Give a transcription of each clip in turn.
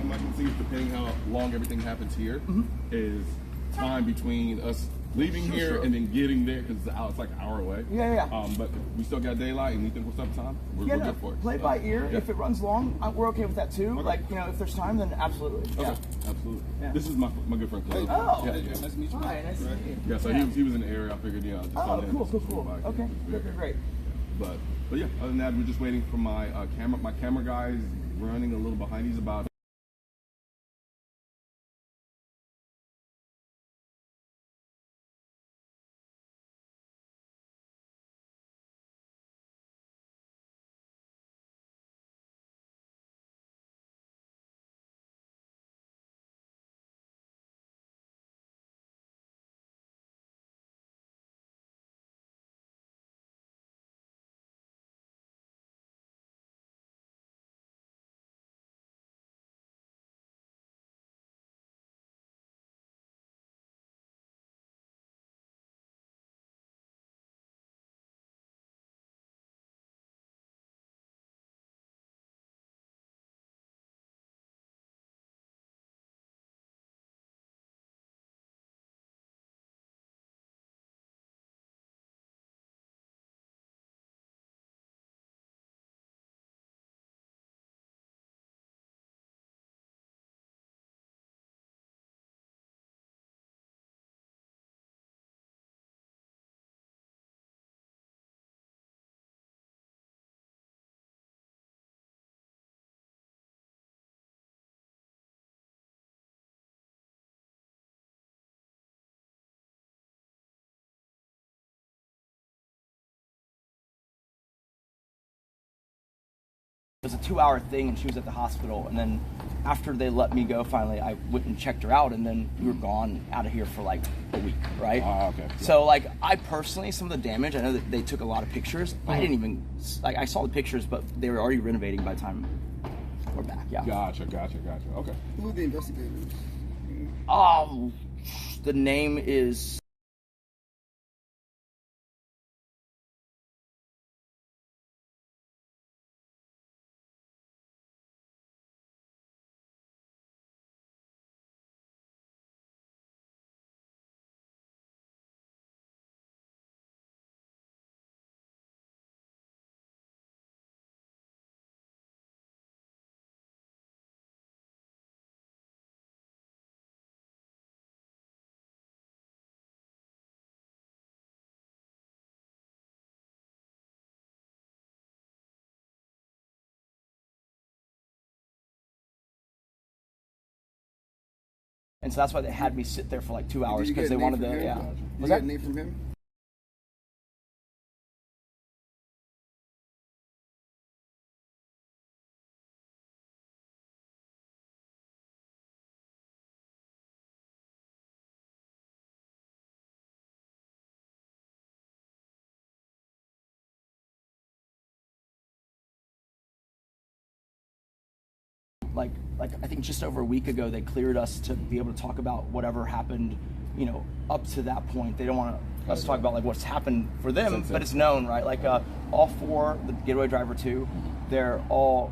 from what I can see, depending how long everything happens here, is time between us leaving here and then getting there, because it's like an hour away. But we still got daylight, and we think we're still time. We're good for it. Play by ear. If it runs long, we're okay with that too. Okay. Like, if there's time, then absolutely. Okay, absolutely. This is my good friend Colion. Oh, nice to meet you. Hi, nice to meet you. Yeah, so he was in the area. I figured, just cool. Okay, great. But yeah, other than that, we're just waiting for my camera. My camera guy is running a little behind. He's about It was a 2-hour thing, and she was at the hospital, and then after they let me go finally, I went and checked her out, and then we were gone out of here for like a week, right? Okay. So like, I personally, some of the damage, I know that they took a lot of pictures. I didn't even, I saw the pictures, but they were already renovating by the time we're back. Gotcha. Okay. Who are the investigators? The name is and so that's why they had me sit there for like 2 hours, because they wanted to. Was that a name from him? Like I think just over a week ago, they cleared us to be able to talk about whatever happened, up to that point. They don't want us to talk about like what's happened for them, but it's known, right? Like all 4, the getaway driver too, they're all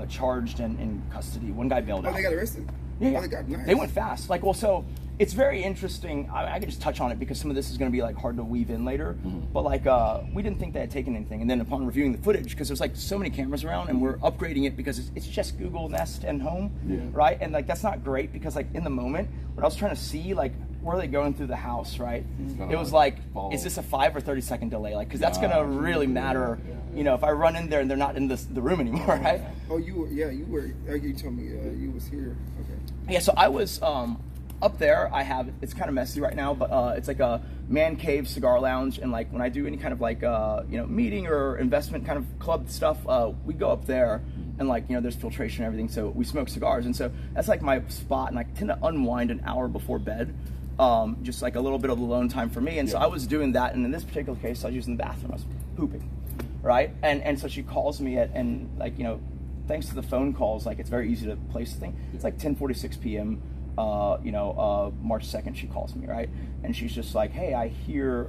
charged and in custody. One guy bailed out. They got arrested. Yeah, Nice. They went fast. Like, well, so it's very interesting. I could just touch on it because some of this is going to be like hard to weave in later. But like, we didn't think they had taken anything, and then upon reviewing the footage, because there's like so many cameras around, and we're upgrading it because it's just Google Nest and Home, right? And like that's not great because like in the moment, what I was trying to see, like, were they going through the house, right? It was like, is this a 5 or 30-second delay? Like, because that's going to really matter. If I run in there and they're not in the room anymore, right? Oh, you were. You told me you was here. Okay. Yeah, so I was up there. It's kind of messy right now, but it's like a man cave cigar lounge, and like when I do any kind of like meeting or investment kind of club stuff, we go up there, and like there's filtration and everything, so we smoke cigars, and so that's like my spot, and I tend to unwind an hour before bed. Just like a little bit of alone time for me, and so I was doing that, and in this particular case I was using the bathroom. I was pooping, right? And so she calls me and like thanks to the phone calls, like it's very easy to place the thing. It's like 10:46 p.m. March 2nd, she calls me, right? And she's just like, hey, I hear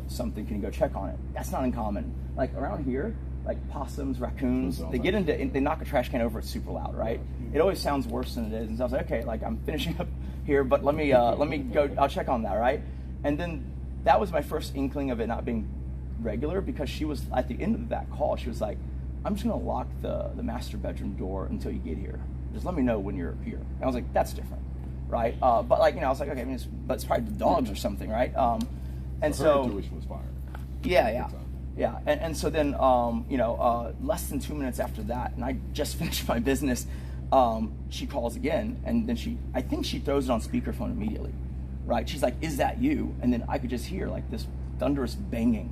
something, can you go check on it? That's not uncommon. Like around here, like possums, raccoons. They get into, they knock a trash can over, it's super loud, right? It always sounds worse than it is. And so I was like, okay, like I'm finishing up here, but let me go, I'll check on that, right? And then that was my first inkling of it not being regular, because she was, at the end of that call, she was like, I'm just gonna lock the master bedroom door until you get here. Just let me know when you're here. And I was like, that's different, right? But like, you know, I was like, okay, I mean, but it's probably the dogs or something, right? And so her intuition was fire. Yeah. And so then, you know, less than 2 minutes after that, and I just finished my business, she calls again, and then I think she throws it on speakerphone immediately, right? She's like, is that you? And then I could just hear like this thunderous banging,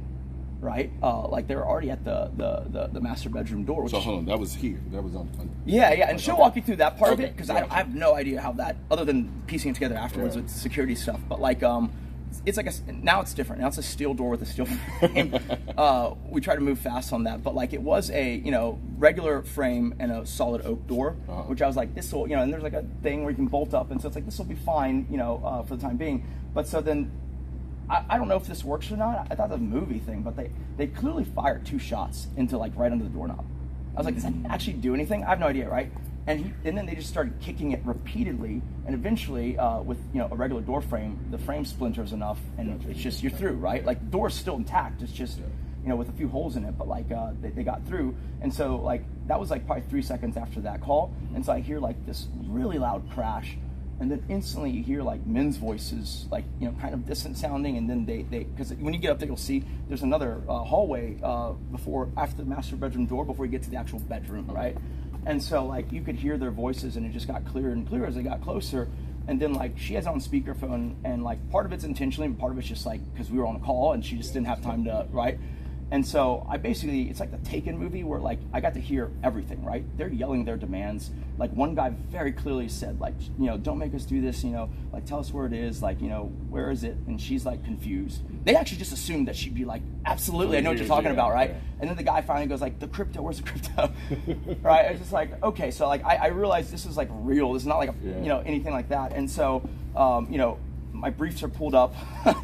right? Like they were already at the master bedroom door. Which, so hold on, that was here. That was on. Yeah, and she'll walk you through that part of it, because I have no idea how that, other than piecing it together afterwards with security stuff. But like, it's like now it's different. Now it's a steel door with a steel frame. We try to move fast on that, but like it was a, you know, regular frame and a solid oak door, which I was like, this will, you know, and there's like a thing where you can bolt up, and so it's like, this will be fine, you know, for the time being. But so then, I don't know if this works or not. I thought it was a movie thing, but they clearly fired 2 shots into like right under the doorknob. I was like, does that actually do anything? I have no idea, right? And then they just started kicking it repeatedly, and eventually, with, you know, a regular door frame, the frame splinters enough, and it's just, you're through, right? Like the door's still intact. It's just, you know, with a few holes in it, but like they got through. And so like that was like probably 3 seconds after that call, and so I hear like this really loud crash. And then instantly you hear like men's voices, like, you know, kind of distant sounding, and then they because when you get up there, you'll see there's another hallway after the master bedroom door before you get to the actual bedroom, right? And so like you could hear their voices, and it just got clearer and clearer as they got closer. And then like she has it on speakerphone, and like part of it's intentionally, and part of it's just like because we were on a call and she just didn't have time to, right? And so I basically, it's like the Taken movie where like I got to hear everything, right? They're yelling their demands. Like one guy very clearly said, like, you know, don't make us do this, you know, like tell us where it is, like, you know, where is it? And she's like confused. They actually just assumed that she'd be like, absolutely, I know what you're talking about, right? And then the guy finally goes like, the crypto, where's the crypto? Right? I was just like, okay, so like I realized this is like real. This is not like a, you know, anything like that. And so, you know, my briefs are pulled up,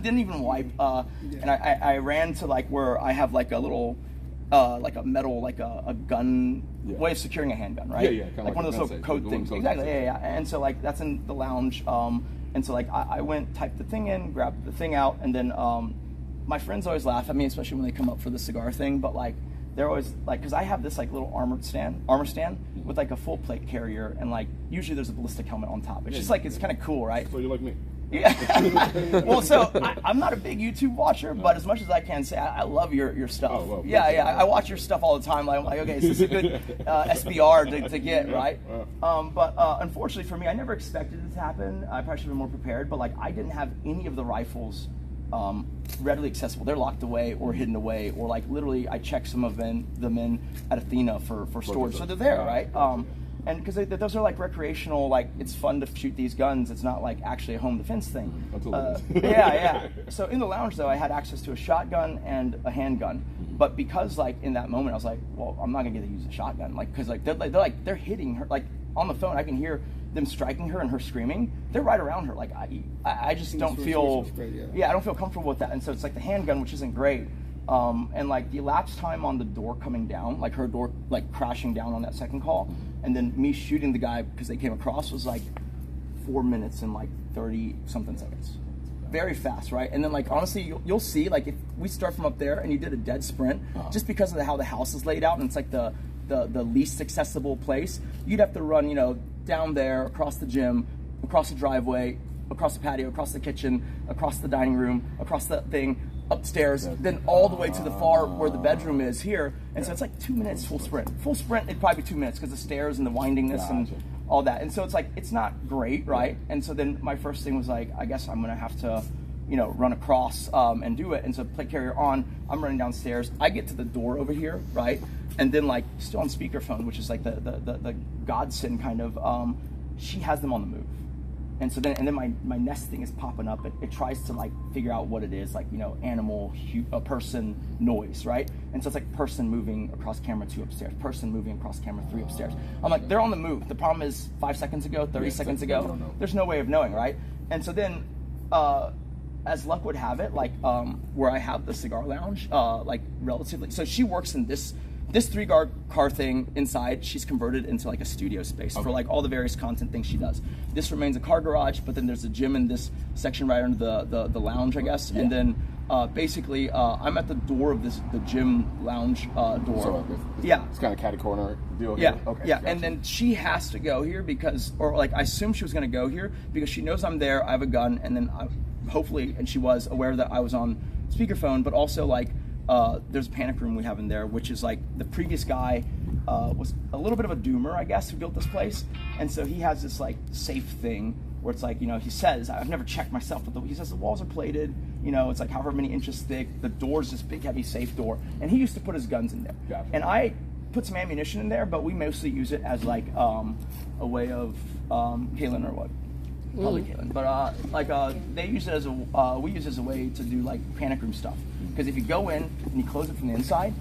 didn't even wipe, and I ran to like where I have like a little, like a metal, like a gun way of securing a handgun, right? Yeah, like one of those little code things. Exactly, yeah. And so like that's in the lounge, and so like I went, typed the thing in, grabbed the thing out, and then my friends always laugh at me, especially when they come up for the cigar thing, but like they're always like, because I have this like little armor stand with like a full plate carrier, and like usually there's a ballistic helmet on top. It's just like, it's kind of cool, right? So you're like me. Yeah. Well, so I'm not a big YouTube watcher, but as much as I can say, I love your stuff. Oh, well, yeah. I watch your stuff all the time. Like, I'm like, okay, is this a good SBR to get, right? But unfortunately for me, I never expected it to happen. I probably should have been more prepared, but like I didn't have any of the rifles readily accessible. They're locked away or hidden away, or like literally I checked some of them in at Athena for storage. So they're there, right? And because those are like recreational, like it's fun to shoot these guns. It's not like actually a home defense thing. Yeah. So in the lounge though, I had access to a shotgun and a handgun. But because like in that moment, I was like, well, I'm not gonna get to use a shotgun, like because like they're hitting her, like on the phone. I can hear them striking her and her screaming. They're right around her. Like I just don't feel, I don't feel comfortable with that. And so it's like the handgun, which isn't great. And like the elapsed time on the door coming down, like her door like crashing down on that second call, and then me shooting the guy because they came across was like 4 minutes and like 30 something seconds. Very fast, right? And then like honestly, you'll see like if we start from up there and you did a dead sprint, just because of how the house is laid out, and it's like the least accessible place, you'd have to run, you know, down there, across the gym, across the driveway, across the patio, across the kitchen, across the dining room, across the thing, upstairs, then all the way to the far where the bedroom is here. And so it's like 2 minutes full sprint. Full sprint, it'd probably be 2 minutes because the stairs and the windingness and all that. And so it's like, it's not great, right? And so then my first thing was like, I guess I'm gonna have to, you know, run across and do it. And so plate carrier on, I'm running downstairs. I get to the door over here, right? And then like still on speakerphone, which is like the godsend kind of, she has them on the move. And so then, my Nest thing is popping up. It tries to like figure out what it is, like, you know, animal, a person, noise, right? And so it's like person moving across camera 2 upstairs, person moving across camera 3 upstairs. I'm like, they're on the move. The problem is 5 seconds ago, 30 seconds ago, there's no way of knowing, right? And so then, as luck would have it, like where I have the cigar lounge, like relatively, so she works in this this 3-car thing inside, she's converted into like a studio space for like all the various content things she does. This remains a car garage, but then there's a gym in this section right under the lounge, I guess. And then basically, I'm at the door of the gym lounge door. So it's kind of catty corner deal here. Okay. Yeah. And then she has to go here because, or like I assume she was going to go here because she knows I'm there. I have a gun, and then hopefully, and she was aware that I was on speakerphone, but also like. There's a panic room we have in there, which is like the previous guy was a little bit of a doomer, I guess, who built this place. And so he has this like safe thing where it's like, you know, he says, I've never checked myself, but he says the walls are plated, you know, it's like however many inches thick, the door's this big, heavy safe door. And he used to put his guns in there. Gotcha. And I put some ammunition in there, but we mostly use it as like a way of, Colion or what? Probably Colion, but they use it as we use it as a way to do like panic room stuff. Because if you go in and you close it from the inside,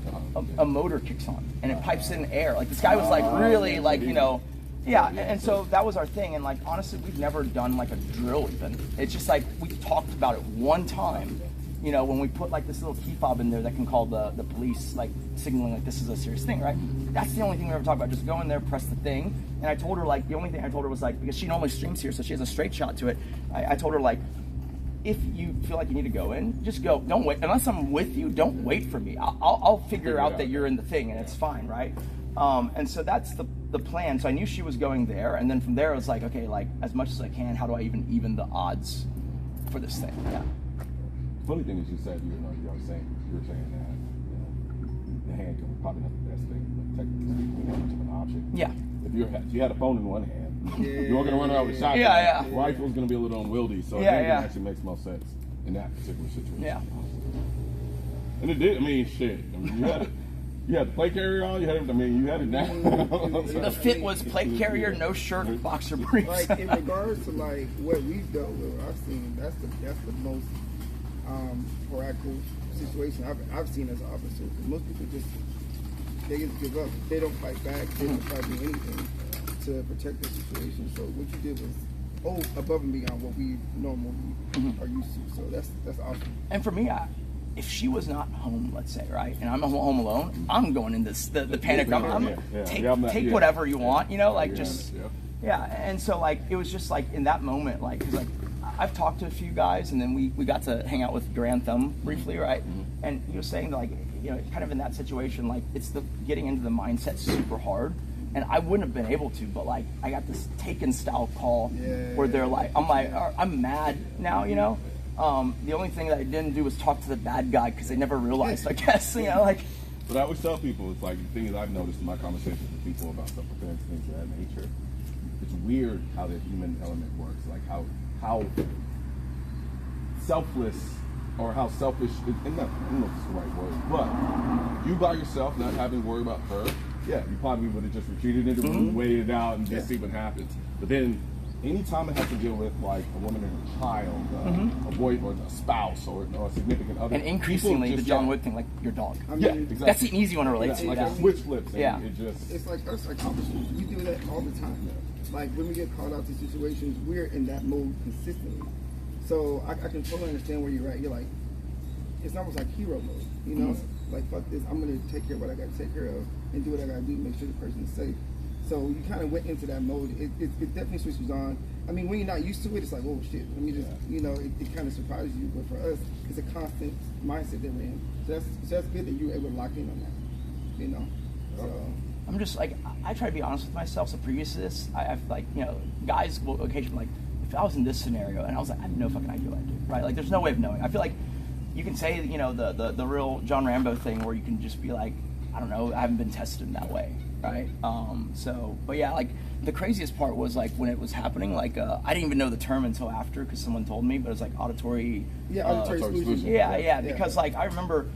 a motor kicks on and it pipes in air. Like this guy was like really like, you know, and so that was our thing. And like honestly, we've never done like a drill even. It's just like we talked about it one time, you know, when we put like this little key fob in there that can call the police, like signaling like this is a serious thing, right? That's the only thing we ever talked about. Just go in there, press the thing. And I told her like the only thing I told her was like, because she normally streams here, so she has a straight shot to it. I told her like, if you feel like you need to go in, just go. Don't wait. Unless I'm with you, don't wait for me. I'll figure out that you're in the thing, and it's fine, right? And so that's the plan. So I knew she was going there, and then from there I was like, okay, like as much as I can, how do I even the odds for this thing? Yeah. The funny thing is, you said you were saying that the handgun was probably not the best thing, but technically speaking, we have much of an option. Yeah. If you had a phone in one hand. You weren't going to run around with a shotgun. Yeah. Rifle's going to be a little unwieldy, so handgun actually makes most sense in that particular situation. Yeah. And it did. I mean, shit. I mean, you had the plate carrier on. You had it. I mean, you had it down. The fit was plate carrier, no shirt, boxer briefs. Like in regards to like what we've dealt with, I've seen that's the most practical situation I've seen as an officer. Because most people they just give up. They don't fight back. They don't try to do anything to protect the situation. So what you did was above and beyond what we normally are used to. So that's awesome. And for me, if she was not home, let's say, right, and I'm home alone, I'm going in the panic. Take whatever you want, you know, like And so like it was just like in that moment, like because like I've talked to a few guys, and then we got to hang out with Grand Thumb briefly, right? And he was saying that, like, you know, kind of in that situation, like it's the getting into the mindset super hard. And I wouldn't have been able to, but like I got this Taken style call where they're like, I'm mad now, you know. The only thing that I didn't do was talk to the bad guy because they never realized, I guess, you know, like. But I always tell people, it's like the thing that I've noticed in my conversations with people about self-defense, things of that nature. It's weird how the human element works, like how selfless or how selfish. And I don't know if it's the right word, but you by yourself, not having to worry about her. Yeah, you probably would have just retreated into the room, waited it out, and just see what happens. But then, anytime it has to deal with like a woman and a child, a boy or a spouse or a significant other, and increasingly the John Wick thing, like your dog. I mean, exactly. That's an easy one to relate to. Like a switch flips. And it's like us accomplishers. We do that all the time. Like when we get called out to situations, we're in that mode consistently. So I can totally understand where you're at. You're like, it's almost like hero mode, you know? Like, fuck this, I'm gonna take care of what I gotta take care of and do what I gotta do to make sure the person is safe. So you kind of went into that mode. It definitely switches on. I mean, when you're not used to it, it's like, oh shit, let me just, you know, it kind of surprises you. But for us, it's a constant mindset that we're in. So that's good that you were able to lock in on that, you know? So. I'm just like, I try to be honest with myself. So previous to this, I've like, you know, guys will occasionally like, if I was in this scenario and I was like, I have no fucking idea what I do, right? Like, there's no way of knowing. I feel like you can say, you know, the real John Rambo thing where you can just be like, I don't know, I haven't been tested in that way, right? But yeah, like the craziest part was like when it was happening, like I didn't even know the term until after because someone told me, but it was like auditory. Yeah, auditory exclusion. Yeah, because like I remember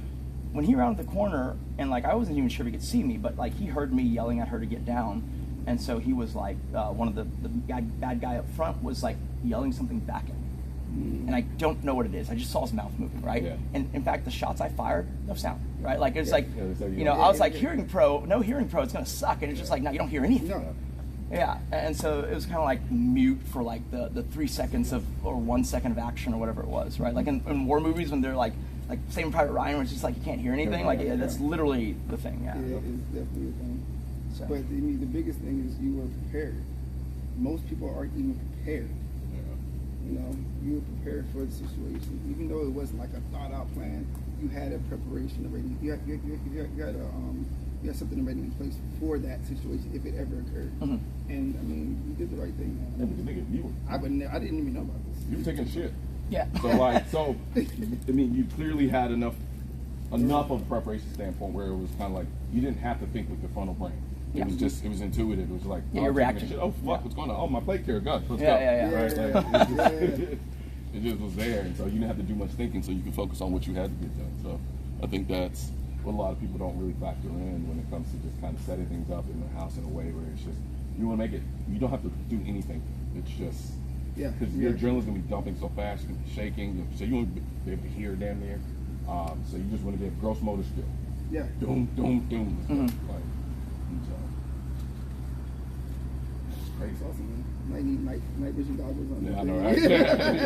when he rounded the corner and like I wasn't even sure if he could see me, but like he heard me yelling at her to get down, and so he was like one of the bad guy up front was like yelling something back at me. And I don't know what it is. I just saw his mouth moving, right? Yeah. And in fact, the shots I fired, no sound, right? Like it's like, you know, I was like, hearing pro, no hearing pro, it's gonna suck. And it's just like, no, you don't hear anything. No. Yeah, and so it was kind of like mute for like the 3 seconds of or 1 second of action or whatever it was, right? Like in war movies when they're like like Saving Private Ryan, where it's just like you can't hear anything. Like that's literally the thing. Yeah, it's definitely a thing. So. But I mean, the biggest thing is you were prepared. Most people aren't even prepared. You know, you were prepared for the situation, even though it wasn't like a thought-out plan. You had a preparation already. You had something already in place for that situation if it ever occurred. And I mean, you did the right thing. I didn't even know about this. You were taking shit. Yeah. So I mean, you clearly had enough of preparation standpoint where it was kind of like you didn't have to think with your frontal brain. It was intuitive. It was like, you're reacting. Oh fuck, what's going on? Oh, my plate carrier gun. Let's go. Right? It just was there, and so you didn't have to do much thinking, so you could focus on what you had to get done. So I think that's what a lot of people don't really factor in when it comes to just kind of setting things up in the house in a way where it's just you want to make it. You don't have to do anything. It's just because your adrenaline's gonna be dumping so fast, you're gonna be shaking, so you won't be able to hear damn near. So you just want to get gross motor skill. Yeah. Doom, doom, doom. It's awesome, man. Might need night vision goggles on. Yeah, I know, right?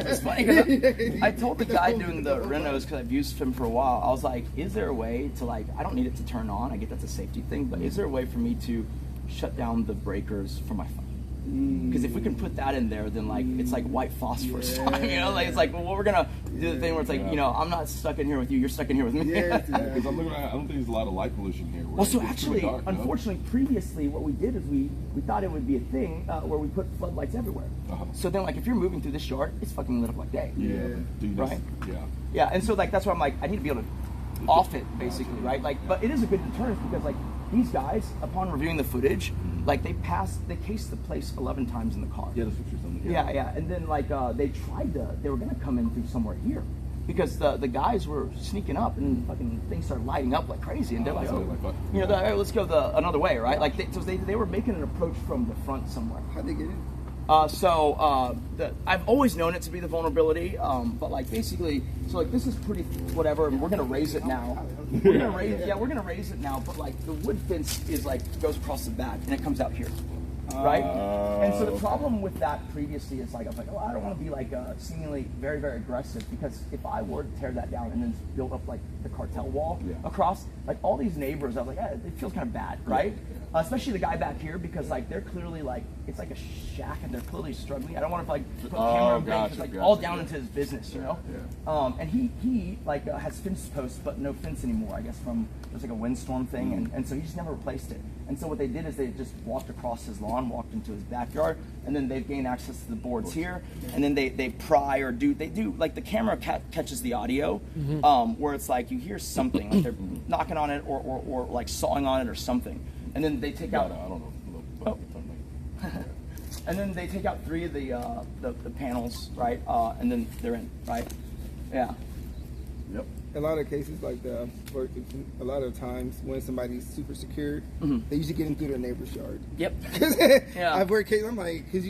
It's funny because I told the guy doing the renos, because I've used him for a while, I was like, is there a way to I don't need it to turn on, I get that's a safety thing, but is there a way for me to shut down the breakers for my phone? Because if we can put that in there, then it's like white phosphorus time, you know? It's like, well, we're gonna do the thing where it's like, I'm not stuck in here with you, you're stuck in here with me. Because I'm looking at, I don't think there's a lot of light pollution here. Well, so actually, dark, unfortunately, previously, what we did is we thought it would be a thing where we put floodlights everywhere. So then, if you're moving through this yard, it's fucking lit up like day. Right? Yeah, and so that's why I'm like, I need to be able to off it, basically, right? But it is a good deterrent because these guys, upon reviewing the footage, they cased the place 11 times in the car. Yeah, that's what you're saying. Yeah. And then they were gonna come in through somewhere here. Because the guys were sneaking up and fucking things started lighting up like crazy, and they're like, let's go another way, right? They were making an approach from the front somewhere. How'd they get in? I've always known it to be the vulnerability, but basically, this is pretty whatever, and we're gonna raise it now. We're gonna raise it now, but the wood fence is goes across the back and it comes out here. Right? And so the problem with that previously is I was like, I don't want to be seemingly very, very aggressive, because if I were to tear that down and then build up the cartel wall across, all these neighbors, I was like, it feels kind of bad, right? Especially the guy back here, because they're clearly it's like a shack and they're clearly struggling. I don't want to put a camera on things all down into his business, you know? And he has fence posts but no fence anymore, I guess there's a windstorm thing, and so he just never replaced it. And so what they did is they just walked across his lawn, walked into his backyard, and then they've gained access to the boards here, and then they pry or do the camera catches the audio, where it's you hear something, they're knocking on it or sawing on it or something. And then they take out. I don't know. And then they take out 3 of the panels, right? And then they're in, right? Yeah. Yep. A lot of cases a lot of times when somebody's super secured, they usually get in through their neighbor's yard. Yep. I've worked cases. I'm because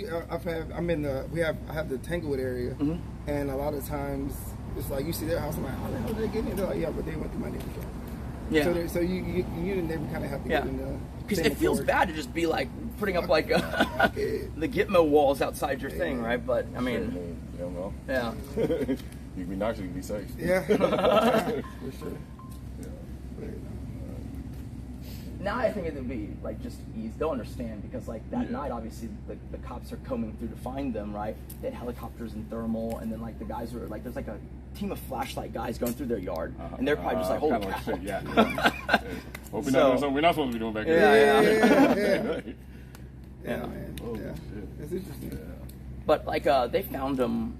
I have the Tanglewood area, and a lot of times it's you see their house. I'm how the hell did they get in? They're like, but they went through my neighbor's yard. Yeah. So you and neighbor kind of have to get in the. Because it feels bad to just be putting up the Gitmo walls outside your thing, right? But I mean, yeah. You can actually be safe. Yeah. For sure. Now I think it would be just easy. They'll understand because that night, obviously the cops are combing through to find them, right? They had helicopters and thermal, and then the guys were there's a team of flashlight guys going through their yard, and they're probably just holy cow. Shit, yeah. Hope we're not doing something we're not supposed to be doing back here. Yeah, man. It's interesting. Yeah. But they found them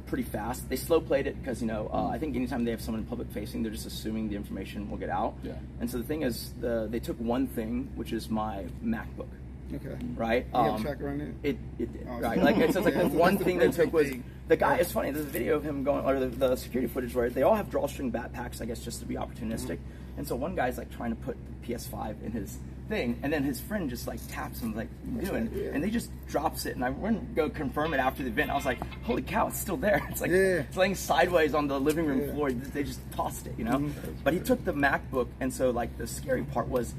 pretty fast. They slow played it because I think anytime they have someone public facing, they're just assuming the information will get out. Yeah. And so the thing is, they took one thing, which is my MacBook. Okay. Right. You have a tracker on it? It did. Right. So it's the one thing they took was the guy. It's funny. There's a video of him going, or the security footage where they all have drawstring backpacks, I guess, just to be opportunistic. And so one guy's trying to put the PS5 in his thing, and then his friend just taps him doing, and they just drops it, and I went and go confirm it after the event. I was like, holy cow, it's still there. It's it's laying sideways on the living room floor. They just tossed it, But he took the MacBook, and so the scary part was,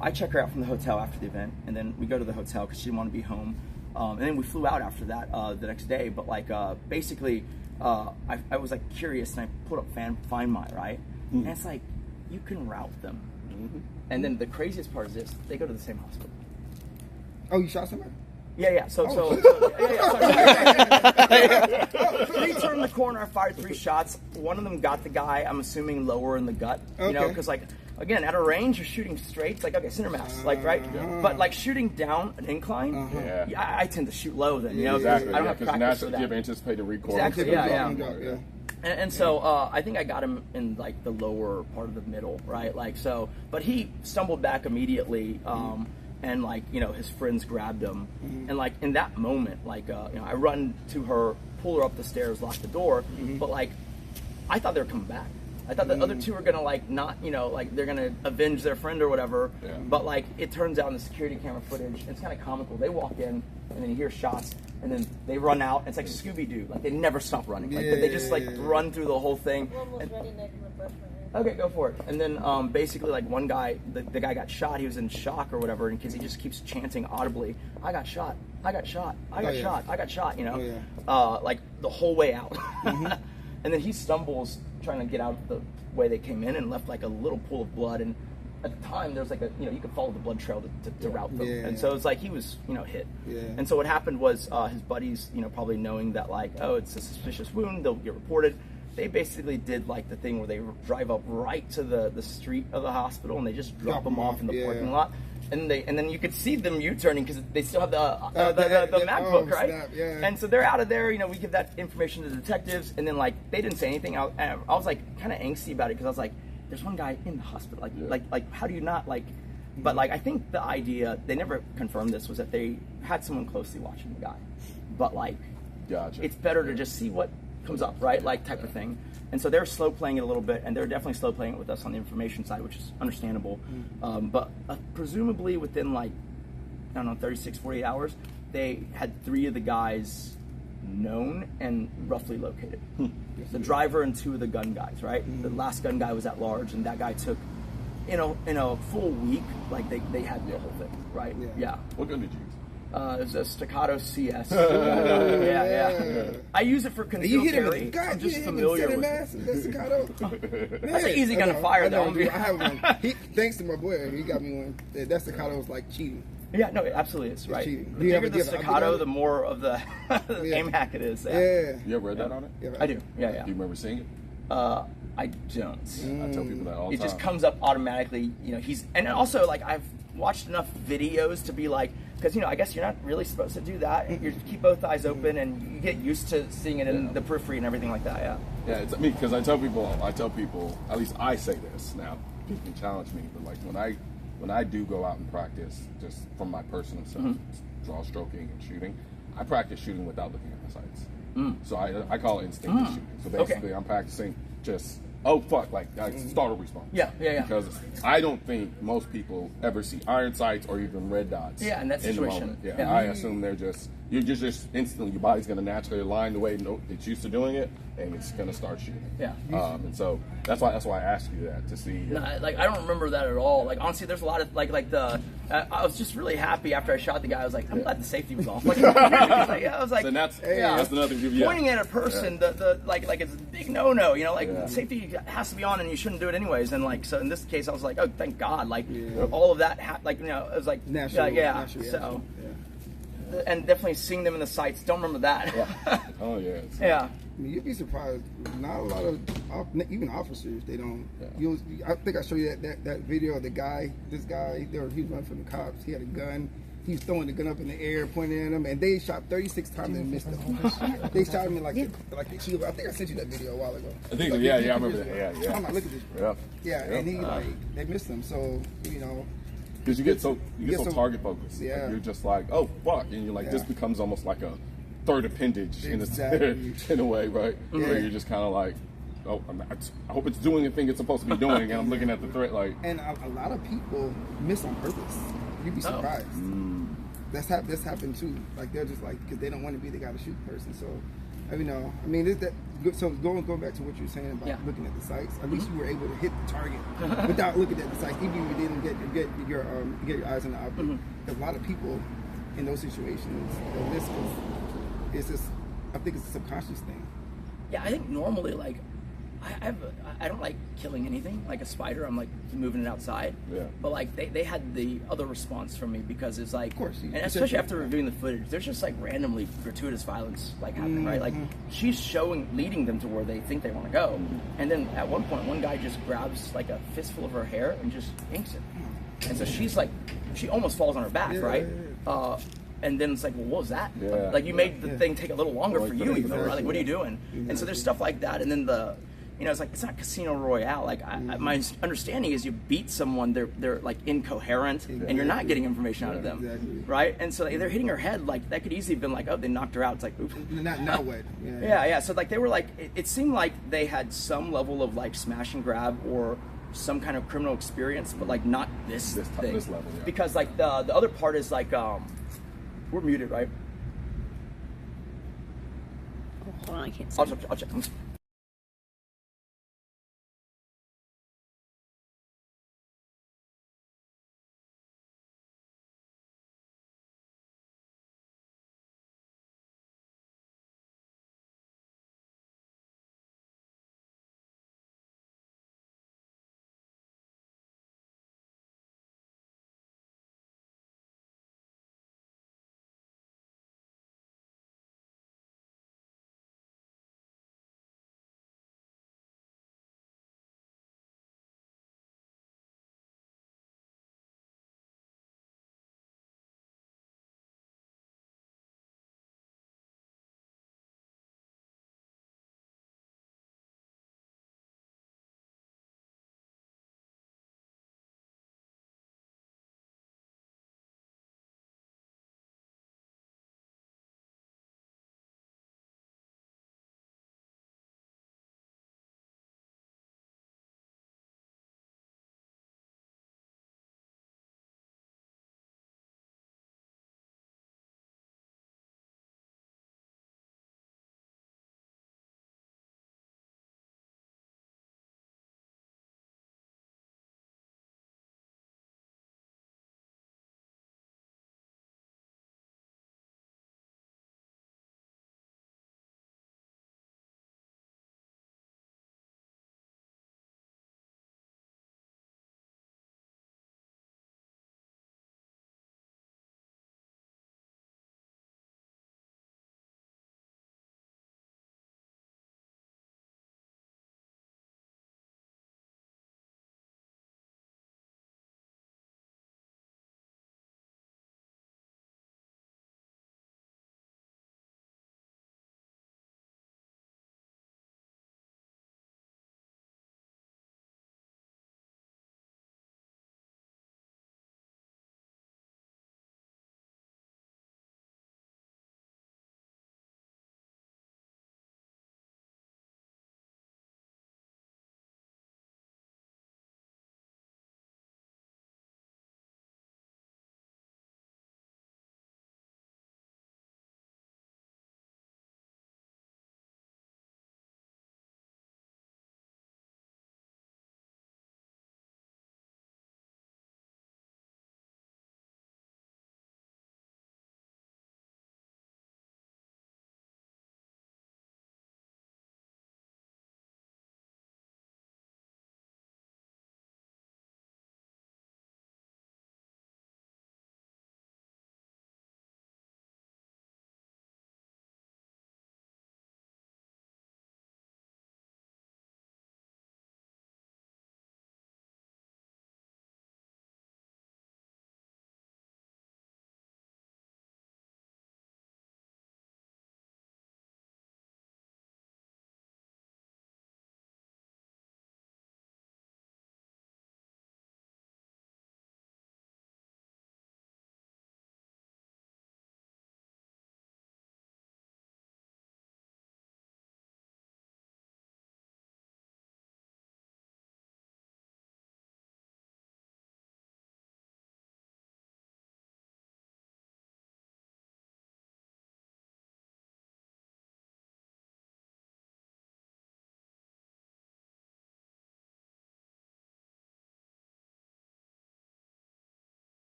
I check her out from the hotel after the event, and then we go to the hotel because she didn't want to be home, and then we flew out after that the next day. But basically, I was like curious, and I put up Find My, right? And it's like, you can route them. And then the craziest part is this: they go to the same hospital. Oh, you shot somebody? Yeah. So we turned the corner. I fired 3 shots. One of them got the guy. I'm assuming lower in the gut. You know, because like again, at a range, you're shooting straight. It's like okay, center mass, like right. But like shooting down an incline, I tend to shoot low. Then you know, exactly. I don't have practice for that. You have anticipated recoil. Exactly. Yeah. And so I think I got him in like the lower part of the middle, right? Like so, but he stumbled back immediately, and like you know his friends grabbed him, and like in that moment, like you know I run to her, pull her up the stairs, lock the door, but like I thought they were coming back. I thought the other 2 were gonna like not you know like they're gonna avenge their friend or whatever, but like it turns out in the security camera footage, it's kind of comical. They walk in and then you hear shots. And then they run out. It's like Scooby-Doo. Like they never stop running. Like they just like run through the whole thing. Okay, go for it. And then basically like one guy, the guy got shot. He was in shock or whatever, because he just keeps chanting audibly, "I got shot. I got shot. I got shot. I got shot." You know, like the whole way out. And then he stumbles trying to get out the way they came in and left like a little pool of blood. And at the time, there was like you could follow the blood trail to route them. And so it's like he was, hit. And so what happened was his buddies, probably knowing that like, oh, it's a suspicious wound, they'll get reported. They basically did like the thing where they drive up right to the street of the hospital and they just drop them off in the parking lot. And then you could see them U-turning because they still have the MacBook, right? And so they're out of there. We give that information to the detectives, and then like they didn't say anything. I was like kind of angsty about it because I was like, there's one guy in the hospital. Like how do you not like? But like I think the idea, they never confirmed this, was that they had someone closely watching the guy. But like, it's better to just see what comes up, right? Like type of thing. And so they're slow playing it a little bit, and they're definitely slow playing it with us on the information side, which is understandable. But presumably within like, I don't know, 36, 48 hours, they had 3 of the guys known and roughly located. The driver and 2 of the gun guys, right? The last gun guy was at large, and that guy took, in a full week, like they had the whole thing, right? What gun did you use? It was a Staccato CS. Yeah. I use it for concealed carry. I'm just familiar with it. That's an easy gun to fire, though. I have one. Thanks to my boy, he got me one. That Staccato was like cheating. Yeah, no, it absolutely is, right? The bigger the Staccato, the more of the aim hack it is. You ever read that on it? Yeah, I do. Yeah. Do you remember seeing it? I don't. I tell people that all the time. It just comes up automatically. And also like I've watched enough videos to be like, because I guess you're not really supposed to do that. You keep both eyes open, and you get used to seeing it in the periphery and everything like that. Yeah, it's because I tell people, at least I say this now. People can challenge me, but like when I do go out and practice, just from my personal self, draw stroking and shooting, I practice shooting without looking at the sights. So I call it instinctive shooting. So basically, I'm practicing just. Oh fuck! Like startle response. Yeah. Because I don't think most people ever see iron sights or even red dots. Yeah, in that situation. Yeah, I assume you're just instantly, your body's gonna naturally align the way it's used to doing it, and it's gonna start shooting. Yeah. And so that's why I asked you that to see. No, like I don't remember that at all. Like honestly, there's a lot of like the. I was just really happy after I shot the guy. I was like, I'm glad the safety was off. Like, I was like, so that's another thing. Pointing at a person, the like it's a big no. Safety has to be on, and you shouldn't do it anyways. And like, so in this case, I was like, oh, thank God. Like all of that, it was like natural. So. And definitely seeing them in the sights. Don't remember that. Oh yeah. I mean, you'd be surprised. Not a lot of even officers. They don't. I think I showed you that video of the guy. This guy, he was running from the cops. He had a gun. He was throwing the gun up in the air, pointing at him, and they shot 36 times and missed him. They shot him in like the shield. I think I sent you that video a while ago. I think I remember that. Yeah. I'm like, look at this, bro. And he they missed him. So because you get so target focused. Yeah. Like you're just like, oh fuck, and you're like, this becomes almost like a third appendage in a way, right? Where you're just kind of like, oh, I hope it's doing the thing it's supposed to be doing, and I'm looking at the threat like. And a lot of people miss on purpose. You'd be surprised. That's happened too. Like they're just like, because they don't want to be the guy to shoot the person. So, so going back to what you were saying about looking at the sights, at least you were able to hit the target without looking at the sights, even if you didn't get your eyes on the object. A lot of people in those situations miss because it's just, I think it's a subconscious thing. Yeah, I think normally, like, I don't like killing anything like a spider. I'm like moving it outside. Yeah. But like they had the other response from me because it's like, of course, and especially after reviewing the footage, there's just like randomly gratuitous violence like happening, right? Like she's leading them to where they think they want to go, and then at one point, one guy just grabs like a fistful of her hair and just yanks it, and so she's like, she almost falls on her back, right? And then it's like, well, what was that? Yeah. Like you made the thing take a little longer for you, even, right? Like, what are you doing? Exactly. And so there's stuff like that, and then it's like, it's not Casino Royale. Like my understanding is you beat someone, they're like incoherent, and you're not getting information out of them, right? And so they're hitting her head, like that could easily have been like, oh, they knocked her out. It's like, oops. Not wet. Yeah. So like they were like, it seemed like they had some level of like smash and grab or some kind of criminal experience, but like not this thing. This level, yeah. Because like the other part is like, we're muted, right? Oh, hold on, I can't see. I'll check.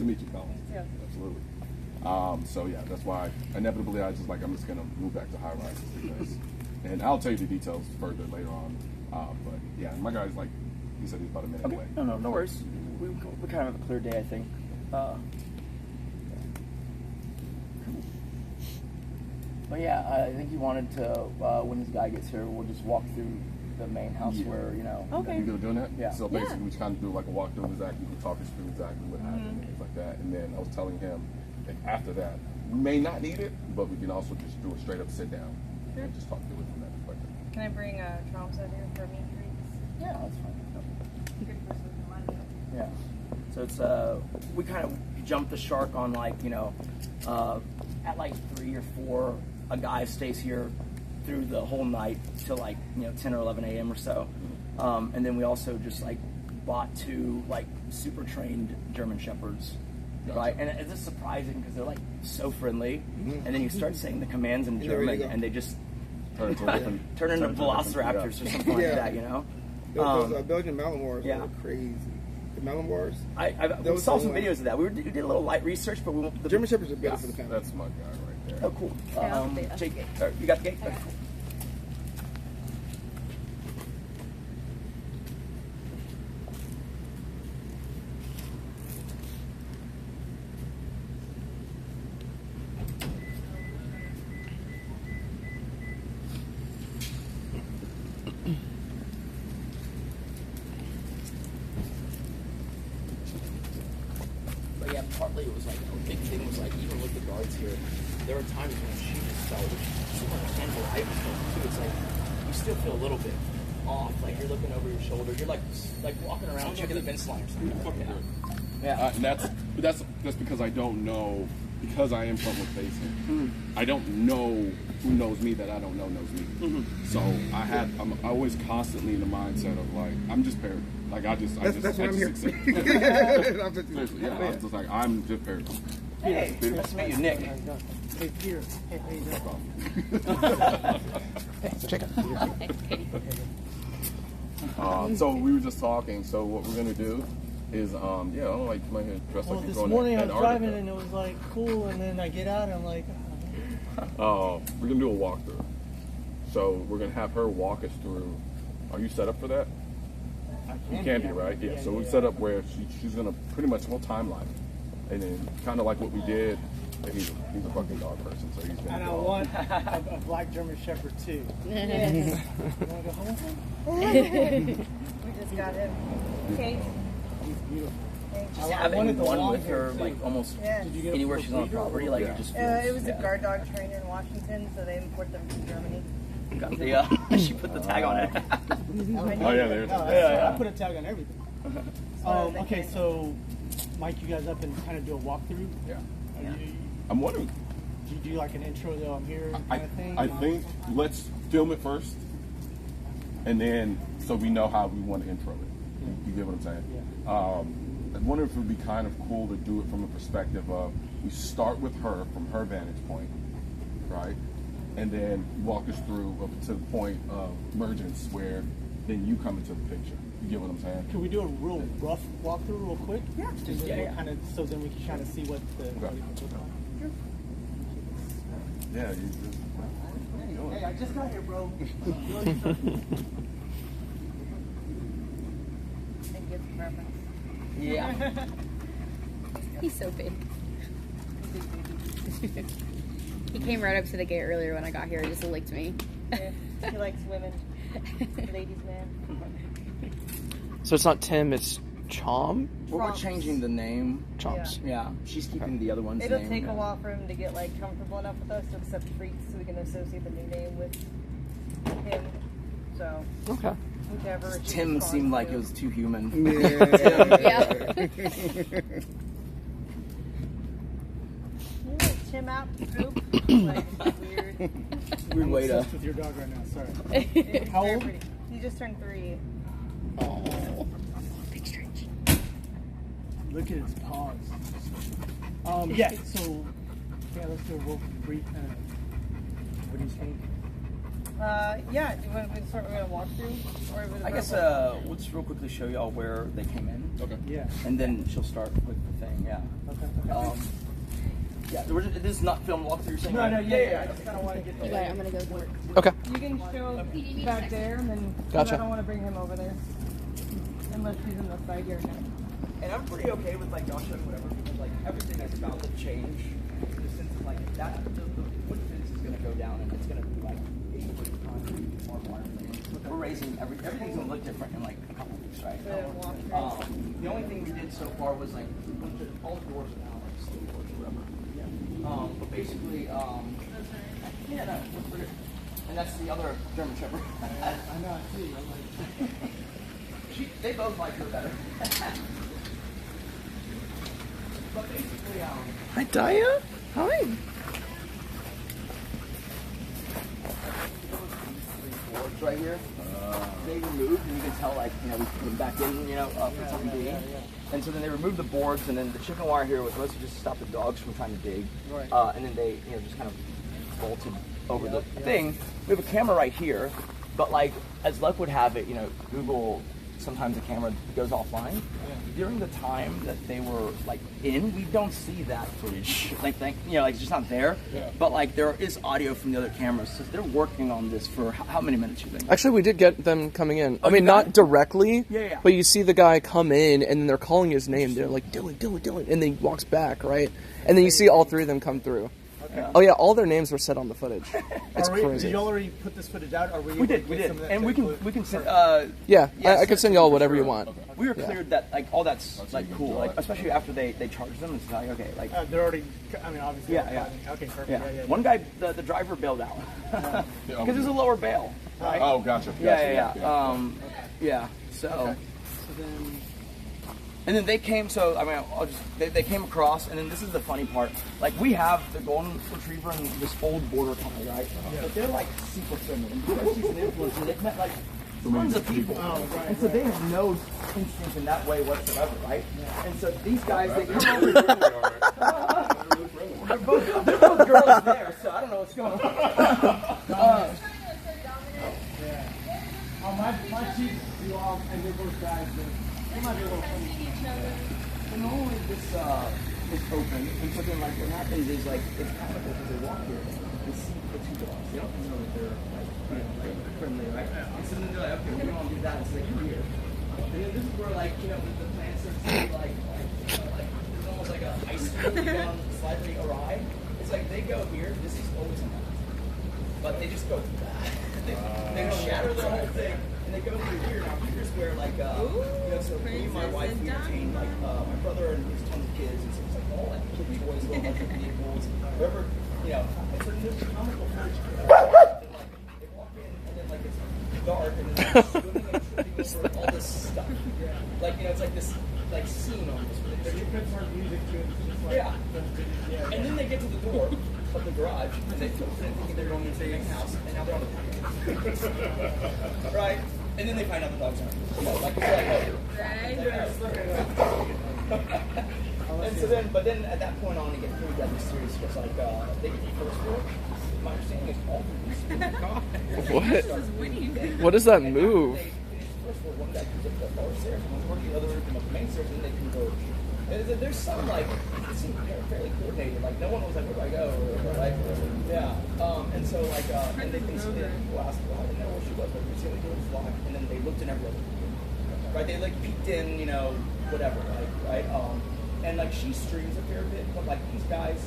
meet you, Colin. Yeah. Absolutely. So yeah, that's why inevitably I'm just gonna move back to high rises because, and I'll tell you the details further later on. But yeah, my guy's like, he said he's about a minute away. No worries. We kind of have a clear day, I think. But yeah, I think he wanted to, when his guy gets here, we'll just walk through the main house where, you know. Okay. You doing that? Yeah. So basically, we kind of do like a walkthrough exactly, we talk us through exactly what happened and things like that. And then I was telling him that after that, we may not need it, but we can also just do a straight up sit down and just talk through it from that perspective. Can I bring Charles out here for meet and greets? Yeah, that's fine. Good person to line up. Yeah. So it's we kind of jump the shark on like, you know, at like 3 or 4, a guy stays here through the whole night till like, you know, 10 or 11 a.m. or so. And then we also just like bought 2 like super trained German Shepherds. Right, and it's just surprising because they're like so friendly, and then you start saying the commands in German, and they just turn into velociraptors or something like that, you know. Those Belgian Malinois yeah. are crazy. The Malinois. I saw some videos of that. We did a little light research, but the German Shepherds are better for the family. That's my guy right there. Oh, cool. Yeah, Jake, you got the gate? But yeah, partly it was like, a big thing was like, even with the guards here, there were times when she just felt, someone handled I was too, it's like, you still feel a little bit off, like you're looking over your shoulder, you're like walking around checking the fence line or something. Yeah. And that's because I don't know, because I am front facing. I don't know who knows me that I don't know knows me. So I'm always constantly in the mindset of like, I'm just paranoid. Like That's what I'm here. Seriously, yeah. I'm just like, I'm just paranoid. Hey, nice to meet you, Nick. Hey, here. Hey, how you doing? Check it. So we were just talking. So what we're gonna do is, I don't like come out here dressed Well, like you're this going morning to I was driving and it was like cool, and then I get out and I'm like, we're gonna do a walkthrough. So we're gonna have her walk us through. Are you set up for that? You can be, right? Yeah. So we set up where she's gonna pretty much whole timeline, and then kind of like what we did. And he's a fucking dog person, so he's been. and I want a black German Shepherd too. Yes. You want to go home with him? We just got him. Kate. He's beautiful. Just I having wanted the one long with her, hair, too. like almost Yeah. Did you get anywhere a she's on the breeder property, or- like it just feels. It was a guard dog trainer in Washington, so they import them from Germany. Got the, she put the tag on it. Oh yeah, there's. I put a tag on everything. they Okay, can. so mic you guys up and kind of do a walkthrough. Yeah. Are you, I'm wondering. do you do like an intro though? I'm here kind of thing. I think let's film it first, and then so we know how we want to intro it. You get what I'm saying? Yeah. I wonder if it would be kind of cool to do it from a perspective of we start with her from her vantage point, right? And then walk us through up to the point of emergence where then you come into the picture. You get what I'm saying? Can we do a real rough walkthrough real quick? Yeah. And then Yeah, we'll yeah. kind of so then we can kind of see what the what it looks like. Yeah. You just, Hey, I just got here, bro. And get the preference. Yeah. He's so big. He came right up to the gate earlier when I got here. He just licked me. Yeah. He likes women. Ladies man. So it's not Tim, it's Chom? Well, we're changing the name. Chomps. Yeah, she's keeping the other one's It'll name. take a while for him to get like comfortable enough with us to accept treats so we can associate the new name with him. So Okay. whichever. she Tim responds seemed like to. it was too human. Yeah. You know, Tim out poop. Like, it's weird. Weird way to. Obsessed with your dog right now. Sorry. It's How very old? pretty. He just turned 3. Big stretch. Look at his paws. Yeah. So yeah, let's do a real brief kind of. What do you think? Yeah. Do you want to start with a walkthrough? Or with a I guess verbal? we'll just real quickly show y'all where they came in. Okay. Yeah. And then she'll start with the thing. Yeah. Okay. Yeah. This is not film walkthrough. You're saying? No, right? yeah. I just kind of want to get You got it. I'm gonna go to work. Okay. You can show back there, and then Gotcha. I don't want to bring him over there unless he's in the side yard now. And I'm pretty okay with like y'all showing whatever because like everything is about to change. In the sense of like that the wood fence is gonna go down and it's gonna be like 8 foot concrete more wire. We're raising everything's gonna look different in like a couple weeks, right? The only thing we did so far was like all the doors are now like steel doors or whatever. Yeah. But basically, yeah, no, we're good. And that's the other German Shepherd. I know, I see. I'm like, They both like her better. But basically, Hi, Daya. Hi. boards right here. They removed, and you can tell, like, we put them back in, for the time being. And so then they removed the boards, and then the chicken wire here was mostly just to stop the dogs from trying to dig. Right. And then they, just kind of bolted over the thing. We have a camera right here, but like, as luck would have it, Google, sometimes the camera goes offline. During the time that they were like in, we don't see that footage. It's just not there. But like there is audio from the other cameras. So they're working on this for how many minutes you think? Actually, we did get them coming in. I mean, not directly, Yeah. but you see the guy come in, and then they're calling his name. They're like, Dylan, Dylan, Dylan. And then he walks back, right? And then you see all three of them come through. Okay. Oh, yeah, all their names were said on the footage. It's did crazy. you already put this footage out? Or We did. And we can send, Yeah, yes, I could send you all whatever you want. we were cleared that like all that's like cool, like especially after they charged them. It's like okay, like they're already, I mean, obviously. Yeah. Okay, perfect. yeah. One guy, the driver bailed out because there's a lower bail. Right? Oh, gotcha. Yeah. So then. And then they came, they came across, and then this is the funny part. Like, we have the golden retriever and this old border collie, right? But they're, like, super friendly. And because she's an influencer, they've met, like, tons of people. And so they have no instinct in that way whatsoever, right? And so these guys, they come over here. They're both girls there, so I don't know what's going on. My chief do all, and they're both guys, but they might be a little funny. And normally this is open, and so then like what happens is like it's kind of as they walk here, they see the two dogs. They don't know that they're like friendly, right? And so then they're like, okay, we don't want to do that. It's like come here. And then this is where like the plants are like there's almost like a ice cream gone slightly awry. It's like they go here. This is always enough, but they just go through that. They shatter the whole thing. And they go through here. Now here's where like so me and my wife we entertain like my brother and his tons of kids and so it's like all like kid toys, little electric vehicles, whatever, and so there's comical footage. And, like they walk in and then like it's dark and then they're swimming and tripping over all this stuff. Like it's like this like scene almost. They put more music to it. Just like, And then they get to the door of the garage and they open it thinking they're going into the main house and now they're on the patio. Right? And then they find out the dogs aren't. And so then at that point on, it gets pretty deadly serious because like they get the first floor. My understanding is all What is that move? First floor, one guy comes up the lower stairs, and one the other come up the main stairs, and then they converge. And there's some like it seemed fairly coordinated. Like no one was like, where do I go? Or like, and so like and they basically people asked, well, I didn't know where she was, but we see the door was locked, and then they looked in every other room. Right? They like peeked in, whatever, like right. And like she streams a fair bit, but like these guys,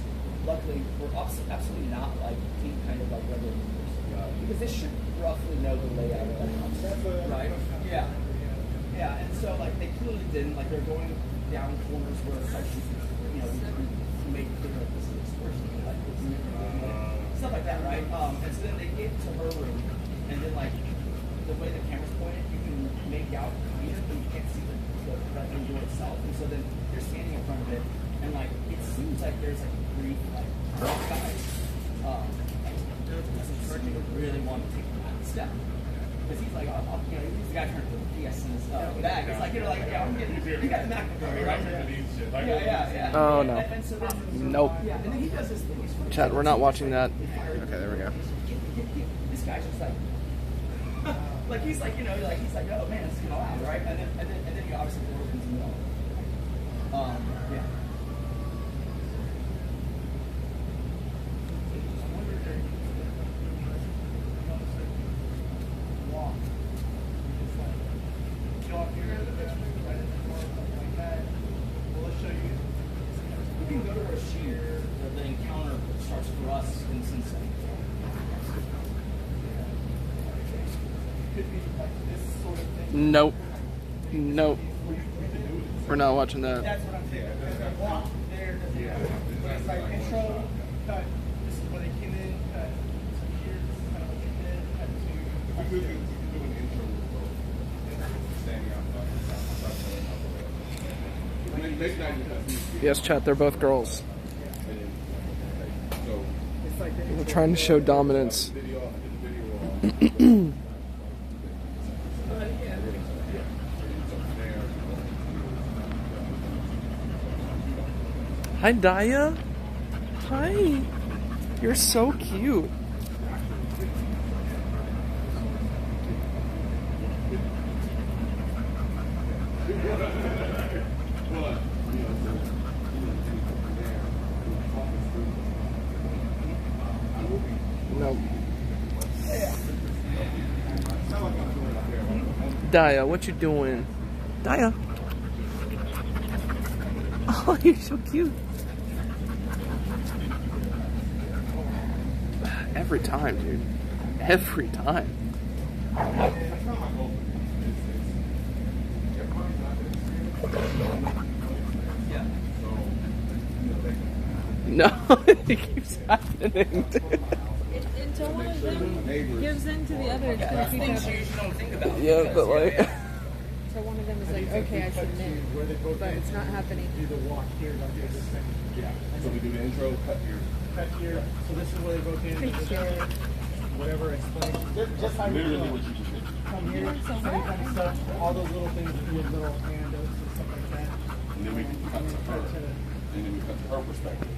luckily, were absolutely not like any kind of like regular members because they should roughly know the layout of that house, right? Yeah. And so like they clearly didn't. Like they're going down corners where it's like we made clear like this is extortion, like stuff like that, right? And so then they get to her room, and then like the way the camera's pointed, you can make out kind of, but you can't see the bedroom door itself. And so then you're standing in front of it, and like it seems like there's like a brief like guys doesn't really want to take that step. Because he's like, he's the guy trying to put the BTS in his bag. It's like, I'm getting, you got the McIntyre, right? Yeah. Oh, no. And so then, Nope. And then he does this thing. Chad, we're not watching that. Okay, there we go. This this guy's just like he's like, you know, he's like, oh man, it's loud, right? And then he obviously opens the door. Yeah. We can go to where the encounter starts for us in Sunset. Could be like this sort of thing. Nope. Nope. We're not watching that. That's what I'm saying. There's a walk there. It's like intro, cut. This is where they came in, cut. So here, this is kind of what they did, cut to. We could do an intro with both. Standing outside. Maybe not because Yes, chat. They're both girls. so We're trying to show dominance. Hi, Daya. Hi. You're so cute. No. Daya, what you doing? Daya. Oh, you're so cute. Every time, dude. Every time. No, it keeps happening. Until one of them gives in to the other. Yeah, things you don't think about. Yeah, but like. So one of them is like, okay, I submit, but it's not happening. Do the walk here like this. yeah. So we do the intro, cut here. Cut here. So this is where they both in. Whatever explanation. Just how Literally you what you just did. come here, some kind of stuff, all those little things, with little anecdotes and stuff like that. And then we cut to her. And then we cut to her perspective.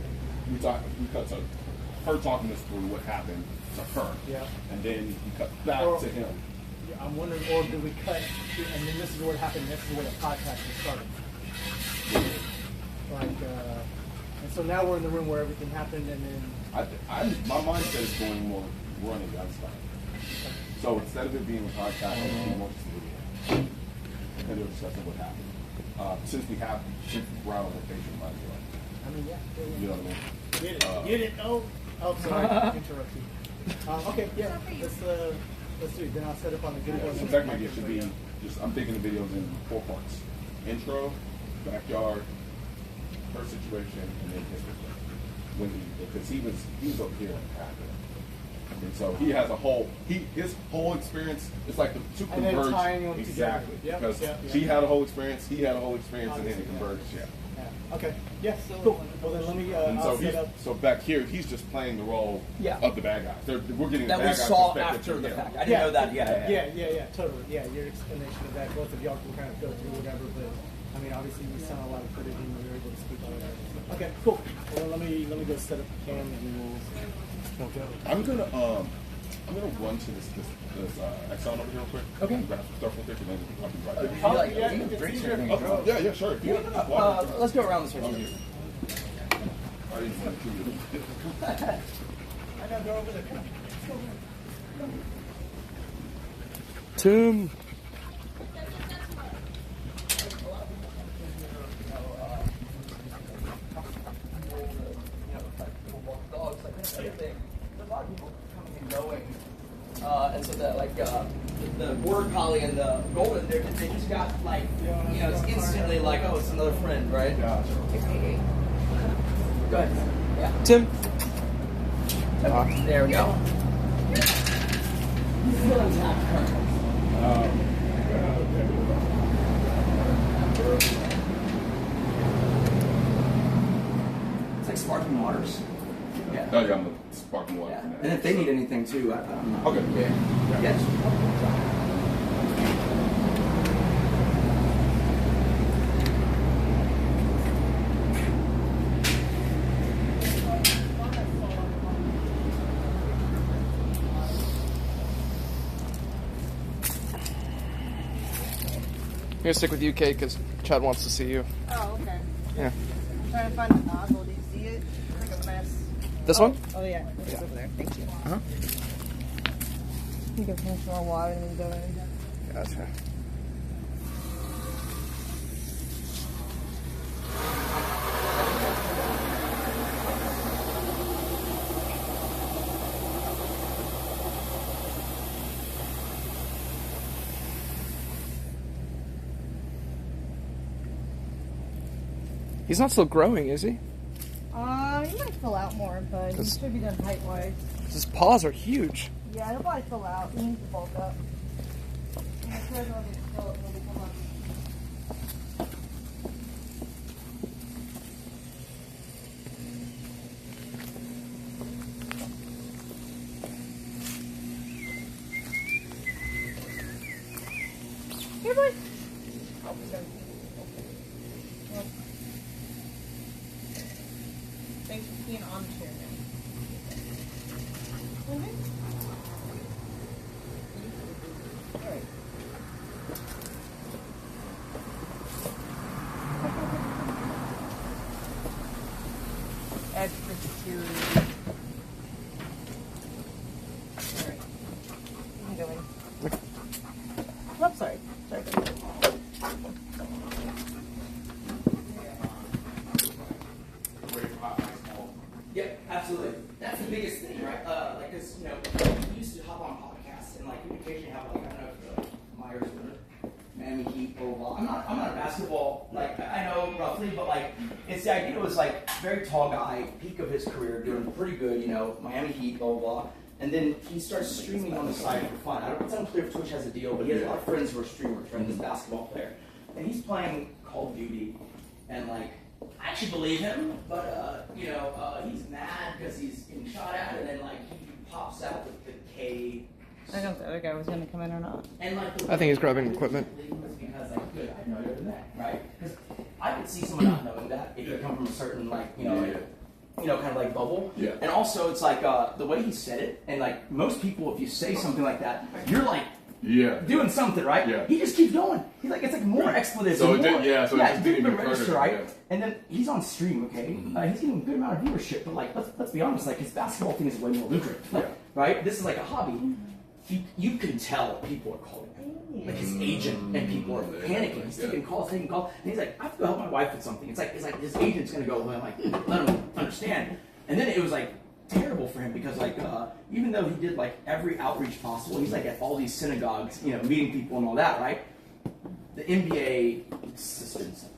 We cut to her talking us through what happened to her. Yeah. And then we cut back to him. Yeah, I'm wondering, or did we cut, and then this is what happened, this is where the podcast was started. Like, and so now we're in the room where everything happened, and then... My mindset is going more running lifestyle. So instead of it being a podcast, it's more just a video. And they're discussing what happened. Since we're out on location, might as well. I mean, yeah. You know what I mean? Get it? Oh, sorry, interrupt you. Okay, yeah, let's do it. Then I'll set up on the video. So technically, it should be just, I'm thinking the videos in 4 parts. Intro, backyard, her situation, and then his perspective. Because he was up here after. And so he has his whole experience, it's like the two And then converge. tying them Exactly. together. Yep, Because yep. she had a whole experience, he had a whole experience, and then it converged. Yeah. Yeah. Okay. Yeah. Cool. Well, then let me. And I'll so set up. so back here, he's just playing the role Yeah. of the bad guy. We're getting That the we bad guy saw perspective after to the him. fact. I didn't know that. Yeah. Totally. Yeah, your explanation of that. Both of y'all can kind of go through whatever, but I mean, obviously, we saw a lot of footage and we were able to speak on it. Okay. Cool. Well, then let me go set up the cam and we'll go. I'm gonna run to this Exxon over here real quick. Okay. And grab some stuff real quick, and then I'll be right Do back. you like yeah, do you drinks or anything? Oh, yeah, sure. If you want to water. Let's go around this way. I didn't want to do it. I gotta go over there. Come on. Tim. And so the border collie and the golden, they just got like, it's instantly like, oh, it's another friend, right? Gotcha. Go ahead. Yeah. Tim. There we go. Still intact currently. It's like sparkling waters. Yeah. Oh, yeah, I'm gonna sparkling water. Yeah. from that. And if they need anything too, I don't know. Okay. Yeah. Yes. gonna stick with you, Kate, because Chad wants to see you. Oh, okay. Yeah. I'm trying to find the nozzle. Do you see it? It's like a mess. This one? Oh, yeah. It's over there. Thank you. Uh-huh. You can finish more water and then go in. Gotcha. He's not still growing, is he? He might fill out more, but he should be done height-wise. His paws are huge. Yeah, he'll probably fill out. He needs to bulk up. I'm sure he'll get fill up when we come up. Here, boy. Oh, he's gonna... Well. Thanks for being on the chair now. Okay. Alright. Extra security. Alright. You can go in. Oh, sorry. Sorry. Yep, absolutely. That's the biggest thing, right? Like, cause you know, we used to hop on podcasts and like we occasionally have like I don't know if Myers or Miami Heat or blah. I'm not a basketball like I know roughly, but like it's the idea was like very tall guy, peak of his career, doing pretty good. You know, Miami Heat, blah blah. And then he starts streaming on the side for fun. It's unclear if Twitch has a deal, but he has a lot of friends who are streamers, right? This basketball player, and he's playing Call of Duty, and like. I actually believe him, but you know, he's mad because he's getting shot at, and then like he pops out with the K. I don't know if the other guy was gonna come in or not. And like I think he's grabbing equipment. Because like, good, I know you're that, right? Because I could see someone not knowing that if you come from a certain like, you know, kind of like bubble. Yeah. And also, it's like the way he said it, and like most people, if you say something like that, you're like. Yeah. Doing something, right? Yeah. He just keeps going. He's like, it's like more expletives. So and it more, did, yeah, so it just didn't even register, occur, right? yeah. And then he's on stream, okay? He's getting a good amount of viewership, but like, let's be honest, like his basketball thing is way more lucrative, like, right? This is like a hobby. You can tell people are calling him. Like his agent and people are panicking. He's taking calls, and he's like, I have to go help my wife with something. It's like his agent's gonna go, well, like, let him understand. And then it was like terrible for him because like even though he did like every outreach possible, he's like at all these synagogues, you know, meeting people and all that, right? The NBA suspends him,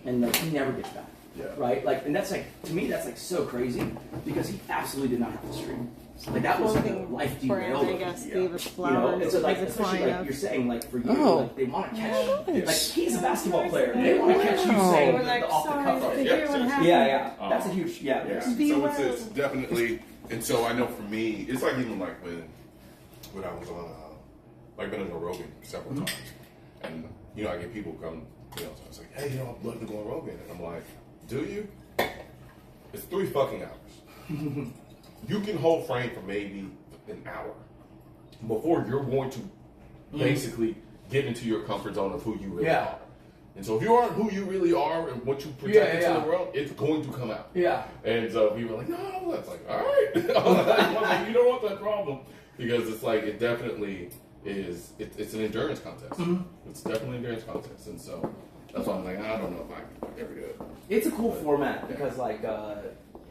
and like he never gets back, right? Like, and that's like to me that's like so crazy because he absolutely did not have to stream. Like that was like a life derailed. I guess gave us You know, flowers. and so like especially like you're saying like for you, like they want to catch like he's a basketball player. They want to catch you saying the off the cuff. Yeah. That's a huge Yeah. So it's definitely, and so I know for me, it's like even like when I was on, like been in a Rogan several times, and you know I get people come, you know, so it's like, hey, you know, I'd love to go on Rogan, and I'm like, do you? It's 3 fucking hours. You can hold frame for maybe an hour before you're going to basically get into your comfort zone of who you really are. And so if you aren't who you really are and what you project into the world, it's going to come out. Yeah. And so people are like, no, that's like, all right. I'm like, you don't want that problem. Because it's like, it definitely is, it's an endurance contest. It's definitely an endurance contest. And so that's why I'm like, I don't know if I can ever do it. It's a cool format because like,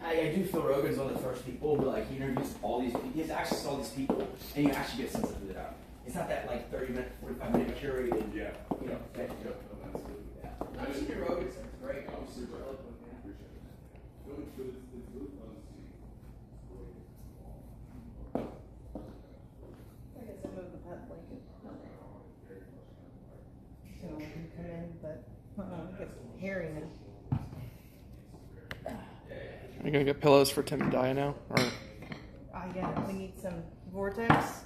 I do feel Rogan's one of the first people who like he interviews all these people. He has access to all these people, and you actually get a sense of it out. It's not that like 30-minute, 45-minute curated. Yeah. You know. Thing. Yeah. I just hear Rogan stuff. It's great. I'm super eloquent, man. I guess I moved the pet blanket. So I can come in, but it gets hairy now. Are you gonna get pillows for Tim and Dia now? Or Yeah, we need some vortex.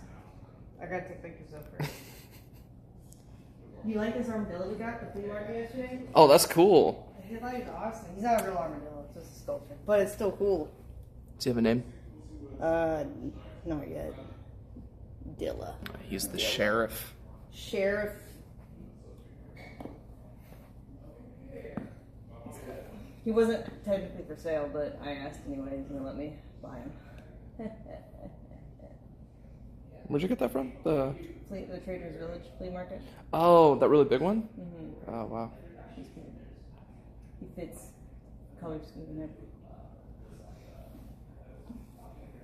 I gotta take pictures of her. You like this armadillo we got the flea market yesterday? oh, that's cool. I thought he was awesome. He's not a real armadillo, it's just a sculpture. But it's still cool. Does he have a name? Not yet. Dilla. He's the sheriff. Sheriff He wasn't technically for sale, but I asked anyways, and they let me buy him. Where'd you get that from? The Trader's Village flea market. Oh, that really big one? Mm-hmm. Oh, wow. He's cute. He fits color scheme and everything.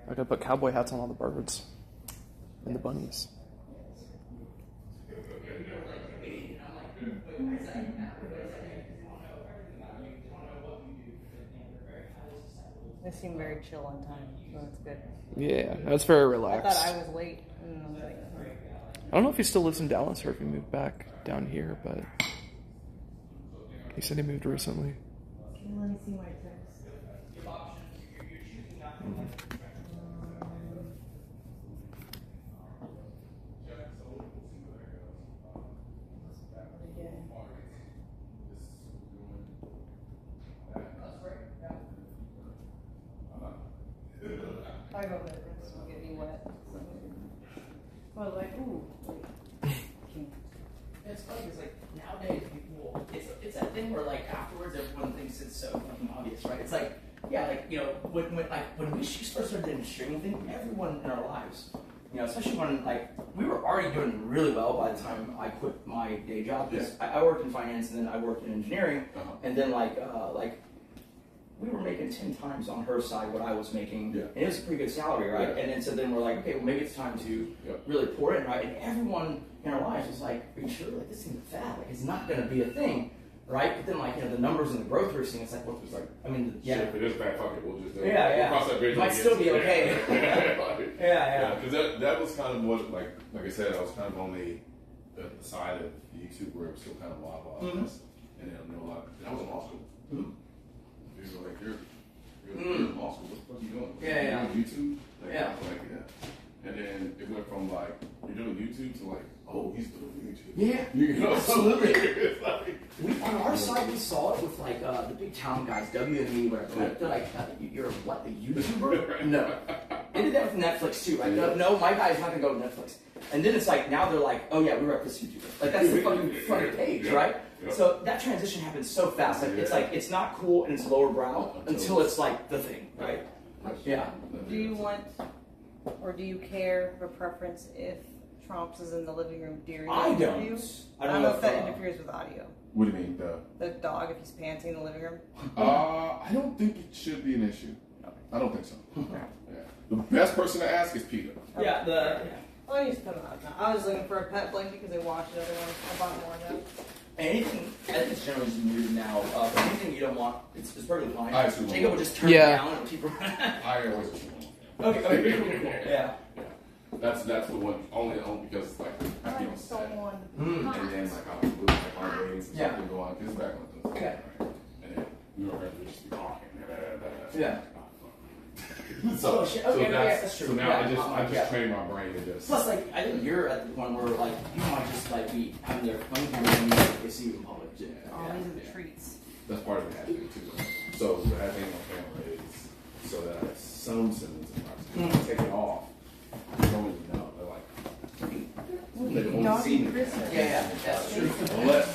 I gotta put cowboy hats on all the birds and the bunnies. They seem very chill on time, so that's good. Yeah, that's very I relaxed. thought I was late, and I was like, I don't know if he still lives in Dallas or if he moved back down here, but he said he moved recently. let me see my text. I go there, this will get me wet. I was like, ooh. It's funny because like nowadays people, it's that thing where like afterwards everyone thinks it's so fucking obvious, right? It's like, yeah, like, you know, when we first started doing the streaming thing, everyone in our lives, you know, especially when like we were already doing really well by the time I quit my day job. Because I worked in finance and then I worked in engineering, and then like we were making 10 times on her side what I was making, and it was a pretty good salary, right? And then so then we're like, okay, well maybe it's time to really pour in, right? And everyone in our lives was like, are you sure? Like this thing's fat, like it's not going to be a thing, right? But then like, you know, the numbers and the growth we're seeing, it's like, what was like, I mean, Shit, if it is bad, fuck it, we'll just we'll cross that bridge. Might still be okay. Because that was kind of what, like I said, I was kind of on the side of YouTube where it was still kind of wild, and then I know a lot. And I was in law school. People were like, you're in law school. What the fuck are you doing? You're doing YouTube? And then it went from like, you're doing YouTube to like, oh, he's doing YouTube. Yeah, you know, absolutely. It's like, on our side, we saw it with like the big town guys, WME, whatever. They're like, you're what, a YouTuber? No. They did that with Netflix too, right? No, my guy's not gonna go to Netflix. And then it's like, now they're like, oh yeah, we rep this YouTuber. Like that's the fucking front page, right? So that transition happens so fast. Like it's like, it's not cool and it's lower brow until it's like the thing, right? Yeah. Do you want, or do you care, have a preference if Trump's is in the living room during the interview? I don't know if that interferes with audio. What do you mean? The dog, if he's panting in the living room? I don't think it should be an issue. I don't think so. The best person to ask is Peter. Well, he's coming out now. I was looking for a pet blanket because they washed the other one. I bought more of them. Anything, I think it's generally just muted now. But anything you don't want, it's perfectly fine. I assume Jacob will just turn it down and keep I always assume. Okay, cool. Yeah. That's the one, only because like, you know, sad. And then like I was like our ratings and stuff would go on, because it's back on the and then we were ready to just be talking. So now I just train my brain to just. Plus, like, I think you're at the point where like you might just like be having their phone camera and they see you in public. These are the treats. That's part of the hashing too. So the hashing on camera is so that some symbols are take it off. You don't even know. They're like they don't want to see me. Yeah, that's true. Unless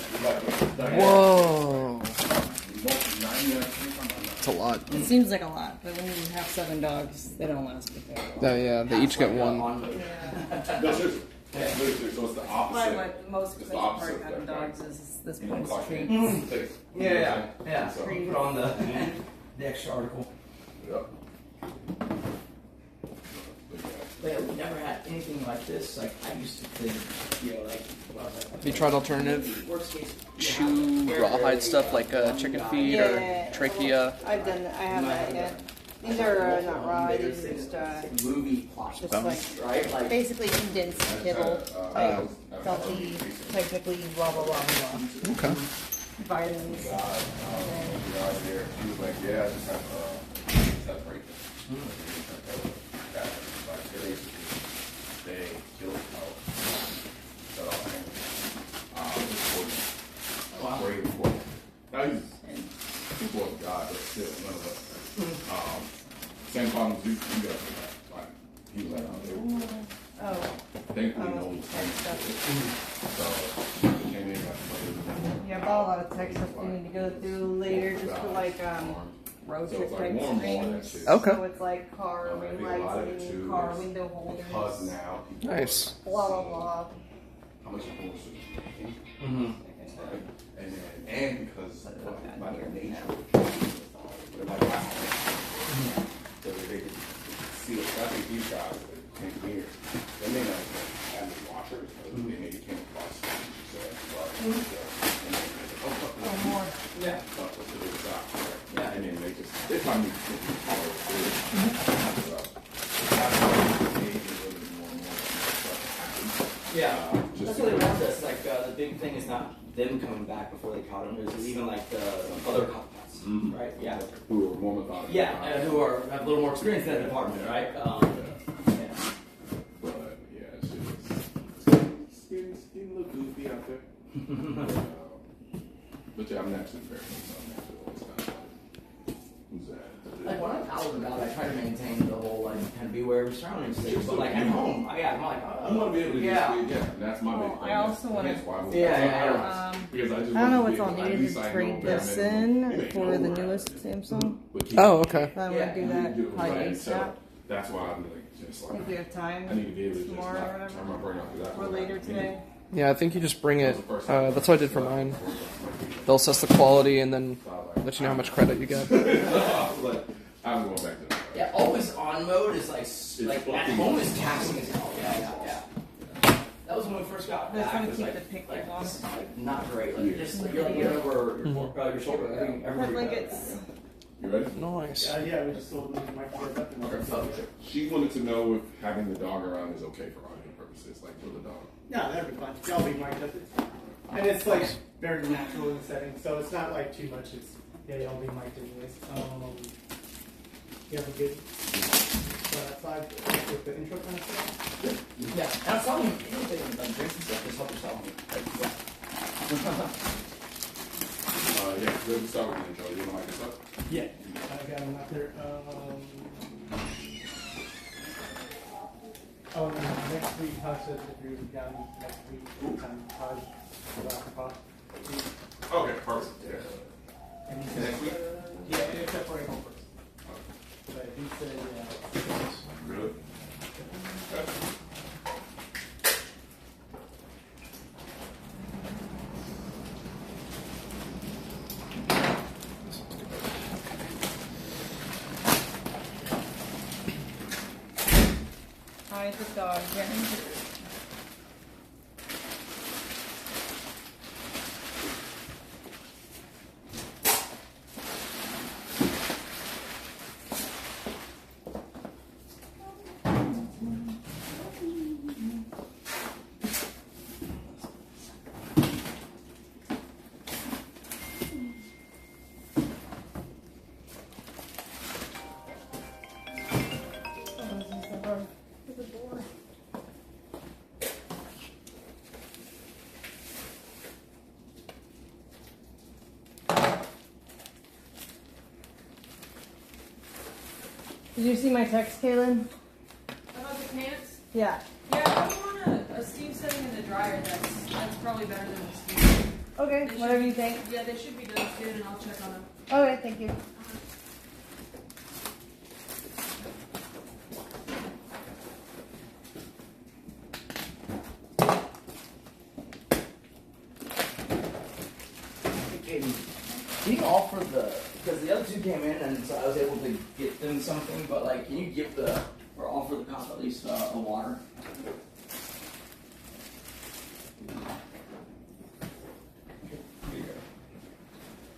like Whoa. That's a lot. It seems like a lot, but when you have 7 dogs, they don't last very long. Yeah, they each get one. That's just so it's the opposite. But the most expensive part of having dogs is this points treats. Yeah. So put on the extra article. But yeah, we never had anything like this. Like I used to think, you know, like. Have you tried alternative chew rawhide stuff like chicken feed or trachea? I've done that. I haven't had yet. These are not raw. These are just movie plots, right? Like basically condensed kibble, like salty, technically blah blah blah blah. Okay. Vitamins. He was like, yeah, I just have to separate them. They killed out. Shut off great report. Now he's people of God, but still none of us. Same problems you got with that. Like he was like, thankfully no one was so he came in like Yeah, I've got a lot of tech stuff we need to go through later, just for like road trip type screens. Okay. So it's like car ring lighting, car window holders, Nice. blah blah blah. How much you and because by their nature, so they can see it. I think these guys came here. They may not have the washers, but they maybe came across more. Yeah. Yeah. And then they find me Yeah. That's what they want us. Like, the big thing is not them coming back before they caught him. There's even like the other cops, right? Yeah. Who are more methodical. Yeah, and who have a little more experience in that department, right? Yeah. But yeah, it's getting a little goofy out there. But yeah, I'm naturally fair. So I'm naturally always kind of like, who's that? Like when I'm out and about, I try to maintain the whole like kind of beware of your surroundings thing. But like at home, I'm like, I want to be able to just that's my big thing. I also want to. Because I don't know what's all needed to trade this in for the newest Samsung. Oh, okay. I want to do that probably ASAP. That's why I'm like, just like, If we have time, I need to be able to tomorrow or whatever, turn my brain off. or later today. Yeah, I think you just bring it. That's what I did for mine. They'll assess the quality and then let you know how much credit you get. I'm going back to that. Yeah, always on mode is like at home is taxing as hell. Yeah. That was when we first got back. That's It was keep like, the pictures like, on. this is, like not great. Like just like you're looking over your shoulder. I think everybody. Blankets. You ready? Nice. Yeah, we just sold them microwave up and Okay. She wanted to know if having the dog around is okay for audio purposes, like for the dog. No, that'd be fine. Y'all be mic'd up. And it's like very natural in the setting, so it's not like too much. It's y'all be mic'd anyways. You have a good slide with the intro kind of stuff? Yeah, and I was telling you, anything like drinks and stuff, just help yourself. Yeah, good to start with the intro. You want to mic this up? Yeah, I got them out there. Oh, and next week, Todd said if you're down next week, Todd about the Okay, perfect. Yeah. And he said, Next week? Yeah, except for April 1st. But he said, Good. Okay. Hi, it's a dog. Did you see my text, Kaylin? About the pants? Yeah. Yeah, probably want a steam setting in the dryer. That's probably better than the steam. Okay, They whatever should- you think. Yeah, they should be done soon, and I'll check on them. Okay, thank you. Can you offer because the other two came in and so I was able to get them something, but like, can you give or offer the cop at least a water?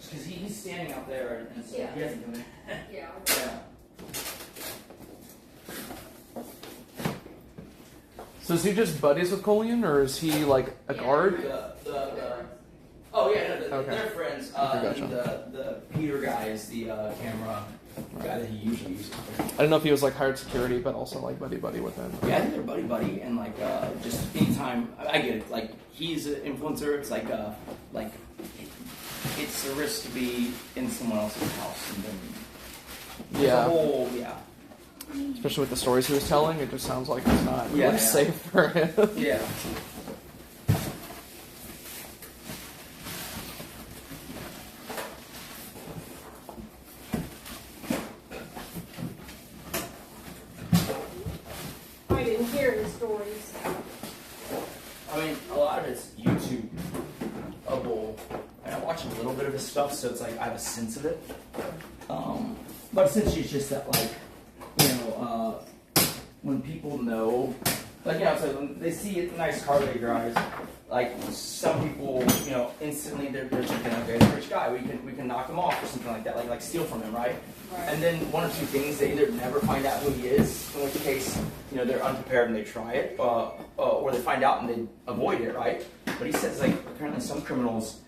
Because he's standing out there and so he hasn't come in. Yeah. Yeah. So is he just buddies with Colion, or is he like a guard? Oh yeah, no, Okay. they're friends. Okay, gotcha. And the Peter guy is the camera guy that he usually uses. I didn't know if he was like hired security, but also like buddy with them. Yeah, I think they're buddy, and like just anytime I get it. Like he's an influencer. It's like it's a risk to be in someone else's house, and then there's a whole Especially with the stories he was telling, it just sounds like it's not really Yeah. safe for him. Yeah. watch a little bit of his stuff, so it's like I have a sense of it. But essentially, it's just that like, you know, when people know, like, you know, so when they see a nice car that he drives, like some people, you know, instantly they're thinking, okay, the rich guy, we can knock him off or something like that, like steal from him, right? And then one or two things, they either never find out who he is, in which case, you know, they're unprepared and they try it, or they find out and they avoid it, right? But he says, like, apparently some criminals,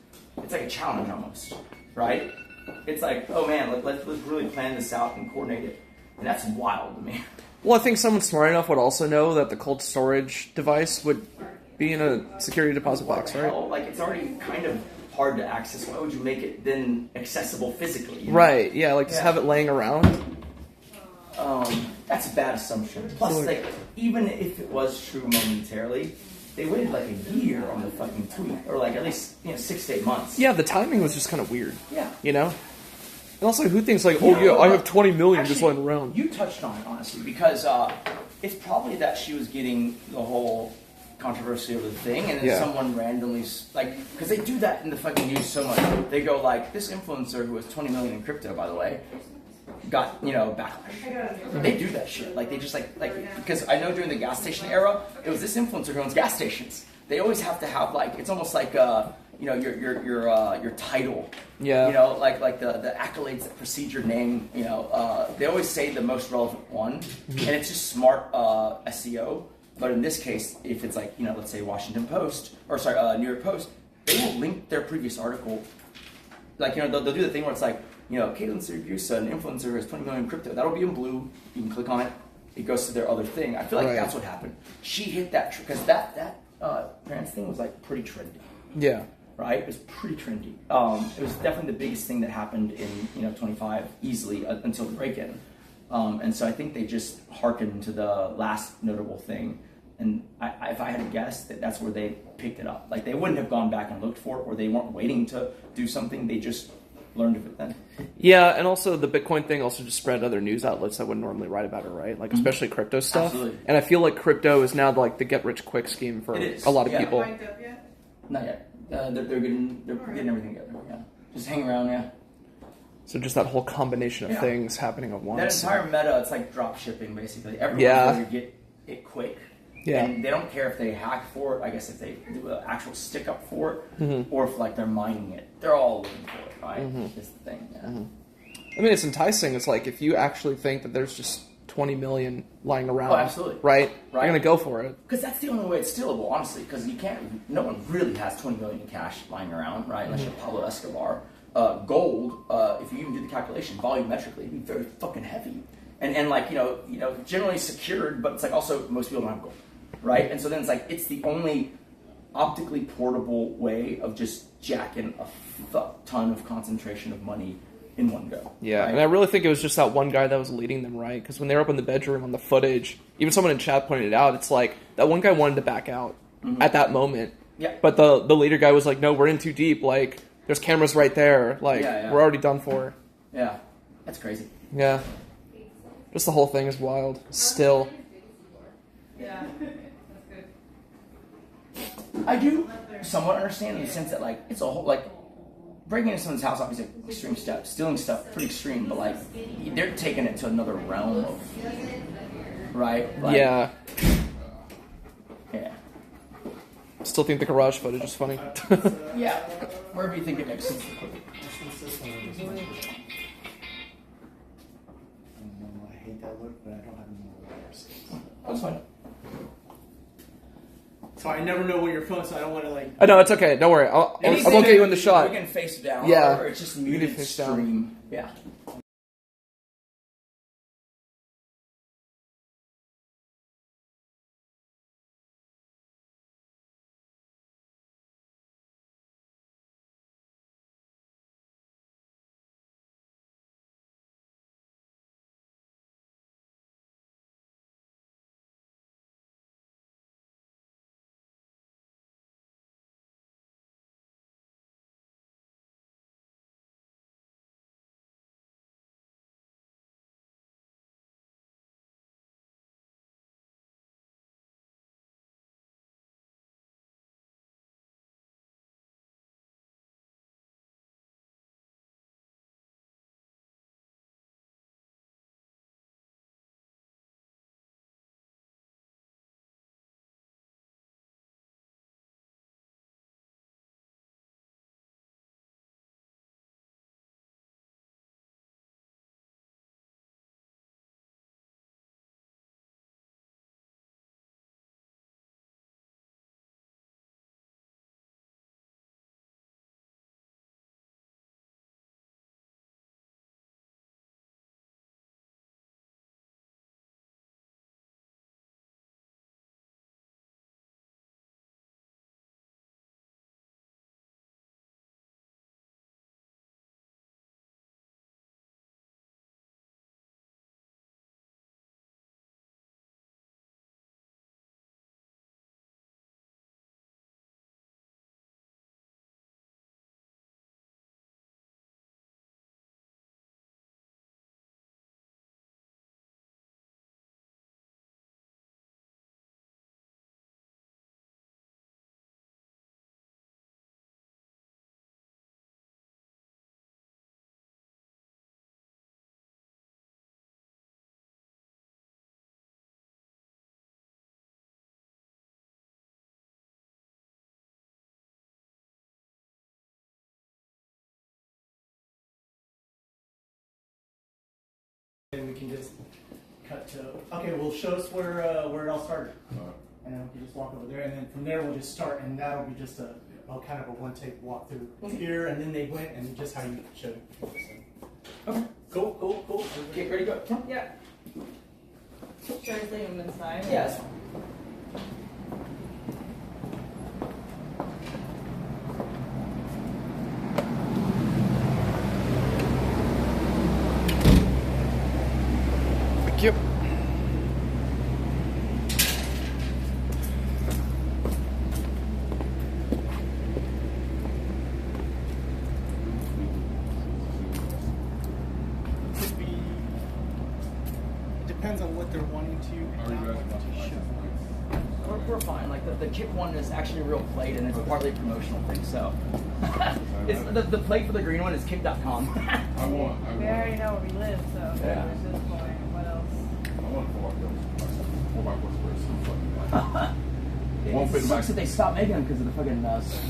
it's like a challenge almost, right? It's like, oh man, let's really plan this out and coordinate it. And that's wild to me. Well, I think someone smart enough would also know that the cold storage device would be in a security deposit box, right? Hell, like, it's already kind of hard to access. Why would you make it then accessible physically? You know? Right, yeah, like just have it laying around. That's a bad assumption. Plus, like, even if it was true momentarily, they waited like a year on the fucking tweet, or like at least, you know, 6 to 8 months. Yeah, the timing was just kind of weird. Yeah. You know? And also, who thinks like, oh yeah, I have 20 million just lying around? You touched on it, honestly, because it's probably that she was getting the whole controversy over the thing, and then someone randomly, like, because they do that in the fucking news so much. They go like, this influencer who has 20 million in crypto, by the way, got, you know, backlash. They do that shit. Like, they just like because I know during the gas station era, it was this influencer who owns gas stations. They always have to have like, it's almost like you know, your title. Yeah. You know, like the accolades that precede your name. You know, they always say the most relevant one, and it's just smart SEO. But in this case, if it's like, you know, let's say Washington Post, or sorry, New York Post, they will link their previous article. Like, you know, they'll do the thing where it's like, you know, Caitlin Siragusa, an influencer who has 20 million in crypto. That'll be in blue. You can click on it. It goes to their other thing. I feel like that's what happened. She hit that, because that trans thing was like pretty trendy. Yeah. Right? It was pretty trendy. It was definitely the biggest thing that happened in, you know, 25 easily until the break-in. And so I think they just hearkened to the last notable thing. And if I had to guess, that's where they picked it up. Like, they wouldn't have gone back and looked for it, or they weren't waiting to do something. They just learned of it then. Yeah, and also the Bitcoin thing also just spread other news outlets that wouldn't normally write about it, right? Like, especially crypto stuff. Absolutely. And I feel like crypto is now like the get-rich-quick scheme for a lot of people. Not yet. They're getting everything together. Yeah, just hang around. Yeah. So just that whole combination of things happening at once. That entire meta, it's like drop shipping basically. Everyone's going to get it quick. Yeah. And they don't care if they hack for it. I guess if they do an actual stick up for it, or if like they're mining it, they're all looking for it. Right? Is the thing. Yeah. I mean, it's enticing. It's like if you actually think that there's just 20 million lying around, absolutely, right? You're gonna go for it because that's the only way it's stealable, honestly. Because you can't. No one really has 20 million in cash lying around, right? Unless you're Pablo Escobar. Gold, if you even do the calculation volumetrically, it'd be very fucking heavy, and like you know, generally secured, but it's like also most people don't have gold, right? And so then it's like it's the only optically portable way of just jacking a fuck ton of concentration of money in one go. Yeah, right? and I really think it was just that one guy that was leading them, right? Because when they were up in the bedroom on the footage, even someone in chat pointed it out, it's like that one guy wanted to back out at that moment. Yeah. But the leader guy was like, no, we're in too deep. Like, there's cameras right there. Like, we're already done for. Yeah. That's crazy. Yeah. Just the whole thing is wild. Still. Yeah. That's good. I do somewhat understand in the sense that, like, it's a whole, like, breaking into someone's house, obviously, extreme step. Stealing stuff, pretty extreme, but, like, they're taking it to another realm of, right? Like, yeah. Yeah. Still think the garage footage is funny. Yeah. Wherever you think it makes sense. I hate that look, but I don't have any more wires. That's fine. So I never know where your phone, so I don't want to like. Oh, no, it's okay. Don't worry. I won't get you in the shot. We can face down. Yeah. Or it's just muted face down. stream. Yeah. and we can just cut to, okay, well, show us where it all started. And then we can just walk over there, and then from there we'll just start, and that'll be just a kind of a one-take walkthrough here, and then they went, and just how you showed. Okay, cool. Okay, ready to go? Yeah. Should I leave them inside? Yes. Thank you. Could be, it depends on what they're wanting to and not wanting to show. We're fine. Like the kit one is actually a real plate, and it's partly a promotional thing. So, it's the plate for the green one is kick.com. We already know where we live, so Yeah. at this point, what else? I want to won't fit It in my. sucks that they stopped making them because of the fucking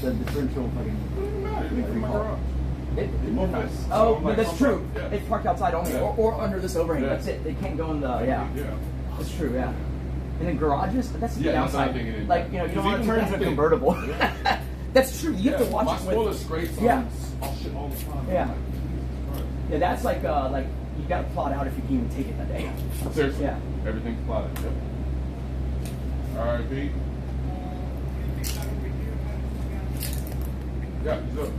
the differential fucking. Won't fit. Oh, Like, but that's true. yeah. It's parked outside only, Yeah. or under this overhang. Yeah. That's it. They can't go in the yeah. That's true. Yeah. And in garages, that's the Yeah, that's downside. what I'm thinking. Like you don't want to turn into a Because even convertible. That's true. You have to watch my it spoiler with. scrapes Yeah. on shit all the time. Yeah. I'm like, Jesus Yeah, that's like you got to plot out if you can even take it that day. Christ. Seriously. Yeah. Everything's plotted. Yep. All right, Pete. Yeah, he's up.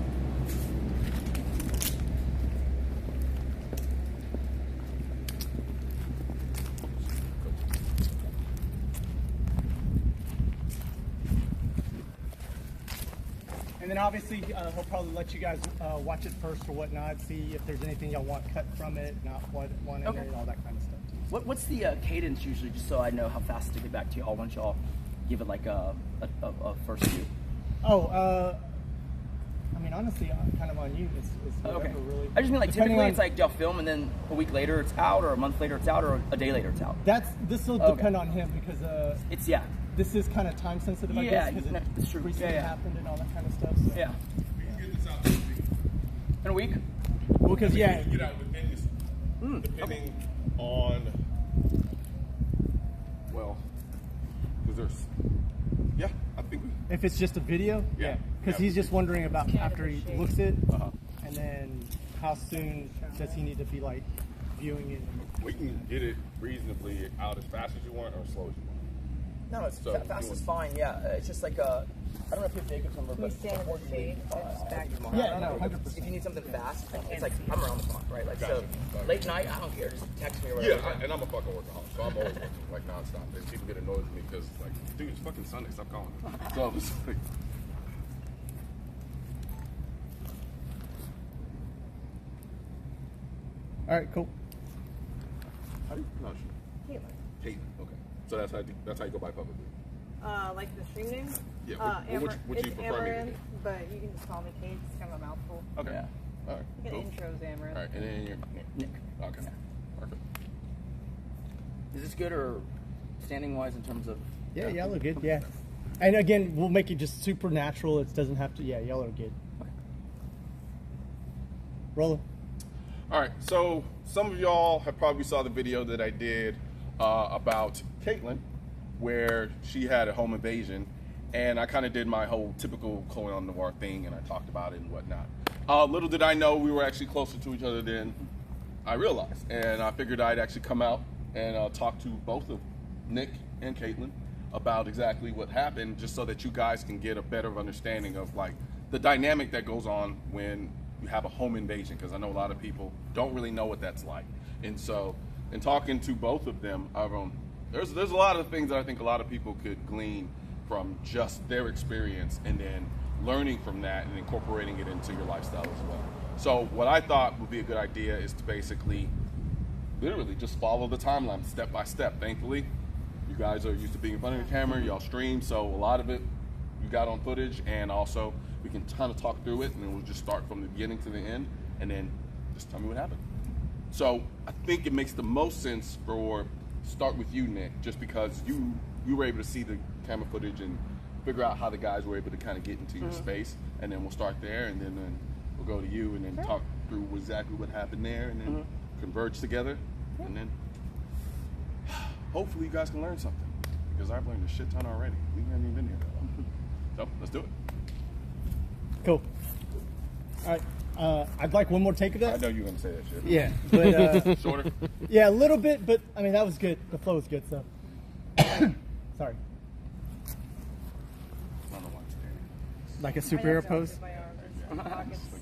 And then obviously he'll probably let you guys watch it first or whatnot, see if there's anything y'all want cut from it, not what one in Okay. there, and all that kind of stuff. What's the cadence usually, just so I know how fast to get back to y'all once y'all give it like a first view? I mean, honestly, kind of on you. It's Okay. whatever, really. I just mean like Depending typically on- it's like y'all film and then a week later it's out, or a month later it's out, or a day later it's out. This will Okay. depend on him because It's this is kind of time sensitive, I Yeah, guess, because it's true. it recently Yeah. happened and all that kind of stuff. So. Yeah. We can get this out this week. In a week? Well, because We can get out within this, depending on, well, because there's, yeah, I think we, if it's just a video, Yeah. because Yeah. he's just wondering about after he looks it, Uh-huh. and then how soon does he need to be like viewing it? we can get it reasonably out as fast as you want or as slow as you want. No, it's So, fast you is want- fine. Yeah, it's just like I don't know if you have Jacob's number, We but stand in the shade. Yeah, no, 100%. If you need something fast, it's like I'm around the clock, right? Like so, Gotcha. late night, I don't care. Just text me or Yeah, whatever. and I'm a fucking workaholic, so I'm always working like nonstop. And people get annoyed with me because, like, dude, it's fucking Sunday, stop calling. So it's like, All right, cool. how do you pronounce you? Caitlin. Okay. So that's how you go by publicly. Like the stream name? Yeah, what would you it's prefer me to Amaranth, do? but you can just call me Kate. It's kind of a mouthful. Okay. Yeah. All right. You Cool. can intro's Amaranth. All right, and then you're Nick, okay. Perfect. is this good or standing wise in terms of? Yeah, y'all look good. Yeah, and again, we'll make it just super natural. It doesn't have to. Yeah, y'all are good. Rolling. All right, so some of y'all have probably saw the video that I did about Caitlin, where she had a home invasion, and I kind of did my whole typical Colion Noir thing, and I talked about it and whatnot. Little did I know we were actually closer to each other than I realized, and I figured I'd actually come out and talk to both of Nick and Caitlin about exactly what happened, just so that you guys can get a better understanding of like the dynamic that goes on when you have a home invasion, because I know a lot of people don't really know what that's like. And so, in talking to both of them, there's a lot of things that I think a lot of people could glean from just their experience, and then learning from that and incorporating it into your lifestyle as well. So what I thought would be a good idea is to basically, literally just follow the timeline step by step. Thankfully, you guys are used to being in front of the camera, y'all stream, so a lot of it you got on footage, and also we can kind of talk through it, and then we'll just start from the beginning to the end, and then just tell me what happened. So I think it makes the most sense for start with you, Nick, just because you were able to see the camera footage and figure out how the guys were able to kind of get into your space, and then we'll start there, and then we'll go to you, and then talk through exactly what happened there, and then converge together. And then hopefully you guys can learn something, because I've learned a shit ton already. We haven't even been here that long. So let's do it. Cool. All right. I'd like one more take of that. I know you're gonna say that shit. Yeah, but Shorter. yeah, a little bit, but I mean that was good. The flow was good, so. Sorry. I don't know why I'm standing. Like a superhero pose. Like, I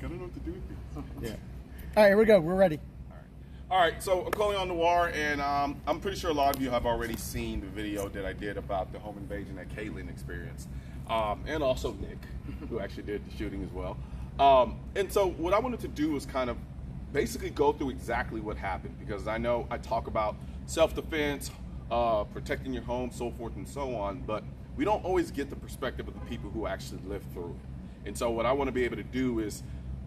don't know what to do with these. Yeah. All right, here we go. We're ready. All right, so I'm Colion Noir, and I'm pretty sure a lot of you have already seen the video that I did about the home invasion that Caitlin experienced, and also Nick, who actually did the shooting as well. And so what I wanted to do was kind of basically go through exactly what happened, because I know I talk about self-defense, protecting your home, so forth and so on, but we don't always get the perspective of the people who actually lived through it. And so what I want to be able to do is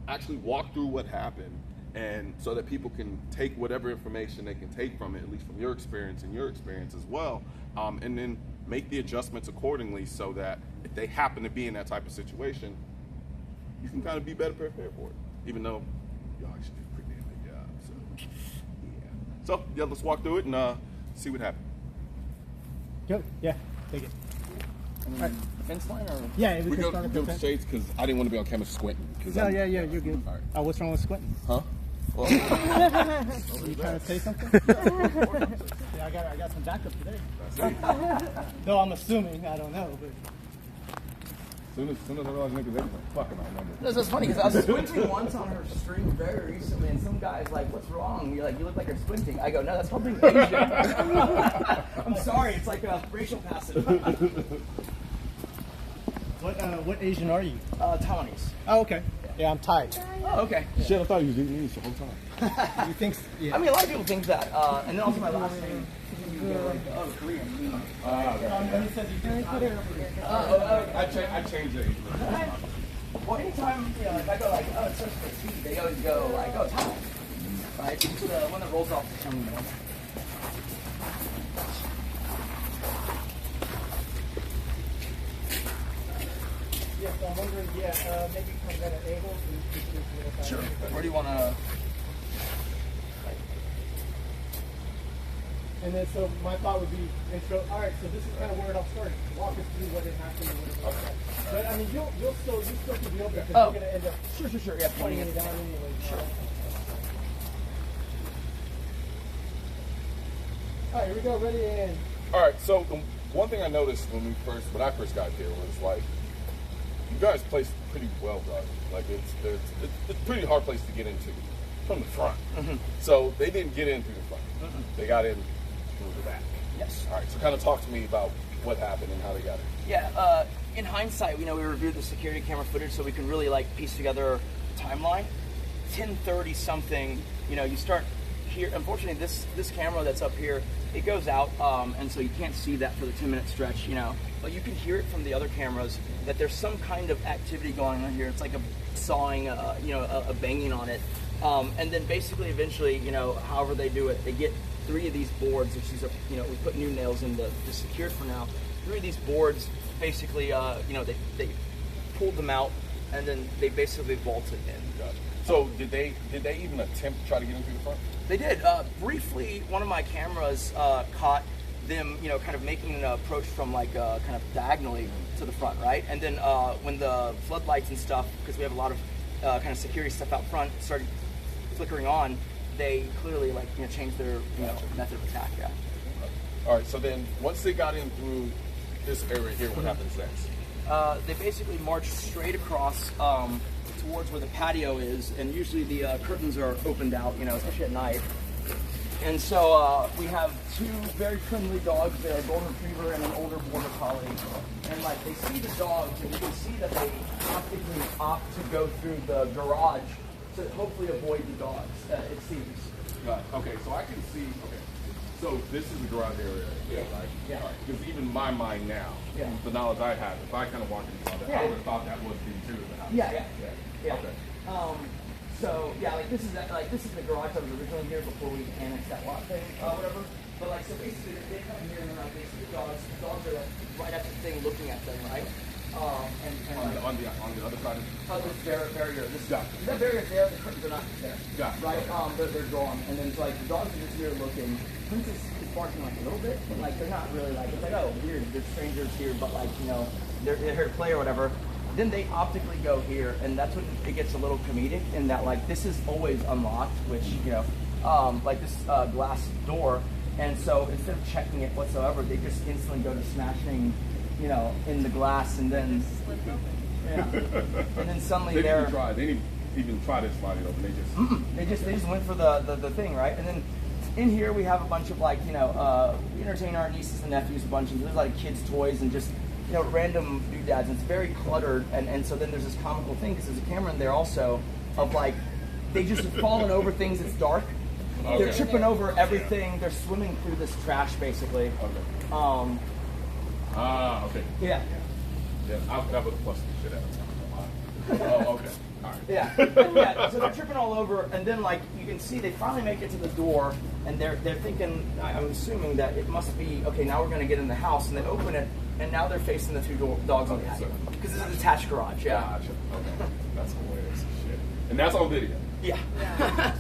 actually walk through what happened, and so that people can take whatever information they can take from it, at least from your experience and your experience as well, and then make the adjustments accordingly, so that if they happen to be in that type of situation, you can kind of be better prepared for it, even though y'all actually did a pretty damn good job. So yeah. So yeah, let's walk through it and see what happened. Go. Yeah. Take it. All right. Fence line or? Yeah, We can go start at do the the fence. shades because I didn't want to be on camera squinting. No, yeah, you're good. All right. Oh, what's wrong with squinting? Huh? Are you trying to say something? Yeah, I got some backup today. Though I'm assuming, I don't know. But. As soon as I realized niggas everything, fucking I remember. This is funny because I was squinting once on her stream very recently, and some guy's like, "What's wrong?" You're like, "You look like you're squinting." I go, "No, that's called being Asian." I'm sorry, it's like a racial passage. What Asian are you? Taiwanese. Oh, okay. Yeah, I'm Thai. Oh, okay. Shit, I thought he was eating English the whole time. You think? Yeah. I mean, a lot of people think that, and then also my last name. Korean. He says you think I changed it. Well, anytime if I go like, "Oh, it's such a tea," they always go like, "Oh, Thai." Right? It's the one that rolls off the tongue. Yes, I'm wondering. Yeah, maybe come at an angle. Sure. Where do you want to? And then, so my thought would be intro. All right, so this is kind of where it all started. Walk us through what had happened. Okay. But I mean, you'll still be open because you're going to end up. Sure. Yeah, pointing it down anyway. Sure. All right, here we go. Ready and. All right, so the one thing I noticed when I first got here was like, you guys placed pretty well guarded. Like it's a pretty hard place to get into from the front. Mm-hmm. So they didn't get in through the front. Mm-hmm. They got in through the back. Yes. All right, so kind of talk to me about what happened and how they got in. Yeah, in hindsight, we reviewed the security camera footage so we can really like piece together a timeline. 10:30 something, you start here. Unfortunately, this camera that's up here, it goes out, and so you can't see that for the 10-minute stretch, But you can hear it from the other cameras that there's some kind of activity going on here. It's like a sawing, a banging on it. And then basically, eventually, however they do it, they get 3 of these boards, which is, we put new nails in to secure it for now. 3 of these boards, basically, they pulled them out, and then they basically vaulted in. Gotcha. So did they even attempt to try to get in through the front? They did. Briefly, one of my cameras caught them, kind of making an approach from like kind of diagonally to the front, right? And then when the floodlights and stuff, because we have a lot of kind of security stuff out front, started flickering on, they clearly changed their method of attack. Yeah. All right. So then once they got in through this area here, what happens next? They basically marched straight across towards where the patio is, and usually the curtains are opened out, especially at night. And so we have 2 very friendly dogs there, a golden retriever and an older border collie. And they see the dogs, and you can see that they optically opt to go through the garage to hopefully avoid the dogs, it seems. Got it. Okay, so I can see. Okay, so this is the garage area. Yeah. Right. Yeah. Because even in my mind now, the knowledge I have, if I kind of walked into that, I would have thought that was the interior of the house. Yeah. Okay. So this is the garage that was originally here before we annexed that lot thing, whatever. But so basically they come here and they see the dogs. The dogs are right at the thing looking at them, right? And on the other side. This barrier, Got it. that barrier there, the curtains are not there. Got it. Right? They're drawn, and then it's like the dogs are just here looking. Princess is barking like a little bit, but like they're not really like, it's like, oh, weird, there's strangers here, but like, you know, they're here to play or whatever. Then they optically go here, and that's when it gets a little comedic in that like this is always unlocked, which, you know, like this glass door, and so instead of checking it whatsoever, they just instantly go to smashing, you know, in the glass, and then yeah, and then suddenly they didn't even try to slide it open. They just went for the thing, right? And then in here we have a bunch of like, you know, we entertain our nieces and nephews a bunch, and there's like kids' toys and just, you know, random doodads, and it's very cluttered, and so then there's this comical thing, because there's a camera in there also, of like, they just have fallen over things, it's dark, they're tripping over everything, they're swimming through this trash, basically. Okay. Okay. Yeah. Yeah, that would plus the shit out of Oh, okay. All right. Yeah. Yeah, so they're tripping all over, and then like, you can see they finally make it to the door, and they're thinking, I'm assuming that it must be, okay, now we're going to get in the house, and they open it, and now they're facing the two dogs on the patio. Because it's a detached garage, yeah. Gotcha. Okay. That's hilarious shit. And that's on video. Yeah.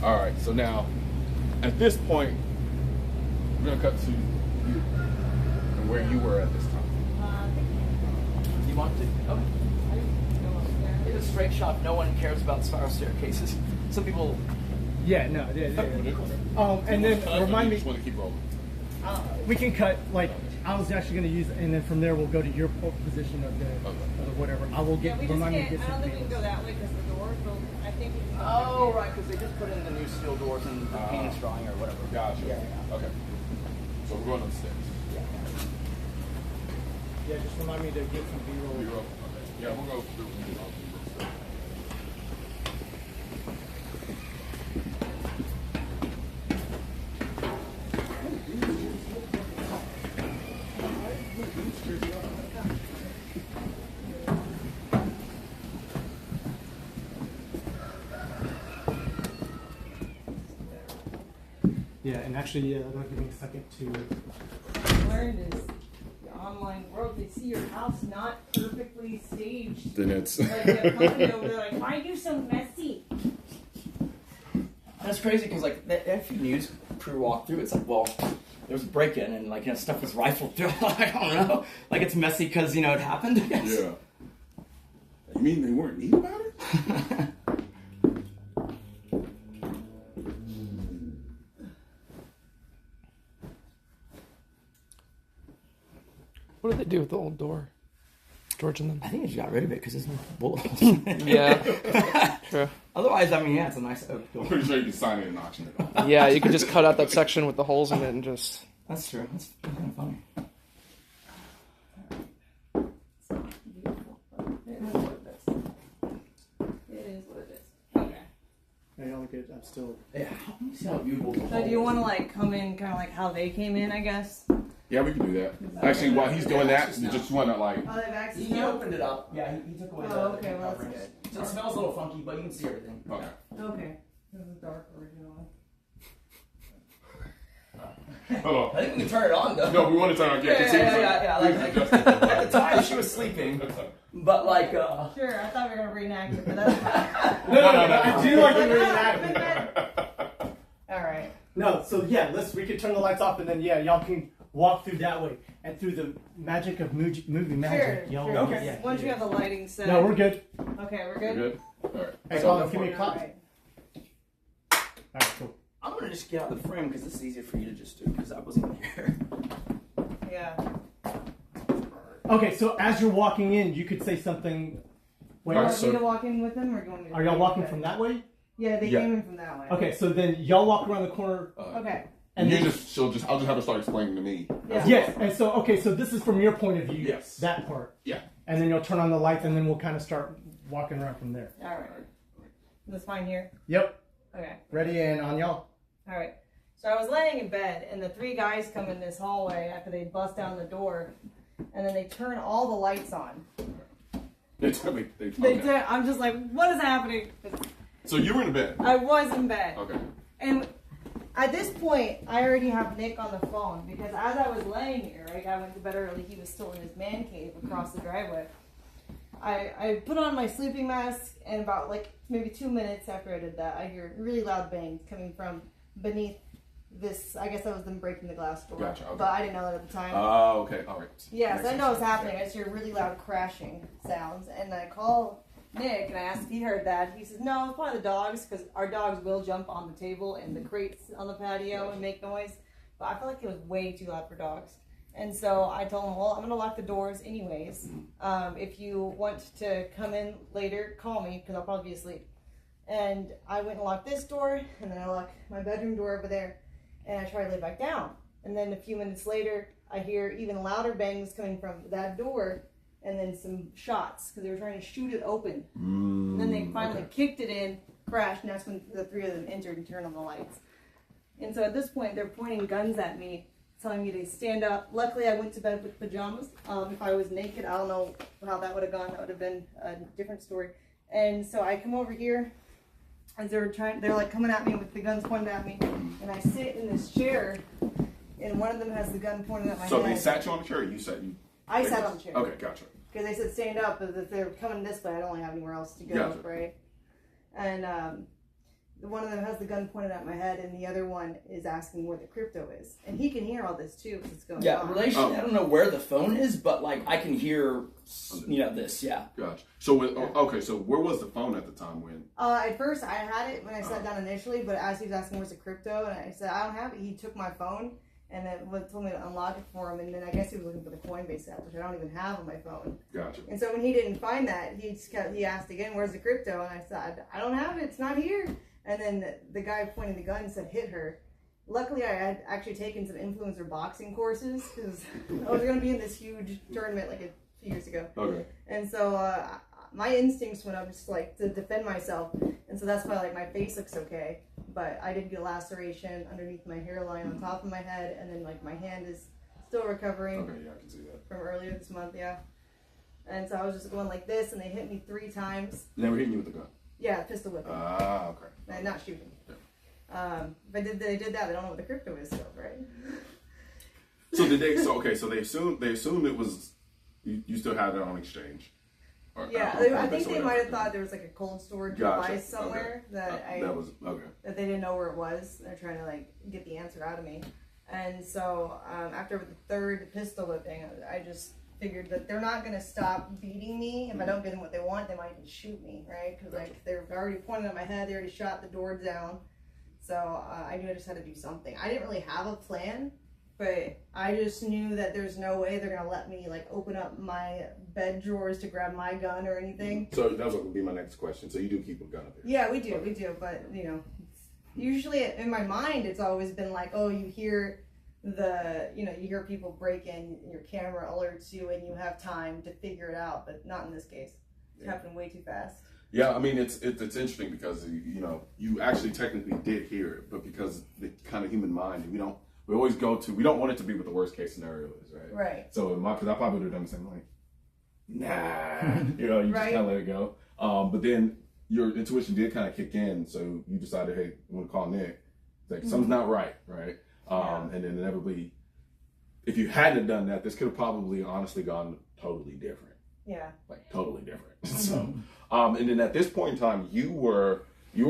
All right, so now, at this point, we're going to cut to you and where you were at this time. You want to? Okay. It's a straight shot. No one cares about spiral staircases. Some people. Yeah, no. And then remind me. Just want to keep rolling. We can cut. Like I was actually going to use, and then from there we'll go to your position of the whatever. I will get. Yeah, we just remind me to can't. get I don't some think we can go that way because the door. But I think we can go Oh, right, because they just put in the new steel doors and the paint is drawing or whatever. Gotcha. Yeah. Okay. So we're going upstairs. Yeah, just remind me to get some B-roll. B-roll. Okay. Yeah, we'll go through B-roll. Yeah, and actually, that'll give me a second to. learned is the online world, they see your house not perfectly staged. Then it's Like the company over there, like, why are you so messy? That's crazy because like the FU News crew walked through. It's like, well, there was a break-in and like, you know, stuff was rifled through. I don't know. Like it's messy because, you know, it happened. I guess. Yeah. You mean they weren't neat about it? What did they do with the old door? George and them? I think they just got rid of it because there's no bullet holes. Yeah. True. Otherwise, I mean, yeah, it's a nice oak door. I'm pretty sure you can sign it and auction it off. Yeah, you could just cut out that section with the holes in it and just. That's true. That's kind of funny. It is what it is. Okay. I don't look at. I'm still. Yeah. Let me see how beautiful. So do you want to like come in kind of like how they came in, I guess? Yeah, we can do that. Actually, while he's doing that, you just want to like. Oh, they've access He now? opened it up. Yeah, he took away the. Oh, okay, well, that's coverings. good. So it smells a little funky, but you can see everything. Okay. Okay. This is dark originally. Hold on. I think we can turn it on though. No, we want to turn on. Yeah. Like, at the time she was sleeping, but like. Sure, I thought we were gonna reenact it, but that's fine. No. I do like the reenactment. All right. No, so yeah, we could turn the lights off, and then y'all can walk through that way, and through the magic of movie magic, Sure. y'all. Sure. Okay. Yeah, Once you have the lighting set. No, we're good. Okay, we're good. Good. All right. Hey, So, Colin, give me a All clap. right. All right, cool. I'm gonna just get out of the frame because this is easier for you to just do because I wasn't here. Yeah. Okay, so as you're walking in, you could say something. Do Wait, you Alright, want so- me to walk in with them, or do you want me to? are y'all walking from that way? Yeah, they Yeah. came in from that way. Okay, so then y'all walk around the corner. Okay. And then, I'll just have her start explaining to me. Yeah. yes, and so so this is from your point of view. Yes. That part. Yeah. And then you'll turn on the lights, and then we'll kind of start walking around from there. All right. That's fine here. Yep. Okay. Ready and on y'all. All right. So I was laying in bed, and the three guys come in this hallway after they bust down the door, and then they turn all the lights on. They tell me. I'm just like, what is happening? So you were in bed. I was in bed, Okay. and At this point, I already have Nick on the phone because as I was laying here, right, I went to bed early. He was still in his man cave across the driveway. I put on my sleeping mask, and about like maybe 2 minutes after I did that, I hear really loud bangs coming from beneath this. I guess that was them breaking the glass door. Gotcha. Okay. But I didn't know that at the time. Oh, okay. All right. Yeah, so I know what's happening. I just hear really loud crashing sounds, and I call Nick and I asked if he heard that. He says, no, it's probably the dogs, because our dogs will jump on the table and the crates on the patio and make noise. But I felt like it was way too loud for dogs. And so I told him, well, I'm going to lock the doors anyways. If you want to come in later, call me, because I'll probably be asleep. And I went and locked this door, and then I locked my bedroom door over there, and I tried to lay back down. And then a few minutes later, I hear even louder bangs coming from that door, and then some shots, because they were trying to shoot it open. And then they finally kicked it in, crashed, and that's when the three of them entered and turned on the lights. And so at this point, they're pointing guns at me, telling me to stand up. Luckily, I went to bed with pajamas. If I was naked, I don't know how that would have gone. That would have been a different story. And so I come over here, as they're like coming at me with the guns pointed at me, and I sit in this chair, and one of them has the gun pointed at my head. So they sat you on the chair, or you sat you? I sat on the chair. Okay, gotcha. Because they said stand up, but if they're coming this way, I don't really have anywhere else to go, Gotcha. right? And one of them has the gun pointed at my head, and the other one is asking where the crypto is. And he can hear all this too, because it's going on. Relation. I don't know where the phone is, but like I can hear, this. Yeah. Gotcha. So okay, so where was the phone at the time when? At first, I had it when I sat down initially, but as he was asking where's the crypto, and I said I don't have it, he took my phone. And then told me to unlock it for him, and then I guess he was looking for the Coinbase app, which I don't even have on my phone. Gotcha. And so when he didn't find that, he asked again, "Where's the crypto?" And I said, "I don't have it. It's not here." And then the guy pointing the gun said, "Hit her." Luckily, I had actually taken some influencer boxing courses because I was going to be in this huge tournament like a few years ago. Okay. And so my instincts went up just like to defend myself, and so that's why like my face looks okay. But I did get a laceration underneath my hairline on top of my head, and then like my hand is still recovering. Okay, yeah, I can see that. From earlier this month, yeah. And so I was just going like this, and they hit me 3 times. They were hitting you with the gun? Yeah, pistol whipping. Ah, okay. And not shooting. Yeah. But they did that. They don't know what the crypto is still, right? So did they? So they assumed it was you still had it on exchange. Yeah, I think they might have thought there was like a cold storage device somewhere that they didn't know where it was. They're trying to like get the answer out of me, and so after the 3rd pistol whipping, I just figured that they're not gonna stop beating me if I don't get them what they want. They might even shoot me, right? Because like they're already pointing at my head. They already shot the door down, so I knew I just had to do something. I didn't really have a plan. But I just knew that there's no way they're gonna let me like open up my bed drawers to grab my gun or anything. So that was gonna be my next question. So you do keep a gun up there? Yeah, we do. But usually in my mind, it's always been like, oh, you hear you hear people break in, and your camera alerts you, and you have time to figure it out. But not in this case. It's happening way too fast. Yeah, I mean it's interesting because you actually technically did hear it, but because the kind of human mind, we always we don't want it to be what the worst case scenario is, right? Right. So because I probably would have done the same, like, nah, you just kind of let it go. But then your intuition did kind of kick in, so you decided, hey, I'm going to call Nick. It's like, something's not right? And then inevitably, if you hadn't done that, this could have probably honestly gone totally different. Yeah. Like, totally different. So, and then at this point in time, you were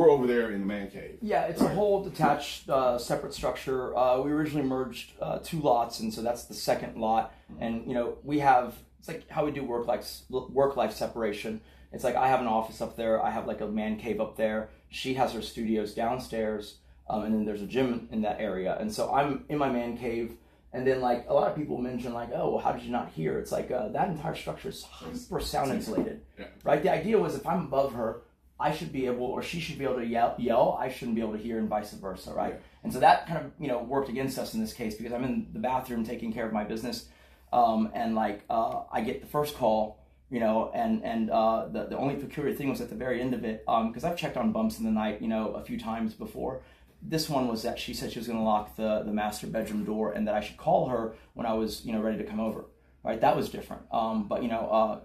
over there in the man cave. Yeah, it's a whole detached, separate structure. We originally merged 2 lots, and so that's the 2nd lot. And we have, it's like how we do work life separation. It's like I have an office up there. I have like a man cave up there. She has her studios downstairs, and then there's a gym in that area. And so I'm in my man cave. And then like a lot of people mention like, oh, well, how did you not hear? It's like that entire structure is hyper sound insulated, right? The idea was if I'm above her, I should be able, or she should be able to yell. I shouldn't be able to hear, and vice versa, right? Yeah. And so that kind of, worked against us in this case because I'm in the bathroom taking care of my business, and like I get the first call, and the only peculiar thing was at the very end of it, because I've checked on bumps in the night, a few times before. This one was that she said she was going to lock the master bedroom door, and that I should call her when I was, ready to come over, right? That was different. But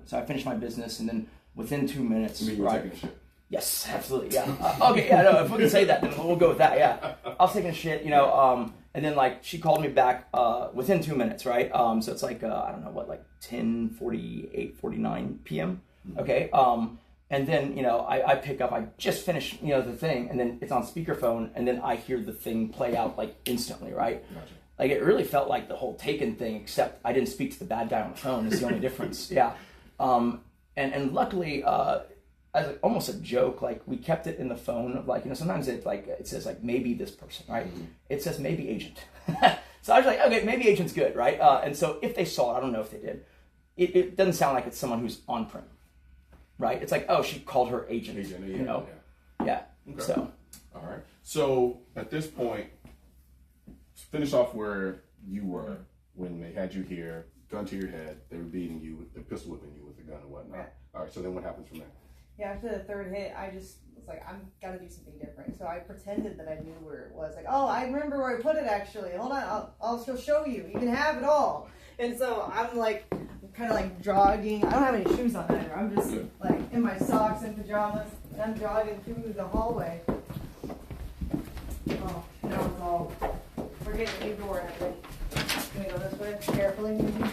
so I finished my business, and then within 2 minutes, you were taking a shit. Yes, absolutely. Yeah. Okay. Yeah. No. If we can say that, then we'll go with that. Yeah. I was taking a shit, and then like she called me back within 2 minutes, right? So it's like I don't know what, like 10:48, 49 p.m. Okay. And then I pick up. I just finished the thing, and then it's on speakerphone, and then I hear the thing play out like instantly, right? Gotcha. Like it really felt like the whole Taken thing, except I didn't speak to the bad guy on the phone. Is the only difference. Yeah. And luckily, as almost a joke, like we kept it in the phone. Like sometimes it says like maybe this person, right? Mm-hmm. It says maybe agent. So I was like, okay, maybe agent's good, right? And so if they saw it, I don't know if they did. It doesn't sound like it's someone who's on prem, right? It's like, oh, she called her agent. Yeah. Okay. So. All right. So at this point, finish off where you were when they had you here, gun to your head. They were beating you, they're pistol whipping you with the gun and whatnot. Right. All right. So then what happens from there? Yeah, after the third hit, I just was like, I'm gotta do something different. So I pretended that I knew where it was. Like, oh, I remember where I put it actually. Hold on, I'll show you. You can have it all. And so I'm like, kind of like jogging. I don't have any shoes on either. I'm just like in my socks and pajamas, and I'm jogging through the hallway. Oh, now it's all. We're getting a new door, I think. Can we go this way? Carefully, maybe?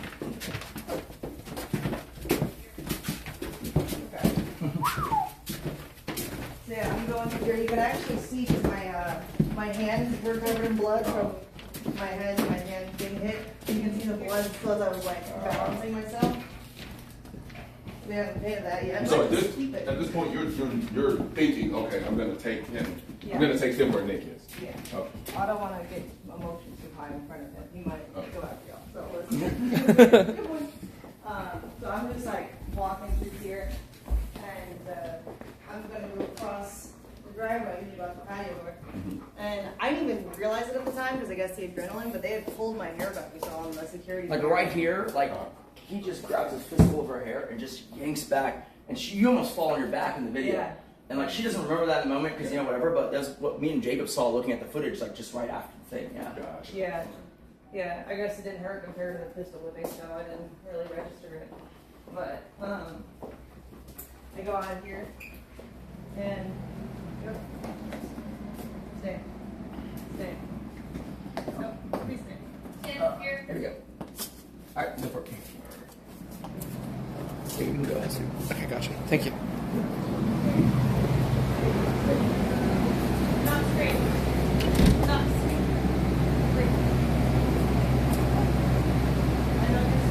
Yeah, I'm going through here. You can actually see because my hand were covered in blood from my head and my hand getting hit. You can see the blood because I was like balancing myself. We haven't painted that yet. So at this point, you're thinking, okay, I'm gonna take him. Yeah. I'm gonna take him where Nick is. Yeah. Okay. I don't want to get emotions too high in front of him. He might go after y'all. So I'm just like walking through here, and I'm going to go across the driveway, about the patio door. And I didn't even realize it at the time because I guess the adrenaline, but they had pulled my hair back. We saw on the security. Like right here, like he just grabs his fistful of her hair and just yanks back, and you almost fall on your back in the video. Yeah. And like she doesn't remember that in the moment because whatever. But that's what me and Jacob saw looking at the footage, like just right after the thing. Yeah. Gosh. Yeah. Yeah. I guess it didn't hurt compared to the pistol whipping, so I didn't really register it. But I go out here and stay. No, please stay. Stand here. Here we go. All right, no problem. You can go ahead. Okay, gotcha. Thank you. Not straight. Not straight. Straight. I know this.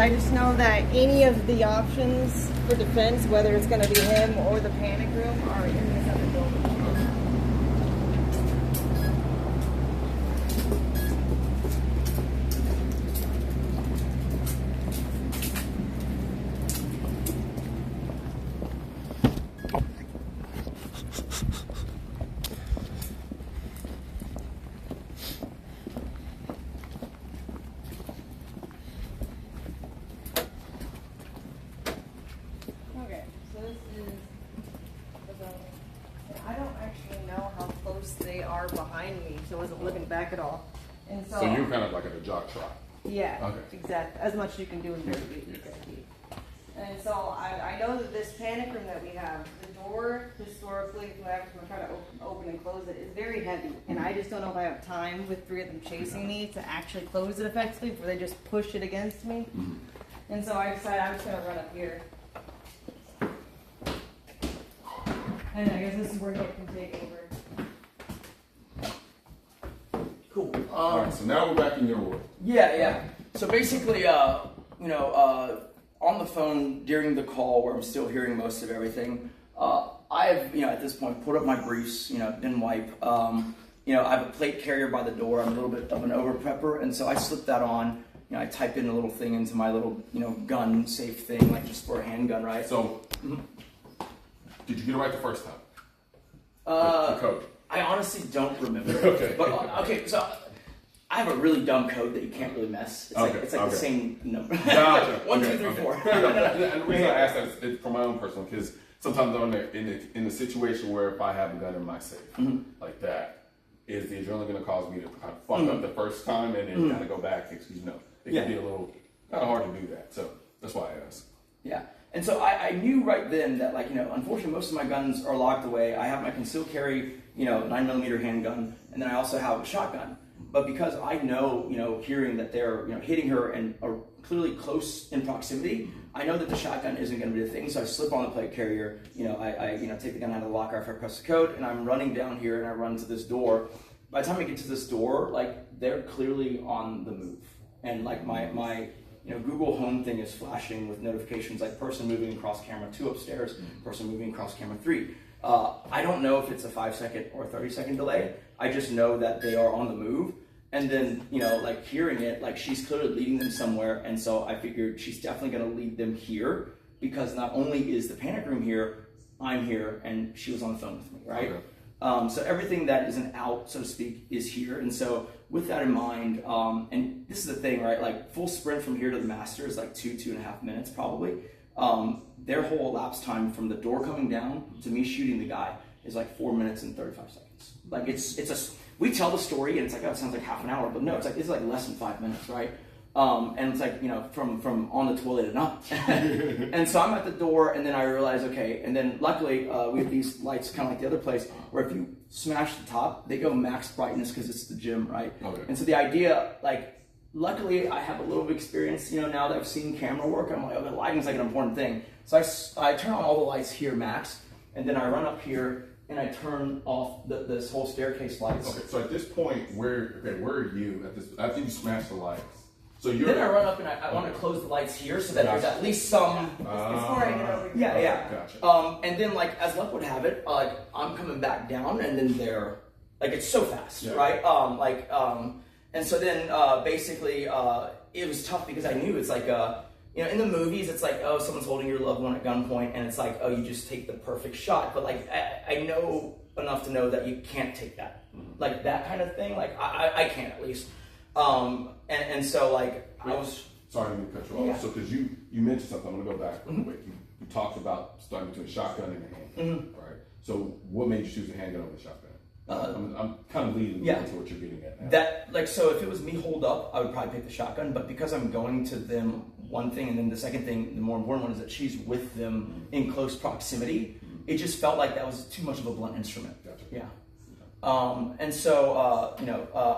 I just know that any of the options for defense, whether it's going to be him or the panic room, are in this other building. They are behind me, so I wasn't looking back at all. And so you're kind of like at a jog trot. Yeah, okay. Exactly. As much as you can do in 30 feet. And so I know that this panic room that we have, the door historically, when I try to open and close it, is very heavy. And I just don't know if I have time with 3 of them chasing me to actually close it effectively before they just push it against me. And so I decided I'm just going to run up here. And I guess this is where Nick can take over. Cool. All right, so now we're back in your world. Yeah. So basically, on the phone during the call where I'm still hearing most of everything, I've, at this point put up my briefs, been wipe. I have a plate carrier by the door. I'm a little bit of an over prepper, and so I slip that on. I type in a little thing into my little, gun safe thing, like just for a handgun, right? So, did you get it right the first time? The code. I honestly don't remember. Okay. But, okay, so I have a really dumb code that you can't really mess. It's like the same number. Gotcha. 1, 2, 3, 4. Fair enough. And the reason I ask that is for my own personal, because sometimes I'm in a situation where if I have a gun in my safe like that, is the adrenaline going to cause me to kind of fuck up the first time and then kind of go back? Excuse me. It can be a little kind of hard to do that. So that's why I asked. Yeah. And so I knew right then that, like, unfortunately most of my guns are locked away. I have my concealed carry, 9mm handgun, and then I also have a shotgun. But because I know, hearing that they're, hitting her and are clearly close in proximity, I know that the shotgun isn't going to be the thing. So I slip on the plate carrier, I take the gun out of the locker after I press the code, and I'm running down here and I run to this door. By the time I get to this door, like, they're clearly on the move. And like my Google Home thing is flashing with notifications like person moving across camera 2 upstairs, person moving across camera 3. I don't know if it's a 5-second or 30-second delay. I just know that they are on the move. And then, like hearing it, like she's clearly leading them somewhere. And so I figured she's definitely going to lead them here because not only is the panic room here, I'm here, and she was on the phone with me, right? Okay. So everything that isn't out, so to speak, is here. And so with that in mind, and this is the thing, right? Like full sprint from here to the master is like 2.5 minutes probably. Their whole elapsed time from the door coming down to me shooting the guy is like 4 minutes and 35 seconds. Like we tell the story and it's like, oh, it sounds like half an hour, but no, it's like less than 5 minutes, right? And it's like, from on the toilet and up. And so I'm at the door and then I realize, okay, and then luckily we have these lights kind of like the other place where if you smash the top, they go max brightness because it's the gym, right? Okay. And so the idea, like, luckily I have a little bit of experience, now that I've seen camera work, I'm like, oh, the lighting's like an important thing. So I turn on all the lights here max, and then I run up here and I turn off this whole staircase lights. Okay, so at this point, where are you at this? I think you smashed the lights. So then I run up and I want to close the lights here so that there's at least some. Before I get over here. Yeah. Gotcha. And then like as luck would have it, I'm coming back down and then they're like it's so fast, right? And so then basically it was tough because I knew it's like in the movies it's like, oh, someone's holding your loved one at gunpoint and it's like, oh, you just take the perfect shot, but like I know enough to know that you can't take that, like that kind of thing. Like I can't at least. And so like I was sorry to cut you off. So because you mentioned something, I'm gonna go back real quick. You talked about starting between a shotgun and a handgun, right? So what made you choose a handgun over the shotgun? I'm kind of leading into what you're getting at now. That, like, so if it was me holed up, I would probably pick the shotgun, but because I'm going to them, one thing, and then the second thing, the more important one is that she's with them in close proximity, it just felt like that was too much of a blunt instrument. Gotcha. Yeah. And so,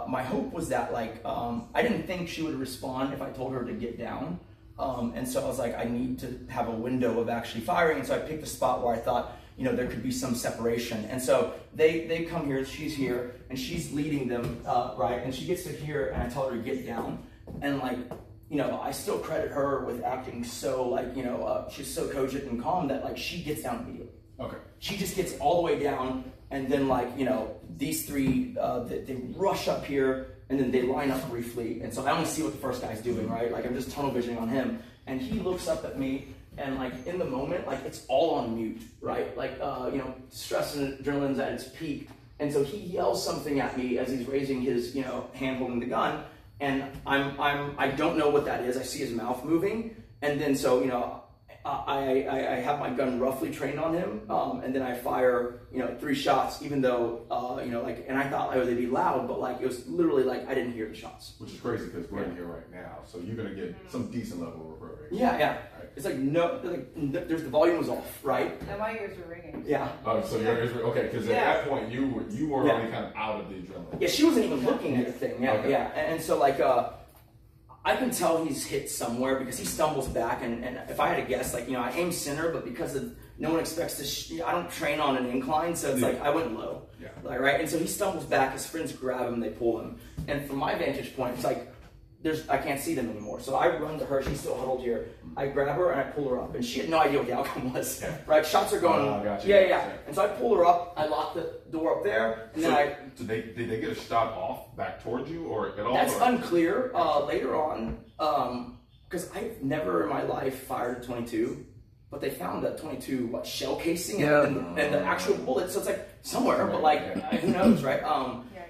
my hope was that, like, I didn't think she would respond if I told her to get down. And so I was like, I need to have a window of actually firing, and so I picked a spot where I thought, there could be some separation. And so they come here, she's here, and she's leading them, right? And she gets to here, and I tell her to get down. And like, I still credit her with acting so like, she's so cogent and calm that like she gets down immediately. Okay. She just gets all the way down, and then like, these three, they rush up here, and then they line up briefly. And so I only see what the first guy's doing, right? Like I'm just tunnel visioning on him. And he looks up at me, and like in the moment, like it's all on mute, right? Like, stress and adrenaline's at its peak. And so he yells something at me as he's raising his, hand holding the gun. And I don't know what that is. I see his mouth moving. And then so, I have my gun roughly trained on him. And then I fire, 3 shots, even though, and I thought they'd be loud, but like, it was literally like, I didn't hear the shots. Which is crazy because we're in here right now. So you're going to get some decent level of reverberation. Yeah. Right. It's like, there's the volume was off, right? And my ears were ringing. Yeah. So your ears were, okay, because at that point you were already kind of out of the adrenaline. Yeah, she wasn't even looking at the thing. Yeah, okay. Yeah. And so like, I can tell he's hit somewhere because he stumbles back, and if I had to guess, like, I aim center, but because no one expects to, I don't train on an incline, so it's like I went low, like, right? And so he stumbles back, his friends grab him, they pull him, and from my vantage point, it's like, I can't see them anymore. So I run to her, she's still huddled here, I grab her and I pull her up, and she had no idea what the outcome was, right? Shots are going, yeah. And so I pull her up, I lock the door up there, and then did they get a shot off back towards you or at all? That's unclear. Later on, because I've never in my life fired a 22, but they found a 22 shell casing and the actual bullet. So it's like somewhere, but like who knows, right?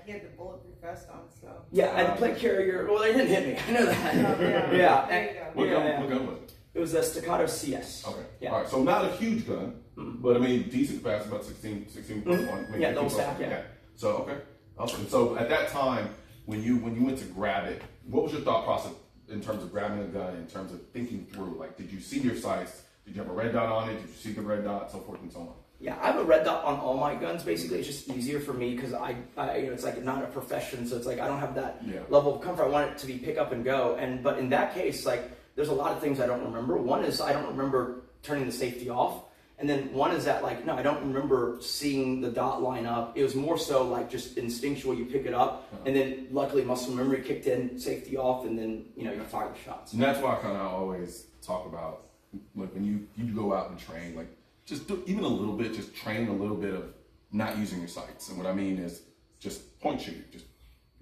he had the bulletproof vest on, so. Yeah, I had the plate carrier. Well, they didn't hit me. I know that. Yeah. Yeah. There you go. What gun was it? It was a Staccato CS. Okay. Yeah. All right. So not a huge gun, but I mean decent capacity, about 16.1. Yeah, double stack. Yeah. So okay. Awesome. So at that time, when you went to grab it, what was your thought process in terms of grabbing a gun? In terms of thinking through, like, did you see your sights? Did you have a red dot on it? Did you see the red dot? So forth and so on. Yeah, I have a red dot on all my guns. Basically, it's just easier for me because I it's like not a profession, so it's like I don't have that level of comfort. I want it to be pick up and go. But in that case, like, there's a lot of things I don't remember. One is I don't remember turning the safety off, and then one is that, like, no, I don't remember seeing the dot line up. It was more so like just instinctual. You pick it up, and then luckily muscle memory kicked in, safety off, and then you fire the shots. And that's why I kind of always talk about, like, when you go out and train, like, just do even a little bit, just train a little bit of not using your sights. And what I mean is just point shooting, just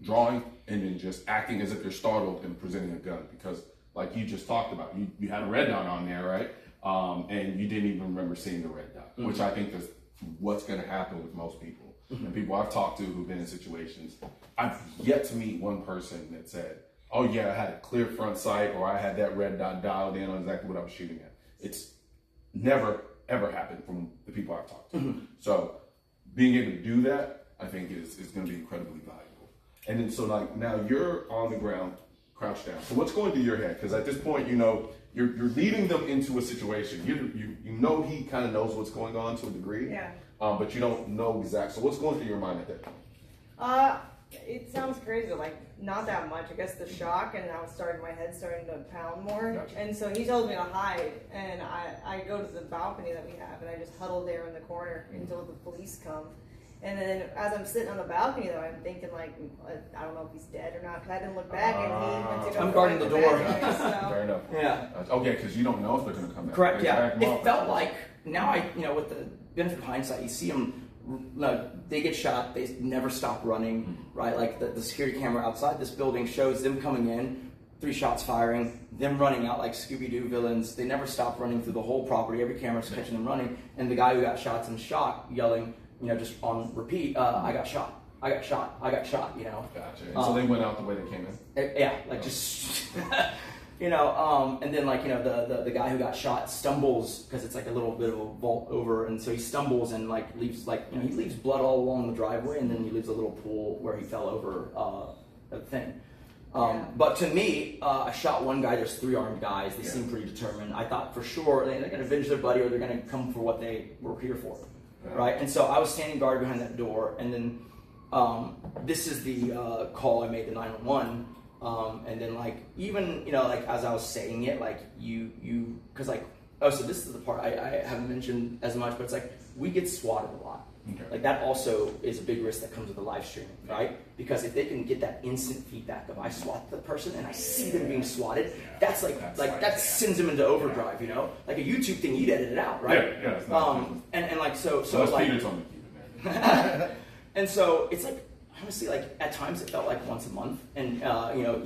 drawing, and then just acting as if you're startled and presenting a gun. Because like you just talked about, you had a red dot on there, right? And you didn't even remember seeing the red dot, which I think is what's going to happen with most people. And people I've talked to who've been in situations, I've yet to meet one person that said, oh yeah, I had a clear front sight, or I had that red dot dialed in on exactly what I was shooting at. It's never ever happened from the people I've talked to. So being able to do that, I think is going to be incredibly valuable. And then so like now you're on the ground, crouched down. So what's going through your head? Because at this point, you're leading them into a situation. You know he kind of knows what's going on to a degree. Yeah. But you don't know exactly. So what's going through your mind at that point? It sounds crazy, like not that much. I guess the shock, and now it's starting, my head starting to pound more. Gotcha. And so he told me to hide, and I go to the balcony that we have, and I just huddle there in the corner until the police come. And then as I'm sitting on the balcony, though, I'm thinking, like, I don't know if he's dead or not, because I didn't look back, and he went to go. I'm guarding the door. Fair enough. Yeah. Okay, because you don't know if they're going to come back. Correct. Yeah. Back It felt like now with the benefit of hindsight, you see them. They get shot. They never stop running, right? Like the security camera outside this building shows them coming in, 3 shots firing, them running out like Scooby-Doo villains. They never stop running through the whole property. Every camera's catching them running, and the guy who got shot's in shock, yelling, just on repeat, "I got shot! I got shot! I got shot!" Gotcha. And so they went out the way they came in. Yeah, like just. And then the guy who got shot stumbles because it's like a little bit of a vault over, and so he stumbles and leaves he leaves blood all along the driveway, and then he leaves a little pool where he fell over a thing. But to me, I shot one guy. There's 3 armed guys. They seem pretty determined. I thought for sure they're going to avenge their buddy, or they're going to come for what they were here for, right? And so I was standing guard behind that door, and then this is the call I made to 911. And then even as I was saying it, because so this is the part I haven't mentioned as much, but it's like we get swatted a lot. Okay. Like that also is a big risk that comes with the live streaming, right? Because if they can get that instant feedback of I swat the person and I see them being swatted, that's that sends them into overdrive, Like a YouTube thing, you'd edit it out, right? Yeah, it's not Peter told me to keep it there. And so it's like, honestly, at times it felt like once a month, and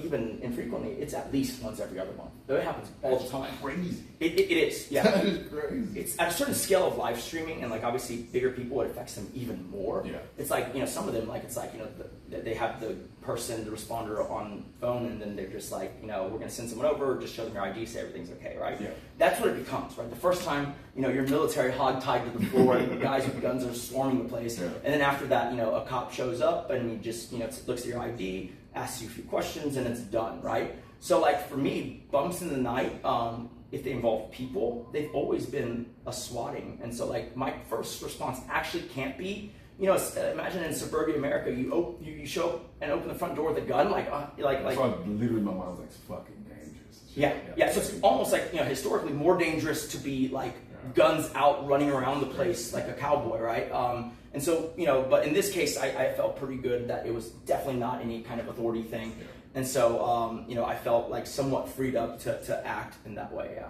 even infrequently, it's at least once every other month. Though it happens all the time. Crazy. It is, yeah. That is crazy. It's at a certain scale of live streaming, and obviously bigger people, it affects them even more. Yeah. It's some of them they have the person, the responder on phone, and then they're just we're going to send someone over, just show them your ID, say everything's okay, right? Yeah. That's what it becomes, right? The first time, you're military hog tied to the floor, and the guys with guns are swarming the place, and then after that, a cop shows up and he just looks at your ID, asks you a few questions, and it's done, right? So for me, bumps in the night, if they involve people, they've always been a swatting. And so my first response actually can't be, imagine in suburban America, you show up and open the front door with a gun, So literally my mind was it's fucking dangerous. Yeah. So it's almost historically more dangerous to be guns out running around the place like a cowboy, right? And so, but in this case, I felt pretty good that it was definitely not any kind of authority thing. Yeah. And so, I felt somewhat freed up to act in that way, yeah.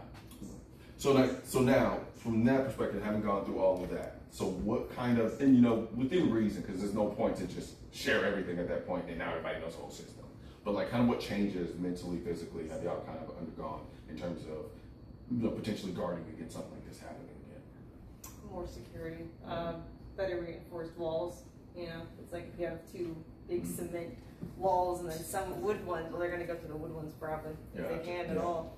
So now, from that perspective, having gone through all of that, so what kind of, and within reason, because there's no point to just share everything at that point, and now everybody knows the whole system. But kind of what changes mentally, physically, have y'all kind of undergone in terms of, potentially guarding against something like this happening again? More security, better reinforced walls. It's like if you have 2 big cement walls, and then some wood ones. Well, they're going to go through the wood ones probably if they can at all.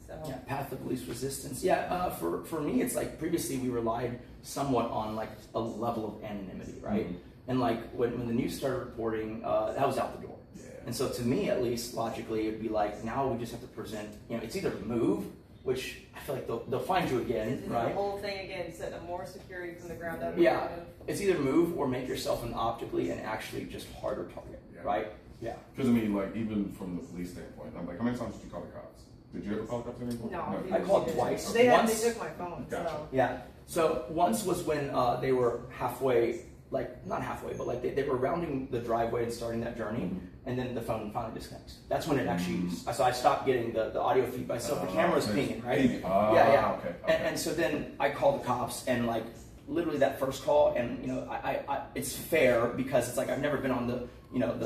So yeah, path of least resistance. Yeah, for me, it's like previously we relied somewhat on like a level of anonymity, right? And like when the news started reporting, that was out the door. And so to me, at least logically, it'd be like now we just have to present. You know, it's either move, which I feel like they'll find you again, right? The whole thing again, setting up more security from the ground up. Yeah, it's either move or make yourself an optically and actually just harder target, right? Yeah. Because I mean, like even from the police standpoint, I'm like, how many times did you call the cops? Did you ever call the cops anymore? No, I called twice. They once, took my phone. Gotcha. So. Yeah. So once was when they were halfway, like not halfway, but like they were rounding the driveway and starting that journey, and then the phone finally disconnects. That's when it actually. So I stopped getting the audio feed by myself. The camera was pinging, right? Yeah. Okay. And so then I called the cops, and like literally that first call, and you know, I it's fair because it's like I've never been on the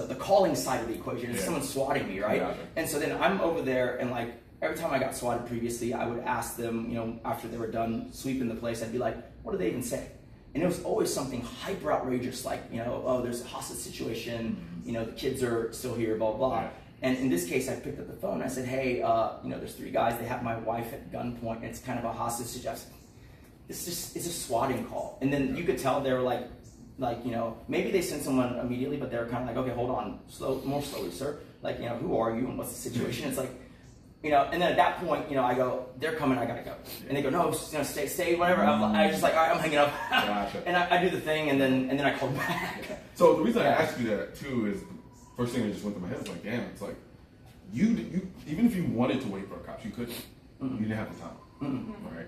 the calling side of the equation. It's someone swatting me, right? And so then I'm over there, and like every time I got swatted previously, I would ask them, after they were done sweeping the place, I'd be like, what do they even say? And it was always something hyper outrageous, like, oh, there's a hostage situation, the kids are still here, blah, blah, blah. And in this case, I picked up the phone. I said, hey, there's 3 guys. They have my wife at gunpoint. And it's kind of a hostage situation. It's a swatting call. And then you could tell they were like, maybe they sent someone immediately, but they were kind of like, okay, hold on, more slowly, sir. Like, who are you and what's the situation? It's like, and then at that point, I go, they're coming, I gotta go. And they go, no, stay, whatever. I just like, all right, I'm hanging up. Gotcha. And I do the thing, and then I call back. So the reason I asked you that too is, first thing that just went through my head was like, damn, it's like, you even if you wanted to wait for a cop, you couldn't. You didn't have the time, right?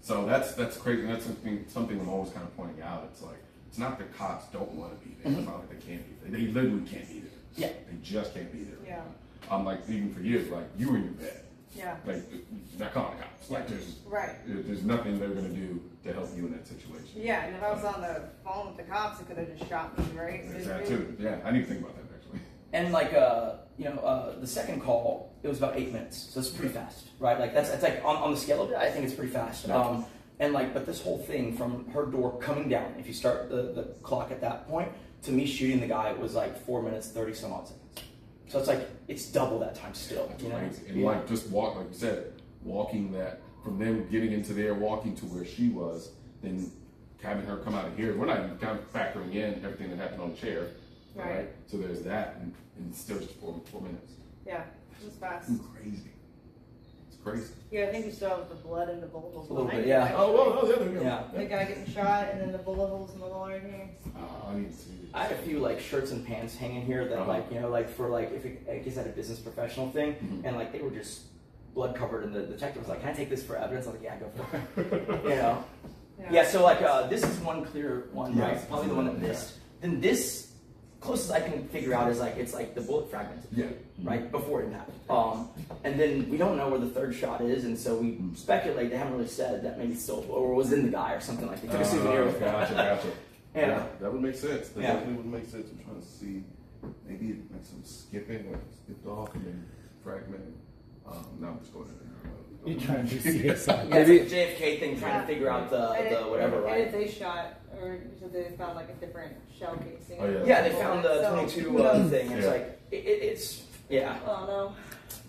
So that's crazy. And that's something I'm always kind of pointing out. It's like, it's not that cops don't want to be there. It's not like they can't be there. They literally can't be there. Yeah. They just can't be there. Yeah. Like even for years, like you were in your bed. Yeah. Like not calling the cops. Like there's nothing they're gonna do to help you in that situation. Yeah, and if I was on the phone with the cops, it could have just shot me, right? There's that too. Yeah, I need to think about that actually. And like the second call, it was about 8 minutes, so it's pretty fast, right? Like it's like on the scale of it, I think it's pretty fast. And like, but this whole thing from her door coming down, if you start the clock at that point, to me shooting the guy was like 4 minutes 30 some odd seconds. So it's like it's double that time still. That's crazy. And like just walk, like you said, walking that from them getting into there, walking to where she was, then having her come out of here. We're not even kind of factoring in everything that happened on the chair, right? So there's that, and it's still just 4 minutes. Yeah, it was fast. It's crazy. It's crazy. Yeah, I think we still have the blood in the bullet holes. A little behind bit, it, yeah. actually. Yeah. The guy getting shot, and then the bullet holes in the wall right here. I need to see this. I had a few like shirts and pants hanging here that like for like if it, I guess at a business professional thing, and like they were just blood covered, and the detective was like, "Can I take this for evidence?" I was like, "Yeah, go for it." Yeah. So like this is one clear one, right? Probably the one that missed. Then this closest I can figure out is like it's like the bullet fragment. Right before it happened. And then we don't know where the third shot is, and so we speculate. They haven't really said that maybe still or was in the guy or something like that. They took a souvenir with Gotcha. Yeah, that would make sense. That definitely would make sense. I'm trying to see maybe like some skipping, like skipped off and then fragmented. Now I'm just going in there. You're trying to see us. Maybe JFK thing, trying to figure out the whatever, right? And if they shot, or so they found like a different shell casing. Oh, yeah, they found the 22 thing. It's like it's Oh no.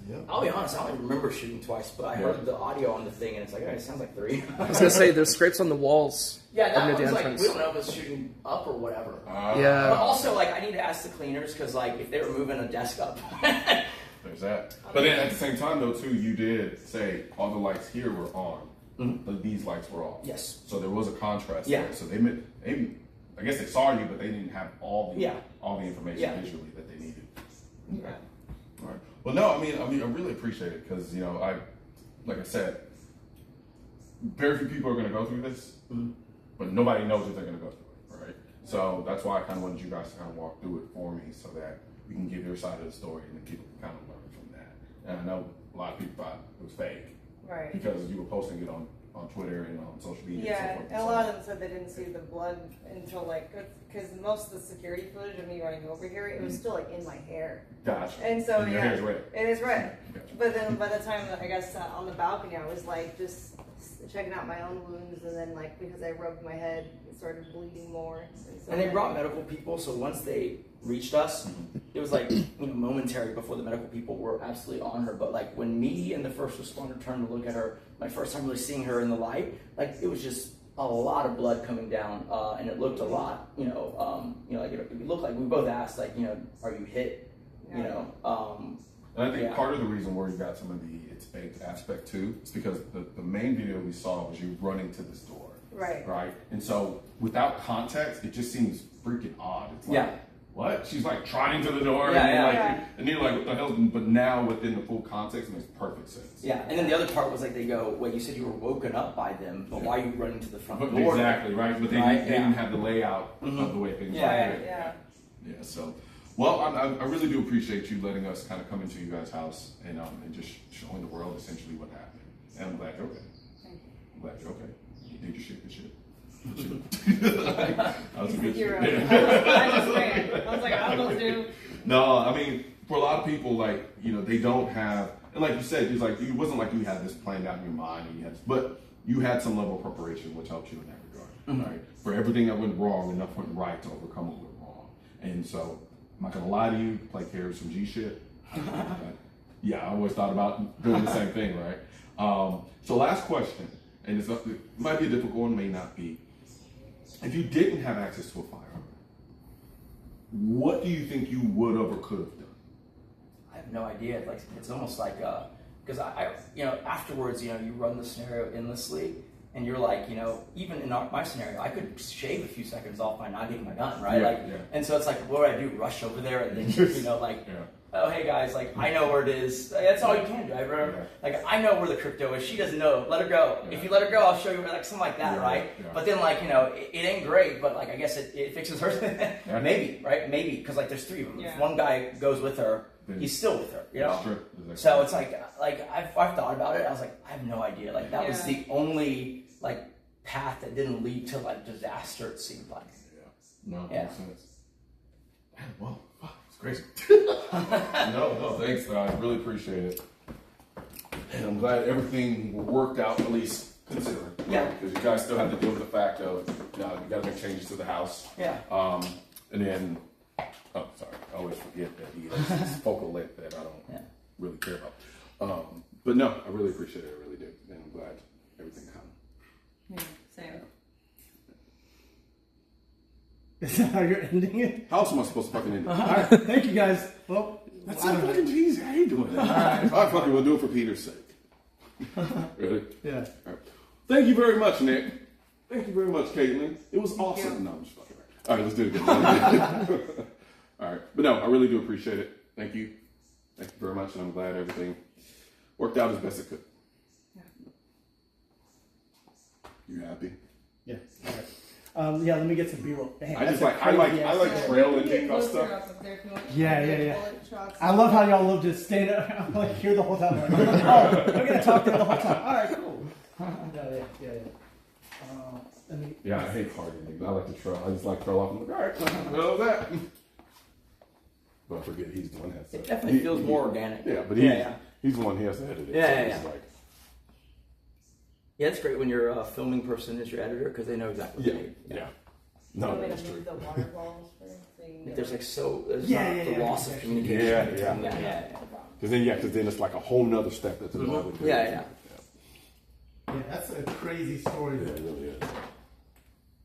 Yep. I'll be honest, I don't even remember shooting twice, but I heard the audio on the thing, and it's like, it sounds like 3. I was gonna say there's scrapes on the walls. Yeah, that near one's the like, entrance. we don't know if it's shooting up or whatever. Yeah. But also, like, I need to ask the cleaners, because, like, if they were moving a desk up. There's that. But then at the same time, though, too, you did say all the lights here were on, but these lights were off. Yes. So there was a contrast there. So they I guess they saw you, but they didn't have all the information visually that they needed. Okay. All right. Well, no, I mean, I really appreciate it because, like I said, very few people are going to go through this, but nobody knows if they're going to go through it, right? So that's why I kind of wanted you guys to kind of walk through it for me so that we can give your side of the story and then people can kind of learn from that. And I know a lot of people thought it was fake, Right. because you were posting it on Twitter and on social media. Yeah, and so forth and a lot of them said they didn't see the blood until because most of the security footage of me running over here, it was still like in my hair. Gotcha. And so your hair's red. it is red. Gotcha. But then by the time I guess on the balcony, I was like just checking out my own wounds, and then like because I rubbed my head, it started bleeding more. So And they brought medical people, so once they reached us, it was like momentary before the medical people were absolutely on her. But like when me and the first responder turned to look at her, my first time really seeing her in the light, like it was just a lot of blood coming down, and it looked a lot, like it looked like we both asked, like, are you hit, And I think part of the reason where you got some of the it's baked aspect too is because the main video we saw was you running to this door. Right. Right. And so without context, it just seems freaking odd. It's like, what? She's like trotting to the door, and you're like, what the hell? But now within the full context, it makes perfect sense. Yeah, and then the other part was like they go, well, you said you were woken up by them, but why are you running to the front door? Exactly, right? But they didn't have the layout of the way things were. Yeah. So, well, I really do appreciate you letting us kind of come into you guys' house and just showing the world essentially what happened. And I'm glad you're okay. Thank you. I'm glad you're okay. You did your shit, good shit. He's the hero. I just ran. I was like, I almost do. No, I mean, for a lot of people, like, they don't have, and like you said, it's like, it wasn't like you had this planned out in your mind, but you had some level of preparation, which helped you in that regard, right? For everything that went wrong, enough went right to overcome what went wrong. And so, I'm not gonna lie to you, play carry some G shit. I always thought about doing the same thing, right? So last question, and it might be a difficult one, may not be. If you didn't have access to a firearm, what do you think you would have or could have done? I have no idea. Like it's almost like because I afterwards, you run the scenario endlessly, and you're like, even in my scenario, I could shave a few seconds off by not getting my gun, right? And so it's like, what do I do? Rush over there and then oh hey guys, like I know where it is. That's all you can do. Like I know where the crypto is. She doesn't know. Let her go. If you let her go, I'll show you, like something like that, right? But then like it ain't great, but like I guess it fixes her. Maybe, right? Maybe because like there's three of them. If one guy goes with her, he's still with her. That's true. So it's like I've thought about it. I was like, I have no idea. Like that was the only like path that didn't lead to like disaster. It seemed like. Makes sense. Well. Crazy. No, thanks. I really appreciate it. And I'm glad everything worked out, at least considering. Because you guys still have to deal with the fact of, you got to make changes to the house. And then, sorry, I always forget that he has this focal length that I don't really care about. But no, I really appreciate it. I really do. And I'm glad everything happened. Yeah, same. Is that how you're ending it? How else am I supposed to fucking end it? All right, thank you guys. Well, that's not fucking easy. How you doing that? All right, fucking, we'll do it for Peter's sake. Really? Yeah. All right. Thank you very much, Nick. Thank you very much, Caitlin. It was awesome. No, I'm just fucking right. All right, let's do it again. All right. But no, I really do appreciate it. Thank you. Thank you very much, and I'm glad everything worked out as best it could. You happy? Yeah. All right. Let me get some B-roll. I like trail and stuff. Yeah. I love how y'all love to stay there, like here the whole time. Like, we're gonna talk to her the whole time. All right, cool. I hate partying. I like to trail. I just like trail off. I'm like, all right, what was that? But I forget he's the one that has to. It definitely feels more organic. Yeah, but he's the one who has to edit it. Yeah, it's great when your filming person is your editor because they know exactly what you need. No, that's true. The water balls there's like the loss of communication. Because then it's like a whole nother step that's involved. Yeah, that's a crazy story. Yeah, it really is.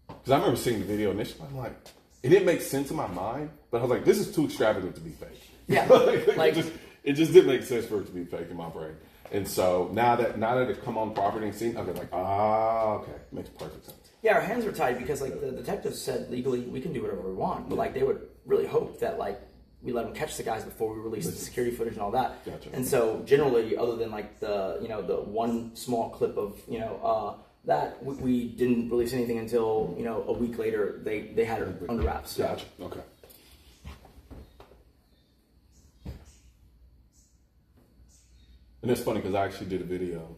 Because I remember seeing the video initially, I'm like, it didn't make sense in my mind, but I was like, this is too extravagant to be fake. Yeah, it just didn't make sense for it to be fake in my brain. And so now that it's come on property and seen, I've been like, okay, makes perfect sense. Yeah, our hands were tied because like the detectives said legally we can do whatever we want, but like they would really hope that like we let them catch the guys before we release the security footage and all that. Gotcha. And so generally, other than like the the one small clip of that we didn't release anything until a week later they had it under wraps. Gotcha. Okay. And it's funny because I actually did a video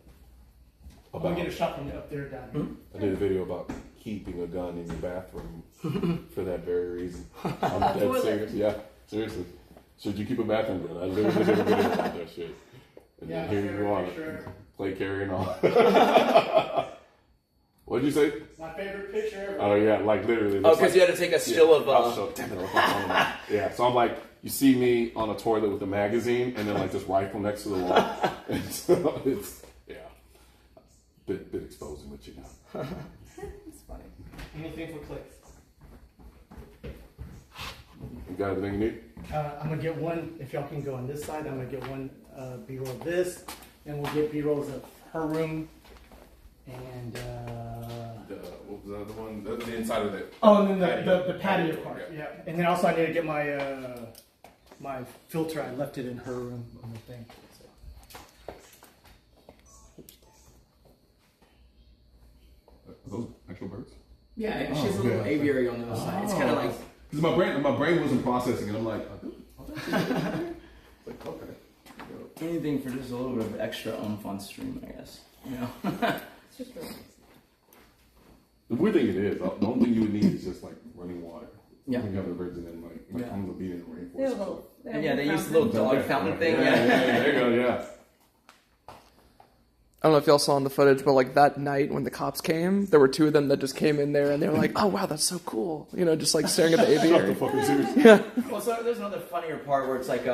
about. Get a shot from up there down here. I did a video about keeping a gun in your bathroom for that very reason. I'm dead serious. Yeah, seriously. Should you keep a bathroom gun? I literally did a video about that shit. And then here you are, play carry and all. What'd you say? My favorite picture ever. Oh yeah, like literally. Oh, because you had to take a still of. Damn it, yeah, so I'm like, you see me on a toilet with a magazine and then like this rifle next to the wall. And so it's bit exposing, but you know. It's funny. Anything for clicks. You got everything you need? I'm gonna get one. If y'all can go on this side, I'm gonna get one B-roll of this, and we'll get B-rolls of her room. And what was the other one? The inside of it. Oh, and then the patio part. Yeah. And then also I need to get my my filter. I left it in her room on the thing. So. Are those actual birds? Yeah, she has a little aviary on the other side. It's kind of like. Because my brain wasn't processing it. I'm like, like okay. Anything for just a little bit of extra oomph on stream, I guess. You know. It's just really nice. The weird thing it is, the only thing you would need is just like running water. Yeah. You have the birds and then like comes a beat in the rainforest. They use the little dog fountain thing. Yeah, there you go, yeah. I don't know if y'all saw in the footage, but like that night when the cops came, there were two of them that just came in there and they were like, "Oh wow, that's so cool," you know, just like staring at the aviary. Yeah. Well, so there's another funnier part where it's like,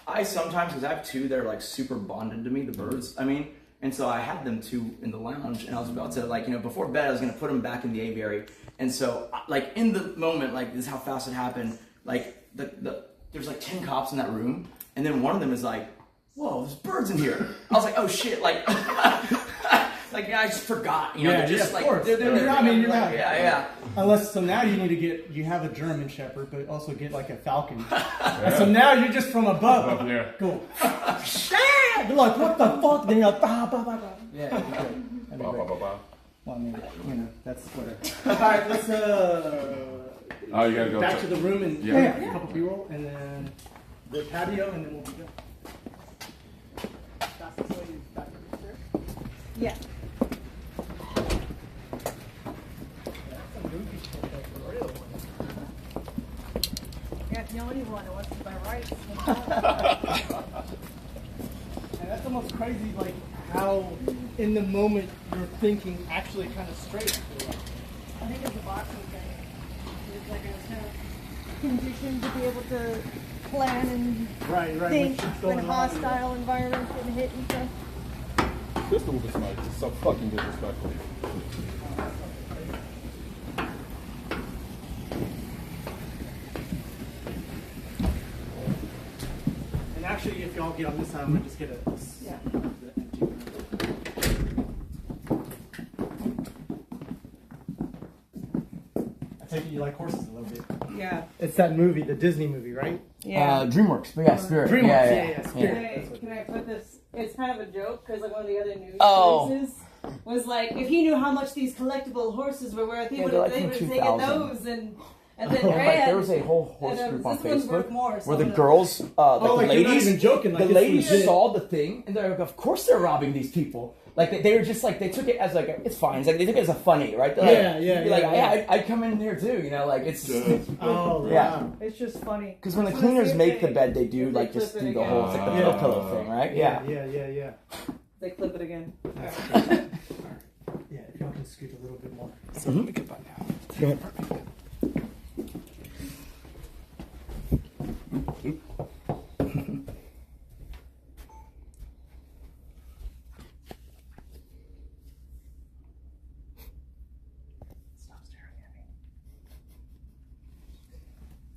I sometimes, because I have two that are like super bonded to me, the birds. I mean, and so I had them two in the lounge, and I was about to like, you know, before bed, I was gonna put them back in the aviary, and so like in the moment, like this is how fast it happened. Like there's like 10 cops in that room, and then one of them is like, "Whoa, there's birds in here." I was like, "Oh shit!" Like, like I just forgot. You know, they're just like, you're not. Yeah. Unless, so now you need to you have a German Shepherd, but also get like a Falcon. So now you're just from above. Yeah. Go. They're like, what the fuck? Then you're like, bah, bah, bah, bah. Yeah, that'd be great. That'd be great. Well, I mean, you know, that's whatever. All right, let's you gotta go back to the room and a couple B-roll, and then the patio, and then we'll be done. That's the way you got your picture? Yeah. Yeah, if you know anyone who wants to buy rights. And that's almost crazy, like how in the moment you're thinking actually kind of straight. I think it's a boxing thing. It's like a kind of condition to be able to plan and think when hostile environments getting hit and stuff. Pistol with this mic is so fucking disrespectful. And actually, if y'all get on this side, I'm gonna just get a I take it you like horses a little bit. Yeah. It's that movie, the Disney movie, right? Yeah. DreamWorks, but yeah, Spirit. DreamWorks, Yeah. Spirit. Can I put this? It's kind of a joke because like one of the other news places was like, if he knew how much these collectible horses were worth, he would have taken those and then ran. There was a whole horse group on this one's worth Facebook more, where the girls, the ladies, you're not even joking. Like, the ladies saw the thing and they're like, "Of course they're robbing these people." Like they were just like they took it as like it's fine. It's like they took it as a funny, right? They're I'd come in here too, you know, like it's. It's just funny. Because when the cleaners make the bed, they do like just do the whole it's like the pillow thing, right? Yeah. They clip it again. Yeah, if y'all can scoot a little bit more. So let me get by now. Go ahead. Stop staring at me.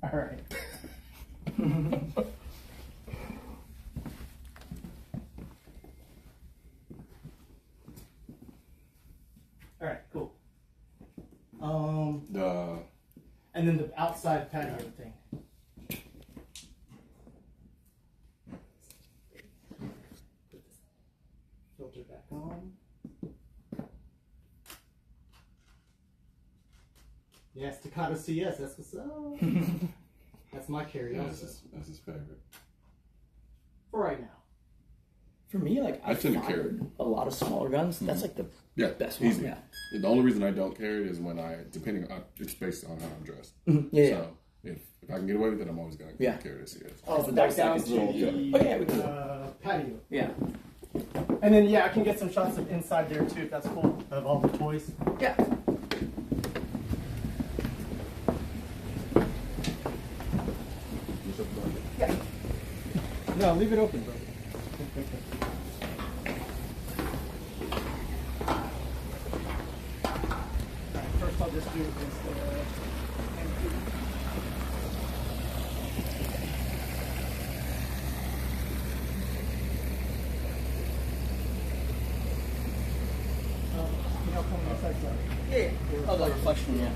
All right. All right, cool. And then the outside patio thing. Filter back on. Yeah, staccato CS. That's what's up. That's my carry. That's his favorite. For right now. For me, like I tend to carry fired a lot of smaller guns. That's like the best one. Easy. Yeah. The only reason I don't carry it is when depending on it's based on how I'm dressed. Yeah. So if I can get away with it, I'm always going to carry this. Oh, the back down to little. we can. Patio. Yeah. And then yeah, I can get some shots of inside there too if that's cool. Of all the toys. Yeah. Yeah. No, leave it open, bro. Alright, first I'll just do this empty. You know, come on the side. Yeah. Oh, the reflection, yeah.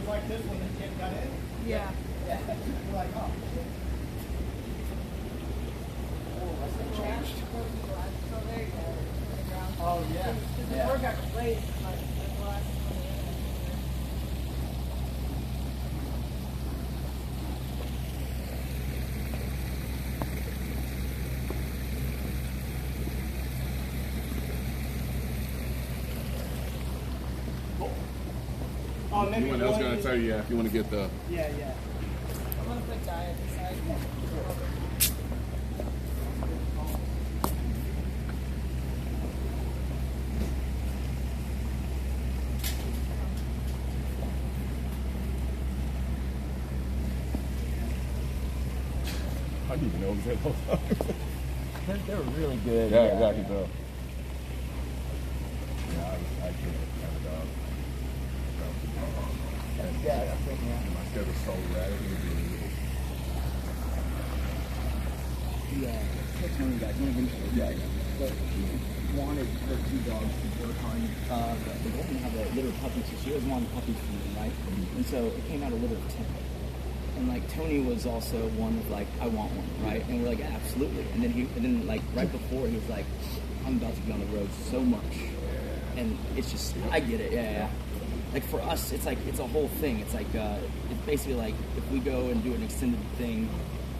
Like this one, then you got in. Yeah. Yeah. You're like, oh. Oh yeah. The door got replaced, but the last one. Oh, maybe Anyone else gonna tell you? Yeah, if you want to get the. Yeah, yeah. I'm gonna put diet aside. I didn't even know it was that whole time. They're really good. Yeah, I can tell. Yeah, I can't kind of dog. Yeah, I think, yeah. My schedule's so erratic. Tony guys, one of them, but he wanted her two dogs to work on. The woman have a litter of puppies, so she always wanted puppies from them, right? And so it came out a litter of 10. And like Tony was also one of like, I want one, right? And we're like, yeah, absolutely. And then like right before he was like, I'm about to be on the road so much, and it's just, I get it, yeah. Like for us, it's like it's a whole thing. It's like it's basically like if we go and do an extended thing,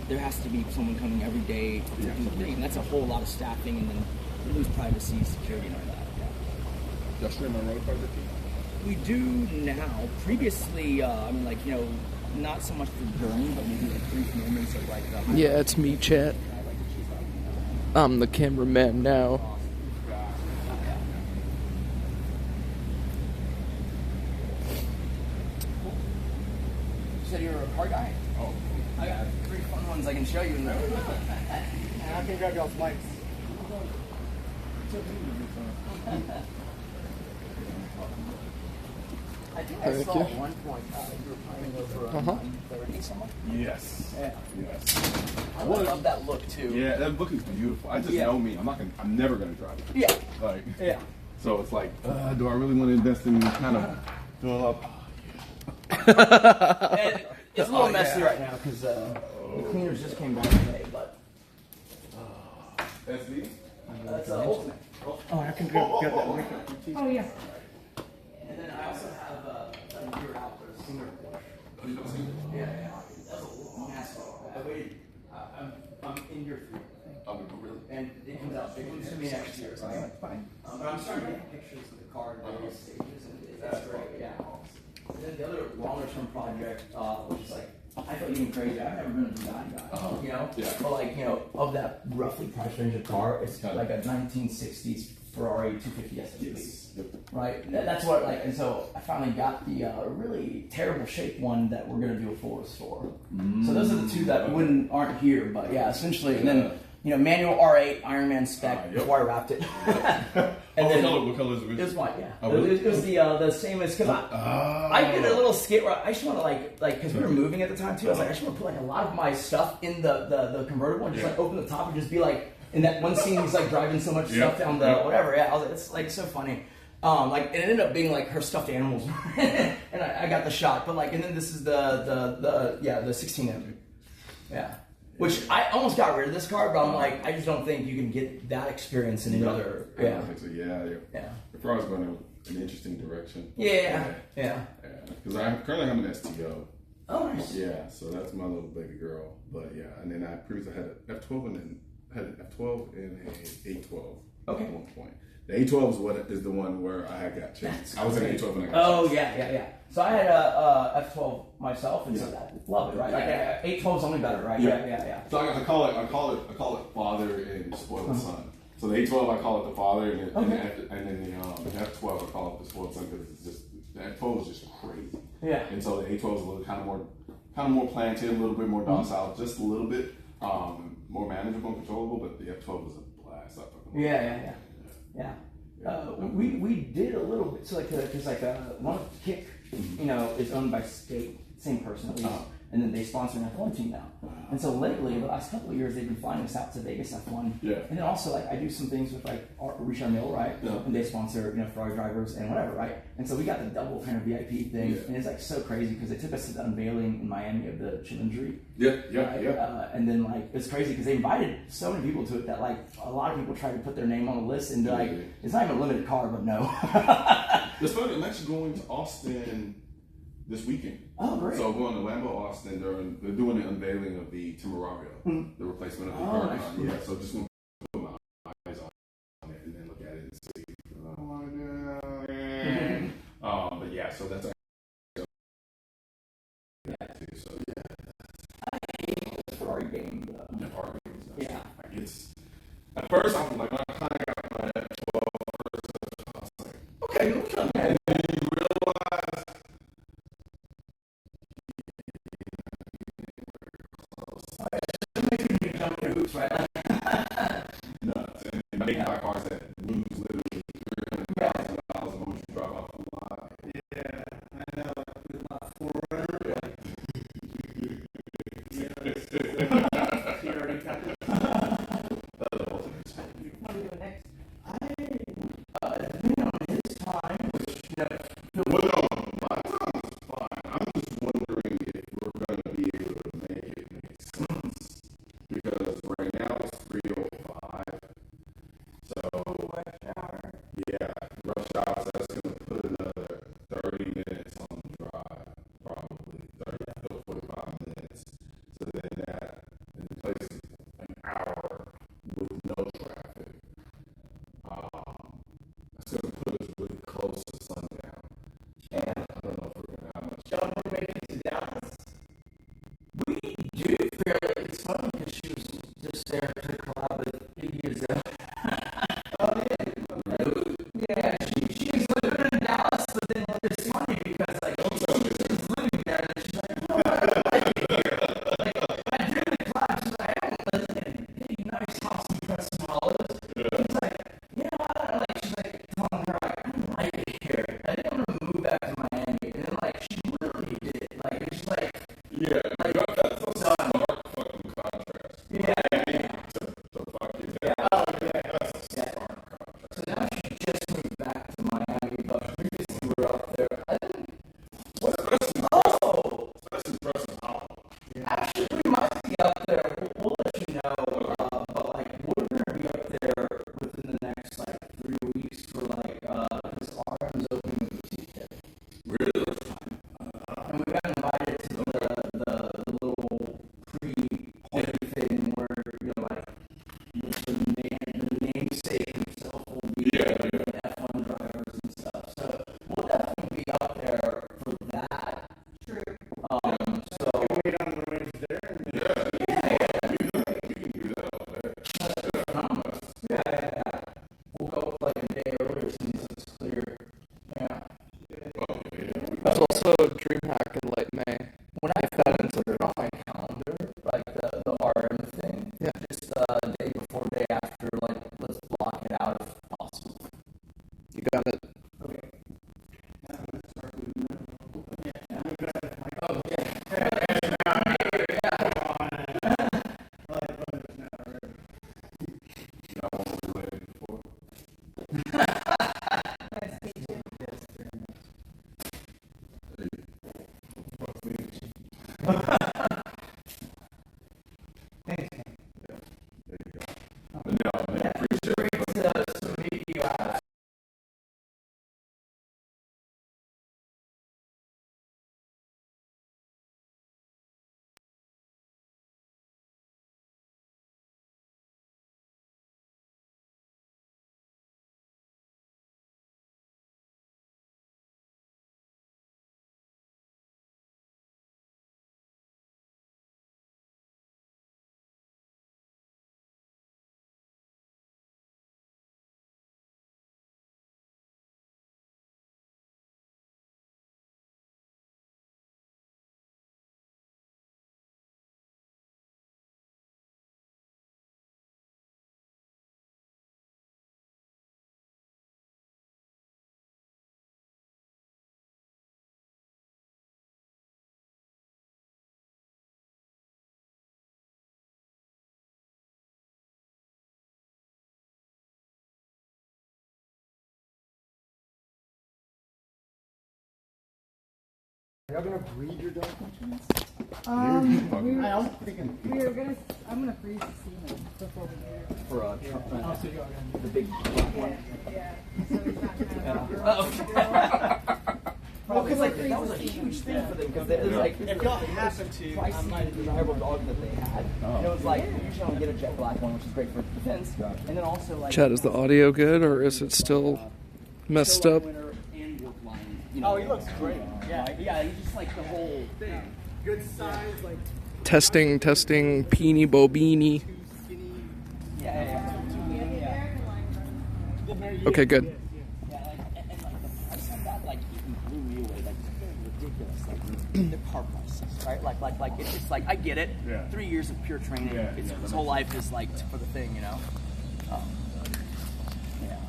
there has to be someone coming every day to do the thing. And that's a whole lot of staffing, and then you lose privacy, security, and all that. Y'all stream on road project? We do now. Previously, I mean, like, you know, not so much for during, but maybe like brief moments of like. Yeah, it's me, chat. I'm the cameraman now. You said you're a car guy? Oh. I got 3 fun ones I can show you. And I can grab y'all's mics. I think I saw at one point you were playing over 30 something. Yes. Yeah. Yes. I love that look too. Yeah, that book is beautiful. I just know me. I'm never gonna drive it. Yeah. Like. Yeah. So it's like, do I really want to invest in kind of fill up? It's a little messy right now because the cleaners just came back today, but. SD? That's ultimate. Oh, I can grab that mic. Oh yeah. And then I also have a year out for a singer. Yeah. That's a massive. I waited. I'm in year 3. Oh, really? And it comes out. It comes to me next year. So fine. But I'm starting to get pictures of the car in various stages, and that's great. Yeah. And then the other longer term project, which is like, I feel even crazy. I've never been a design guy, you know? Yeah. But like, you know, of that roughly price range of car, it's like a 1960s Ferrari 250 SUV. Yep. Right? That's what, like, and so I finally got the really terrible shaped one that we're going to do a full restore. So those are the two that aren't here, but yeah, essentially, and then, you know, manual R8 Ironman spec before I wrapped it. And then what color is it? It was white, yeah. Oh, really? It was the same as, because I did a little skit where I just want to like because we were moving at the time too. I was like, I just want to put like a lot of my stuff in the convertible and just like open the top and just be like in that one scene, he's like driving so much stuff down the whatever. Yeah, it's like so funny. Like it ended up being like her stuffed animals, and I got the shot. But like, and then this is the 16M. Yeah. Which I almost got rid of this car, but I'm like, I just don't think you can get that experience in another. I don't think so. Yeah. The car's going in an interesting direction. Yeah. Because I currently have an STO. Oh, nice. Yeah, so that's my little baby girl. But yeah, and then I previously had an F12 and then had an F12 and an A12. Okay. At one point. The A12 is the one where I had got chased. I was in A12 and I got chased. Oh yeah. So I had a F12 myself, and so that love it, right? Like A12 is only better, right? Yeah. So I call it father and spoiled son. So the A12 I call it the father, and then the F12 I call it the spoiled son because it's just the F12 is just crazy. Yeah. And so the A12 is a little kind of more planted, a little bit more docile, just a little bit more manageable and controllable. But the F12 is a blast. Yeah. We did a little bit, so like, because one of Kick, is owned by Skate, same person at least, and then they sponsor an F1 team now. And so lately, the last couple of years, they've been flying us out to Vegas F1. Yeah. And then also, like, I do some things with like Richard Mill, right? Yeah. And they sponsor, Ferrari drivers and whatever, right? And so we got the double kind of VIP thing, and it's like so crazy because they took us to the unveiling in Miami of the Chilindry. Yeah. And then like it's crazy because they invited so many people to it that like a lot of people tried to put their name on the list, and like it's not even a limited car, but no. It's funny. I'm actually going to Austin this weekend. Oh, great. So I'm going to Lambeau, Austin. They're doing the unveiling of the Timurario, the replacement of the car. Nice. Yeah, so just going to put my eyes on it and then look at it and see. Oh my God. But yeah, so that's so yeah. I hate the Ferrari game. The Ferrari games. Yeah. Like it's at first I was like, when I kind of got my F12 first, I was like, okay, and then you realize. Right? Nuts. And making my cars that lose literally $300,000 when you drive off the lot. Yeah, I know. With my Forerunner. She already got it. What are we doing next? Depending on his time, Well, no, my time is fine. I'm just wondering if we're going to be able to make it make sense. Because right now it's 3:05. So Thanks, man. Yeah. There you go. No, man, appreciate it. Great to meet you. Are y'all gonna breed your dog much? I'm gonna freeze the semen before we do it. For the big one. Yeah. So he's not gonna Well, because like that was a huge thing for them because it was like If y'all happen to, pricey, desirable dog that they had. And it was like you usually only get a jet black one, which is great for defense. And then also like Chad, is the audio good or is it still messed up? You know, Oh, he looks great. Yeah, yeah, he's just like the whole thing. Good size, like Testing, Peeny Bobini. too skinny. Yeah. Okay, good. Yeah, like, and like the price on that, like, even blew me away. Like, it's ridiculous. Like, the car prices, right? Like, it's just like, I get it. Yeah. 3 years of pure training. Yeah, It's, yeah, his whole life is like for the thing, you know? Yeah.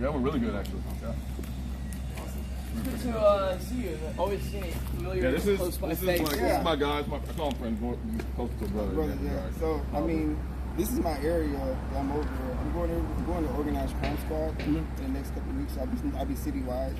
Yeah, we're really good actually. Yeah. Good to see you. Always seen it familiar. Yeah, this is close by this face. is my guys. I call them friends. More close to brother. Brother, yeah. So I mean, this is my area that I'm over here. I'm going to organized crime squad in the next couple of weeks. I'll be citywide.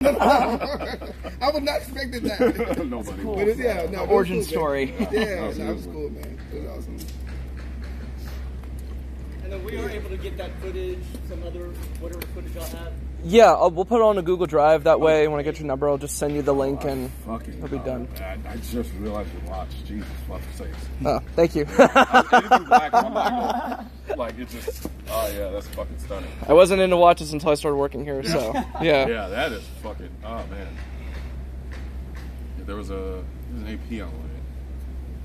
I would not expected that. Nobody. But it's, yeah, no, it was Origin cool, story. man. Yeah, no, it was cool, man. It was awesome. And then we are able to get that footage, some other whatever footage y'all have. Yeah, we'll put it on a Google Drive. That way, when I get your number, I'll just send you the link and Fucking it'll be done. I just realized you watched. Jesus, fucking sakes. Oh, thank you. Anything black, I'm not gonna, like, it just, oh yeah, that's fucking stunning. I wasn't into watches until I started working here, so yeah. Yeah, that is fucking, oh man. Yeah, there was an AP on it.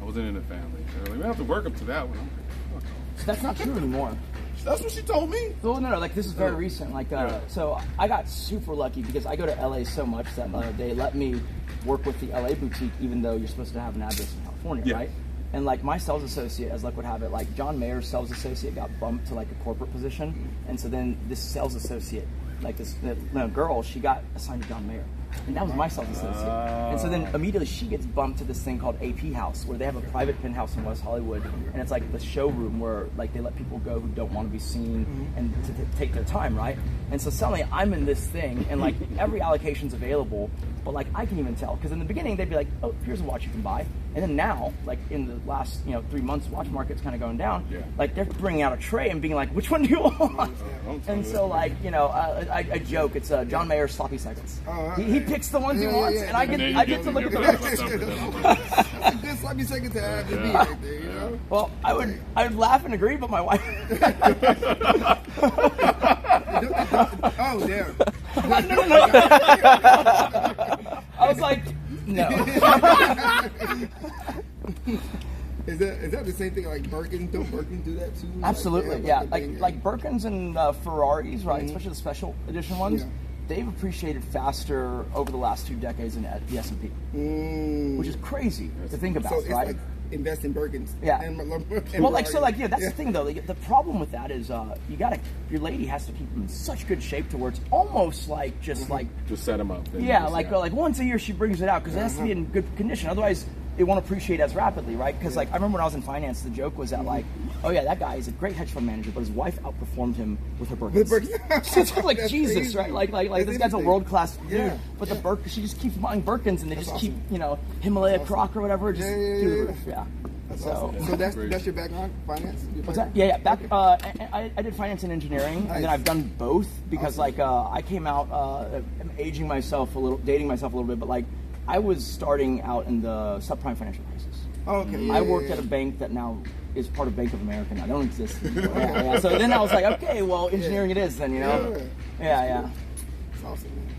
I wasn't in the family. They were like, we have to work up to that one. I'm like, fuck off. That's not true anymore. That's what she told me. Well, no, like this is very recent. Like, so I got super lucky because I go to LA so much that they let me work with the LA boutique, even though you're supposed to have an address in California, right? And like my sales associate, as luck would have it, like John Mayer's sales associate got bumped to like a corporate position, and so then this sales associate, like this girl, she got assigned to John Mayer. And that was my sales associate. And so then immediately she gets bumped to this thing called AP House, where they have a private penthouse in West Hollywood, and it's like the showroom where like they let people go who don't want to be seen and to take their time, right? And so suddenly I'm in this thing, and like every allocation's available, but like I can even tell because in the beginning they'd be like, "Oh, here's a watch you can buy," and then now, like in the last 3 months, watch market's kind of going down. Like they're bringing out a tray and being like, "Which one do you want?" And so like I joke, it's John Mayer's sloppy seconds. He picks the ones he wants, and I get to look at the rest. It's a good sloppy second to have to be right there, you know? Well, I'd laugh and agree, but my wife. Oh, damn. No. I was like, no. is that the same thing like Birkin? Don't Birkin do that too? Absolutely, Like, yeah. thing, Like Birkins and Ferraris, right? Especially the special edition ones. Yeah. They've appreciated faster over the last 2 decades than the S&P, which is crazy to think about, so it's right? like invest in Birkins. Yeah. And Well, like so, like that's the thing though. Like, the problem with that is your lady has to keep them in such good shape to where it's almost like just like Just set them up. like once a year she brings it out because it has to be in good condition. Otherwise, it won't appreciate as rapidly, right? Because like I remember when I was in finance, the joke was that like, oh yeah, that guy is a great hedge fund manager, but his wife outperformed him with her Birkins. So it's like That's Jesus, crazy. right? Like this guy's a interesting. world class dude, Yeah. but the she just keeps buying Birkins and they just awesome. keep Himalaya Croc or whatever just Yeah. through the roof. Yeah. That's So- awesome. So that's your background, finance? What's that? Yeah. Back, I did finance and engineering, and then I've done both because, like, I came out, I'm aging myself a little, dating myself a little bit, but like, I was starting out in the subprime financial crisis. Oh, okay. I worked at a bank that now is part of Bank of America now. They don't exist anymore. Yeah. So then I was like, okay, well, engineering it is then, Yeah. That's awesome, man.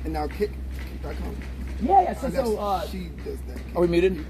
And now kick.com. Yeah. She does that. Are we muted?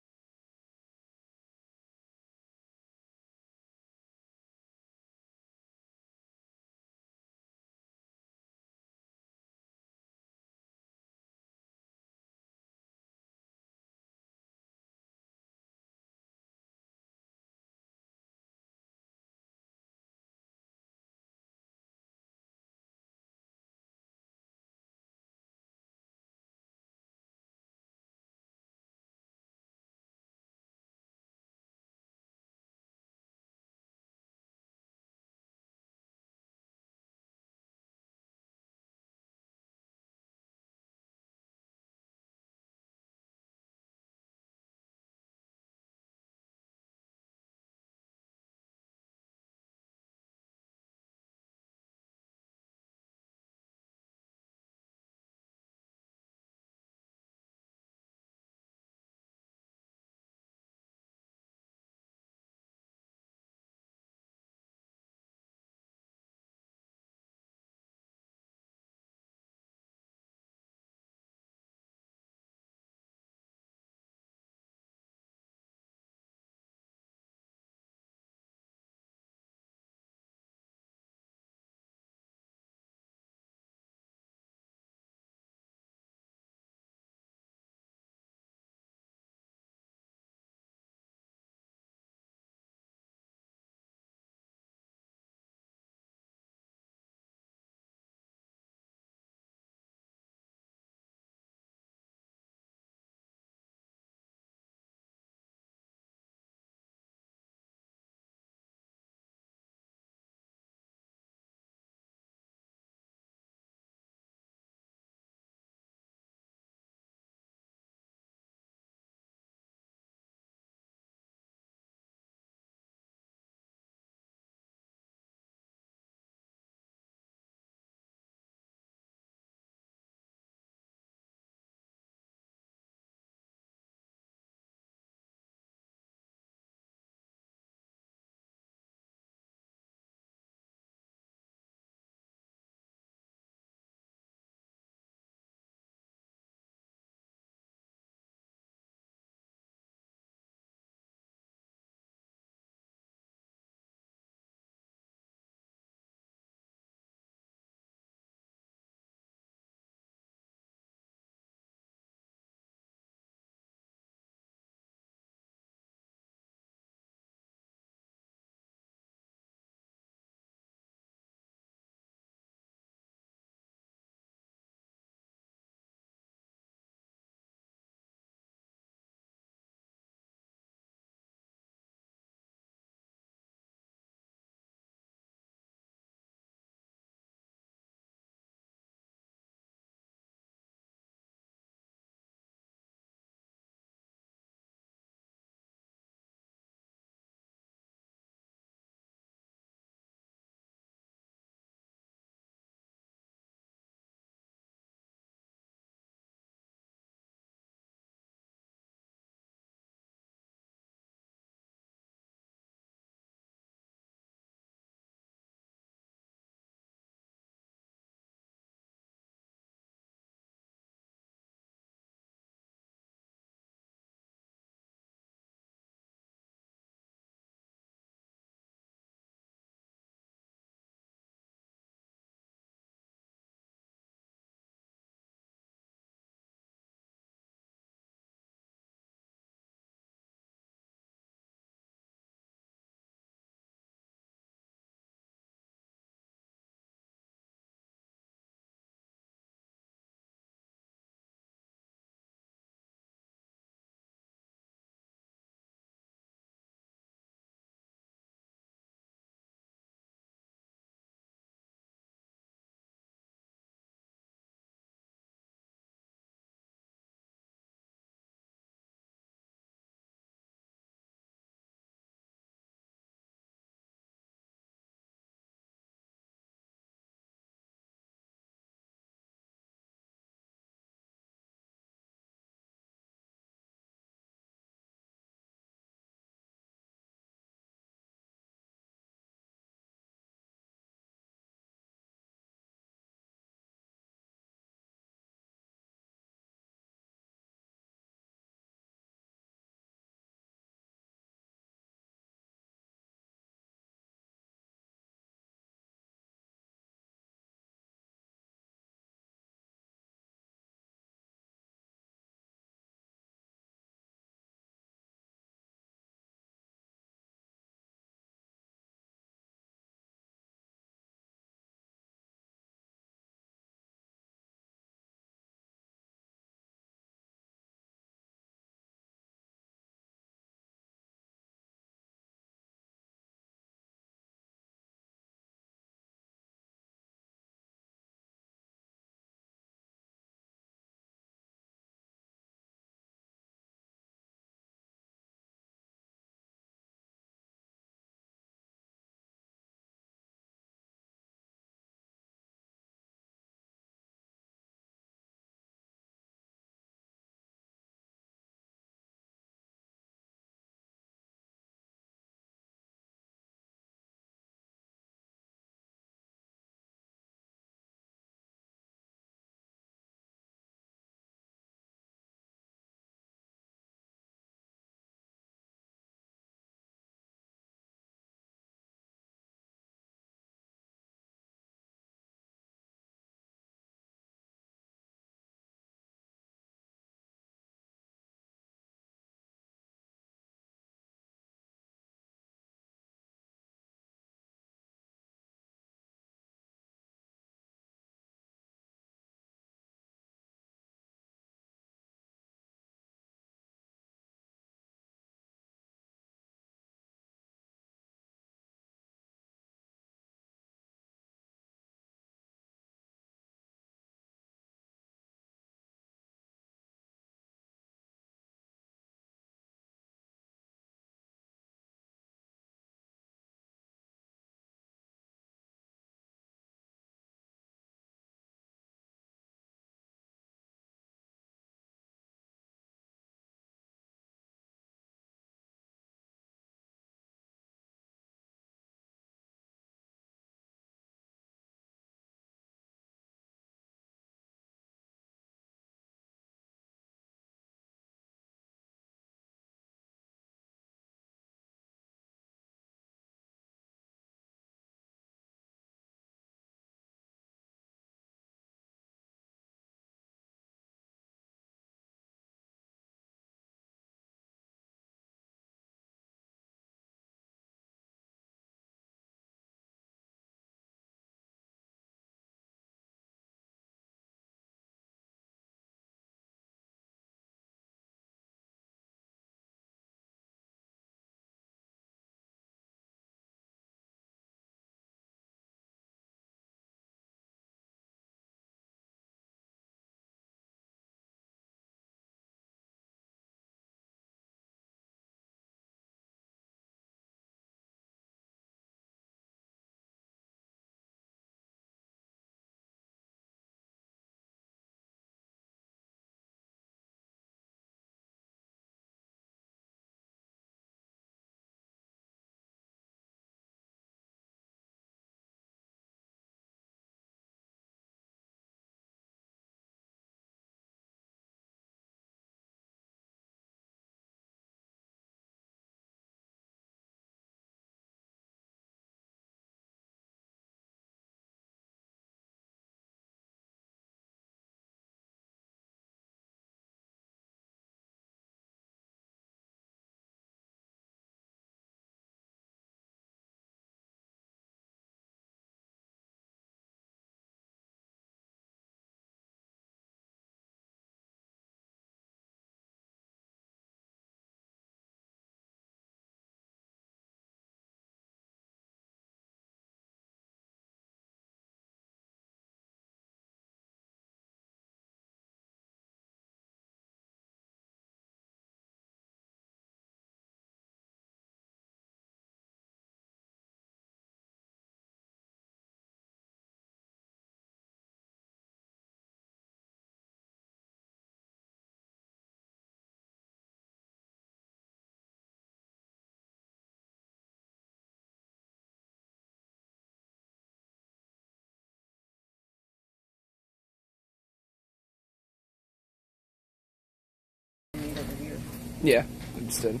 Yeah, I just did.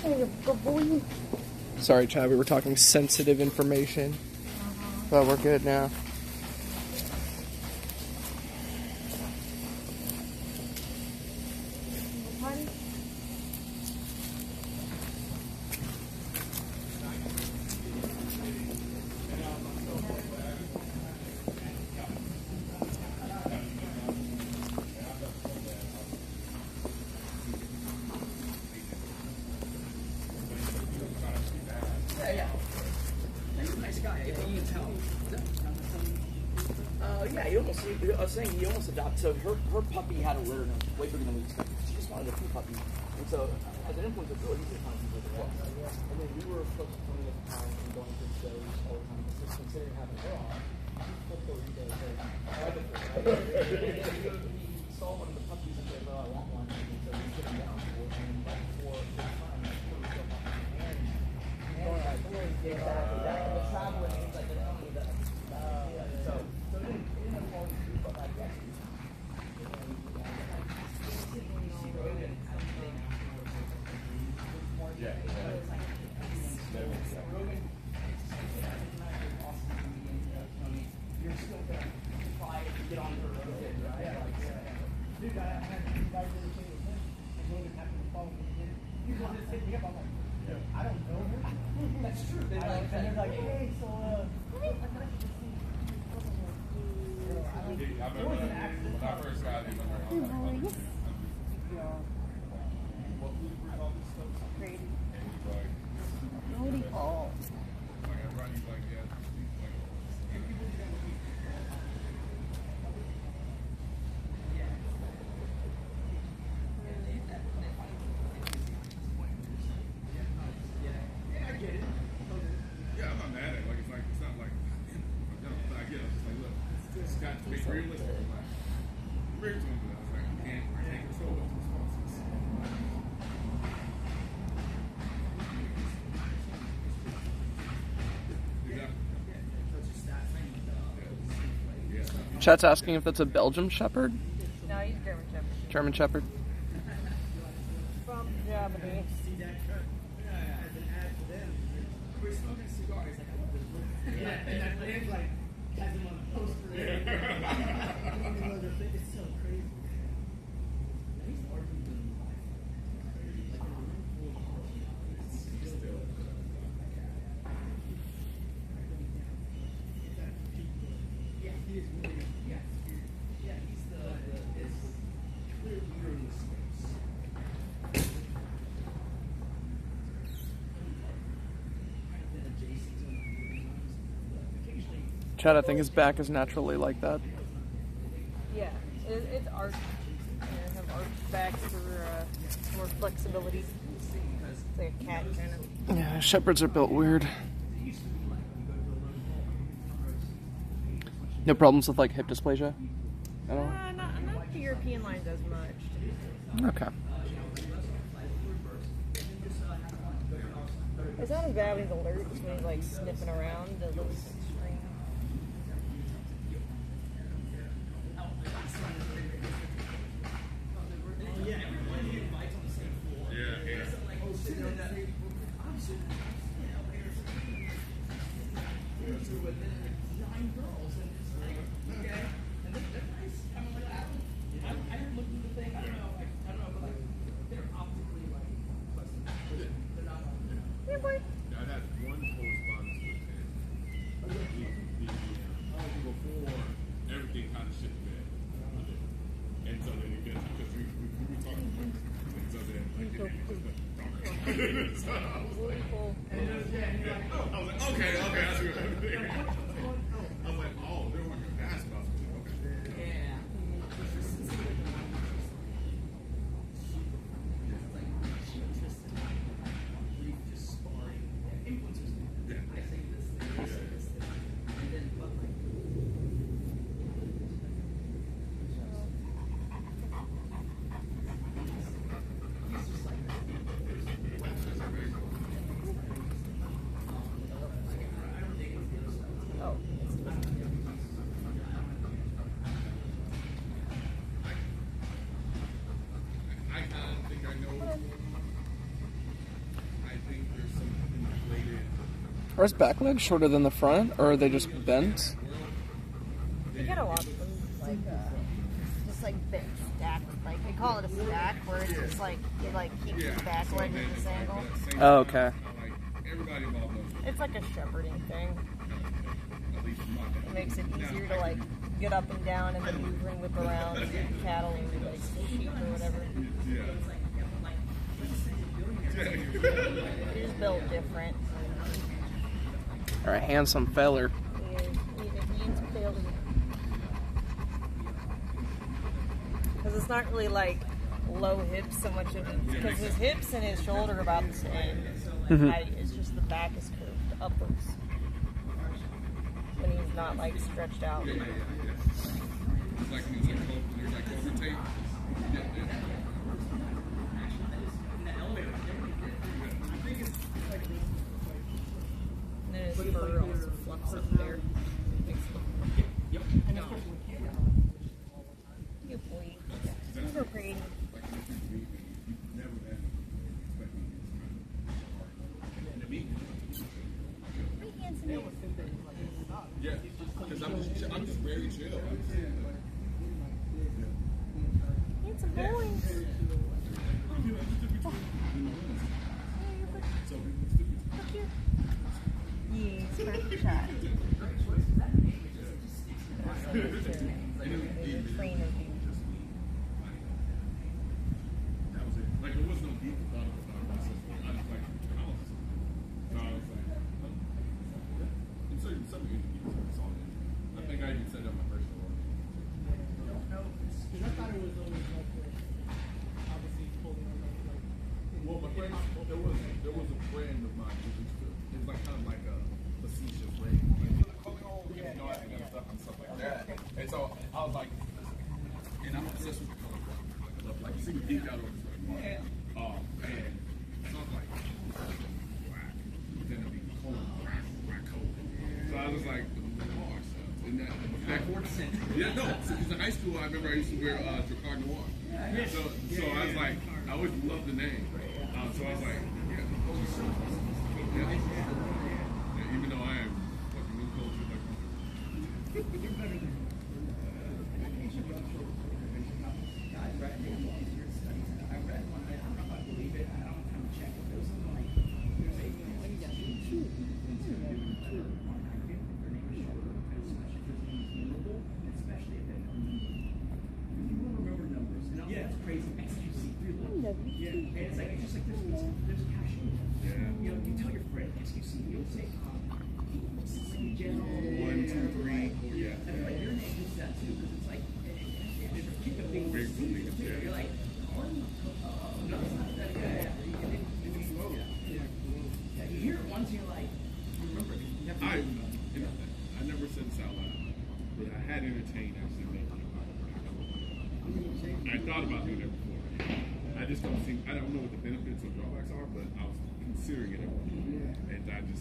Good boy. Sorry, Chad, we were talking sensitive information. But we're good now. Yeah, he almost. I was saying he almost adopted. So her puppy had a litter way bigger than we expected. She just wanted a few puppies, and so as an influencer, it's really easy to find people with it. And then we were close to 20 at the time and going to shows all the time. Just considering having her on, he saw one of the puppies and said, "Oh, I want one." And so he took him down for it, and right before the time, he put himself on the hand. Exactly. The traveling, he's like, so it didn't have fallen through, but like, yeah. You're still gonna try to get on her road, right? Dude, I had two guys in the with him. And Logan happened to follow me again. You just hit me up. I'm like, I don't know her. That's true. And they're like, hey, so, I remember when I first got him, I was like, what food bring all this stuff? Crazy. And he's like, Nobody. Oh. like everybody's like, yeah, he's like, yeah, I'm not mad at it. Like, it's not like, I get it. It's like, look, it's got to be realistic. Like, I'm real to him, but I was like, I can't control those responses. Chat's asking if that's a Belgian Shepherd? No, he's German Shepherd. German Shepherd? From Germany. We're smoking cigars. Yeah, and that man's like has him on a poster. It's so crazy. Yeah, he is really good. Yeah, he's it's clear leader in the space. Chad, I think his back is naturally like that. Yeah, it's arched. They have arched backs for more flexibility. It's like a cat kind of. Yeah, Shepherds are built weird. No problems with like hip dysplasia at all? Not the European lines as much. Okay. It's not as bad when he's alert, when he's like sniffing around. It looks extreme. I had one correspondence with him. Before everything kind of shit the bed. And so then it gets, because we were talking about and so then like, so I was like, okay, I see what happened. I was like, oh, they were like basketball. Okay. Yeah. I kind of think I know Are his back legs shorter than the front, or are they just bent? You gotta watch them like just like bent stacked. Like they call it a stack, where it's just like you like keep your back leg at this angle. Oh, okay. It's like a shepherding thing. It makes it easier to like get up and down and maneuver and whip around cattle or like sheep or whatever. He's built different. Or a handsome feller. Because it's not really like low hips so much of it. Because his hips and his shoulder are about the same height. It's just the back is curved upwards. When he's not like stretched out. It's like there's like over tape. And then his fur also fluffs up there. Yep. Good boy. Super pretty. Yeah, because I'm just very chill. Handsome boys. Yeah, perfect shot. Trainer view. That was it. Like there was no deep thought of myself. I was like, I was like, in some interviews, I think I even said that my first one. Because I thought it was always like obviously pulling on like. Well, my friend, there was a friend of mine who used to. It was like kind of like a facetious way. Like, Colion, and stuff like that. And so I was like, and I'm obsessed with the color. Like you see me deep out over the and so I was like, black. Then it'll be cold, black coat. So I was like, Noir stuff. And that backwards. Yeah, no. Because in high school, I remember I used to wear Colion Noir. So I was like, I always loved the name. So I was like, yeah. Even though I am fucking new culture, like. I never said this out loud, but I had entertained actually making it. I thought about doing it before. I just don't think, I don't know what the benefits or drawbacks are, but I was considering it. And I have to.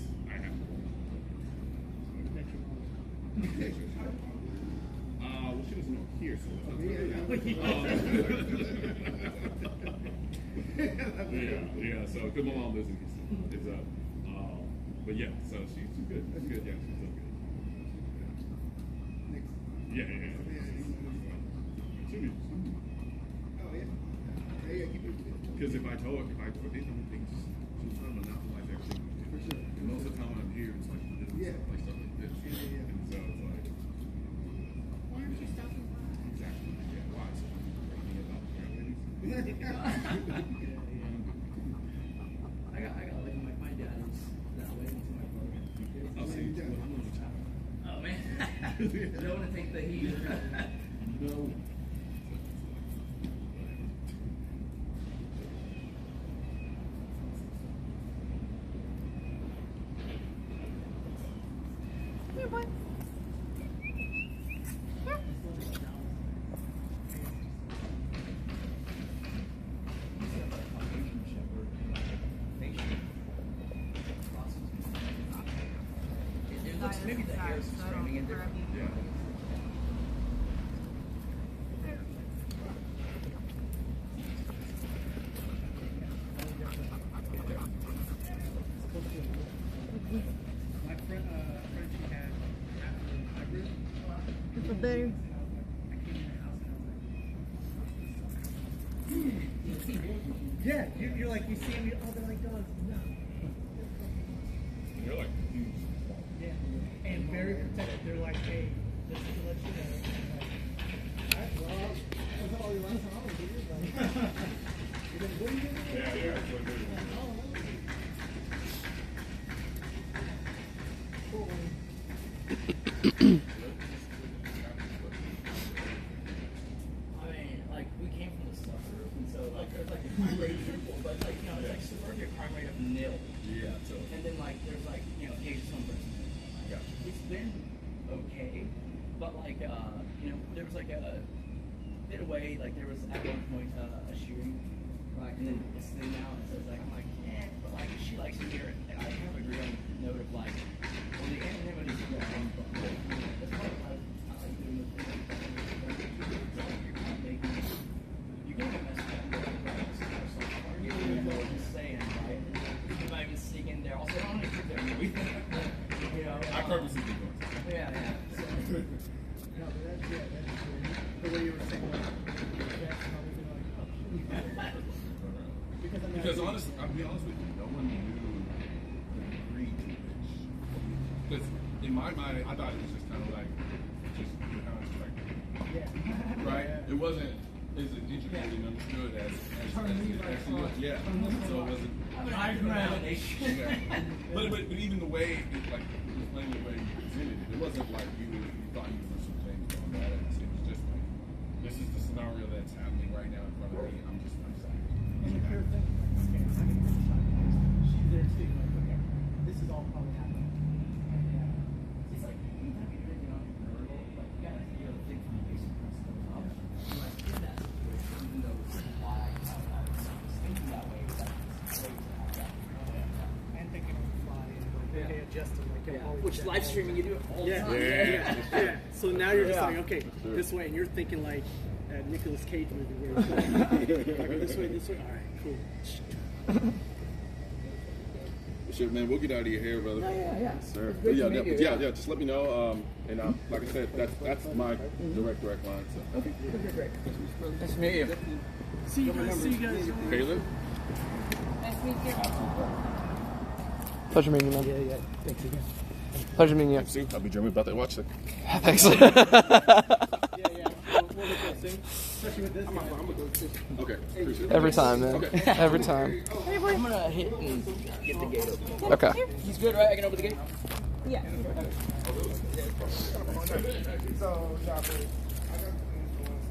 Well, she doesn't know here, so it's yeah, so good my mom lives in Houston. It's but yeah, so she's good. That's good, yeah, she's so good. Yeah. Because if I told her, if I did things, she's trying to monopolize everything. For sure. And most of the time when I'm here, it's like, stuff like this. And so it's like, why aren't you stopping by? Exactly. Yeah, why? So I'm thinking about I got like my dad is that way into my brother. I'll see you. Oh man. I don't want to take the heat. No. Here, boy. It looks maybe the hair is framing in different. Yeah. better? Yeah, you're like, you see them, oh, they're like dogs. No. You're like, Yeah, and very protected. They're like, hey, just to let you know. Alright, well, that's all you last time I was here. You didn't do anything? yeah, that's what it is. I mean, like, we came from the suburbs, and so, like, there's, like, a crime rate of people, but, like, you know, it's, like, suburbia crime rate of nil. Yeah, so. And then, like, there's, like, you know, Asian suburbs. Yeah. It's been okay, but, like, you know, there was, like, a bit away, like, there was, at one point, a shooting, right, and then it's thing now, and so it's like, I'm like, but, like, she likes to hear it, and I kind of agree on the note of, like, well, the anonymity is what I'm from. That's why I like doing the thing. You get a mess up. You don't even know what you're saying, right? You might even sneak in there. Also, I don't want to trick their movie. You know? I purposely did those. Yeah, yeah. So, No, but that's the way you were saying, like, Jackson, I was like, Because honestly, I'll be honest with you, no one knew the degree to which. Because in my mind, I thought it was just kind of like, right? It wasn't as educated and understood as it was. Yeah. So it wasn't. I Yeah. But even the way, like, explaining the way you presented it, it wasn't like you thought you were some things on that. It was just like, this is the scenario that's happening right now in front of me. I'm sorry. and if you're thinking, like, okay, I can finish my place. She's there too, like, okay, this is all probably happening. it's like, anytime you're thinking on your girl, like, you gotta feel the thing from the basic principles up. And, like, in that situation, even though it's why I was thinking that way, it's like, it's great to have that. And thinking on the fly, and like, okay, adjusting, like, Yeah. oh, Which shit. live streaming you do it all the Yeah. time. Yeah. So now you're just Yeah. like, okay, this way, and you're thinking like a Nicolas Cage movie where it's like, this way, all right, cool. Shit, man, we'll get out of your hair, brother. Yeah. Sir. Great Yeah, to meet you. yeah, just let me know. And like I said, that's my direct line. So. Okay, great. Nice to meet you. See you guys. Caleb? Nice to meet you. Pleasure meeting you, man. Yeah. Thanks again. Pleasure meeting you. See, I'll be dreaming about that watch thing. Thanks. Yeah. We'll look at things, especially with this. I'm gonna go see. Okay, appreciate it. Every time, man. Okay. Every time. I'm gonna hit and get the gate open. Okay. He's good, right? I can open the gate? Yeah.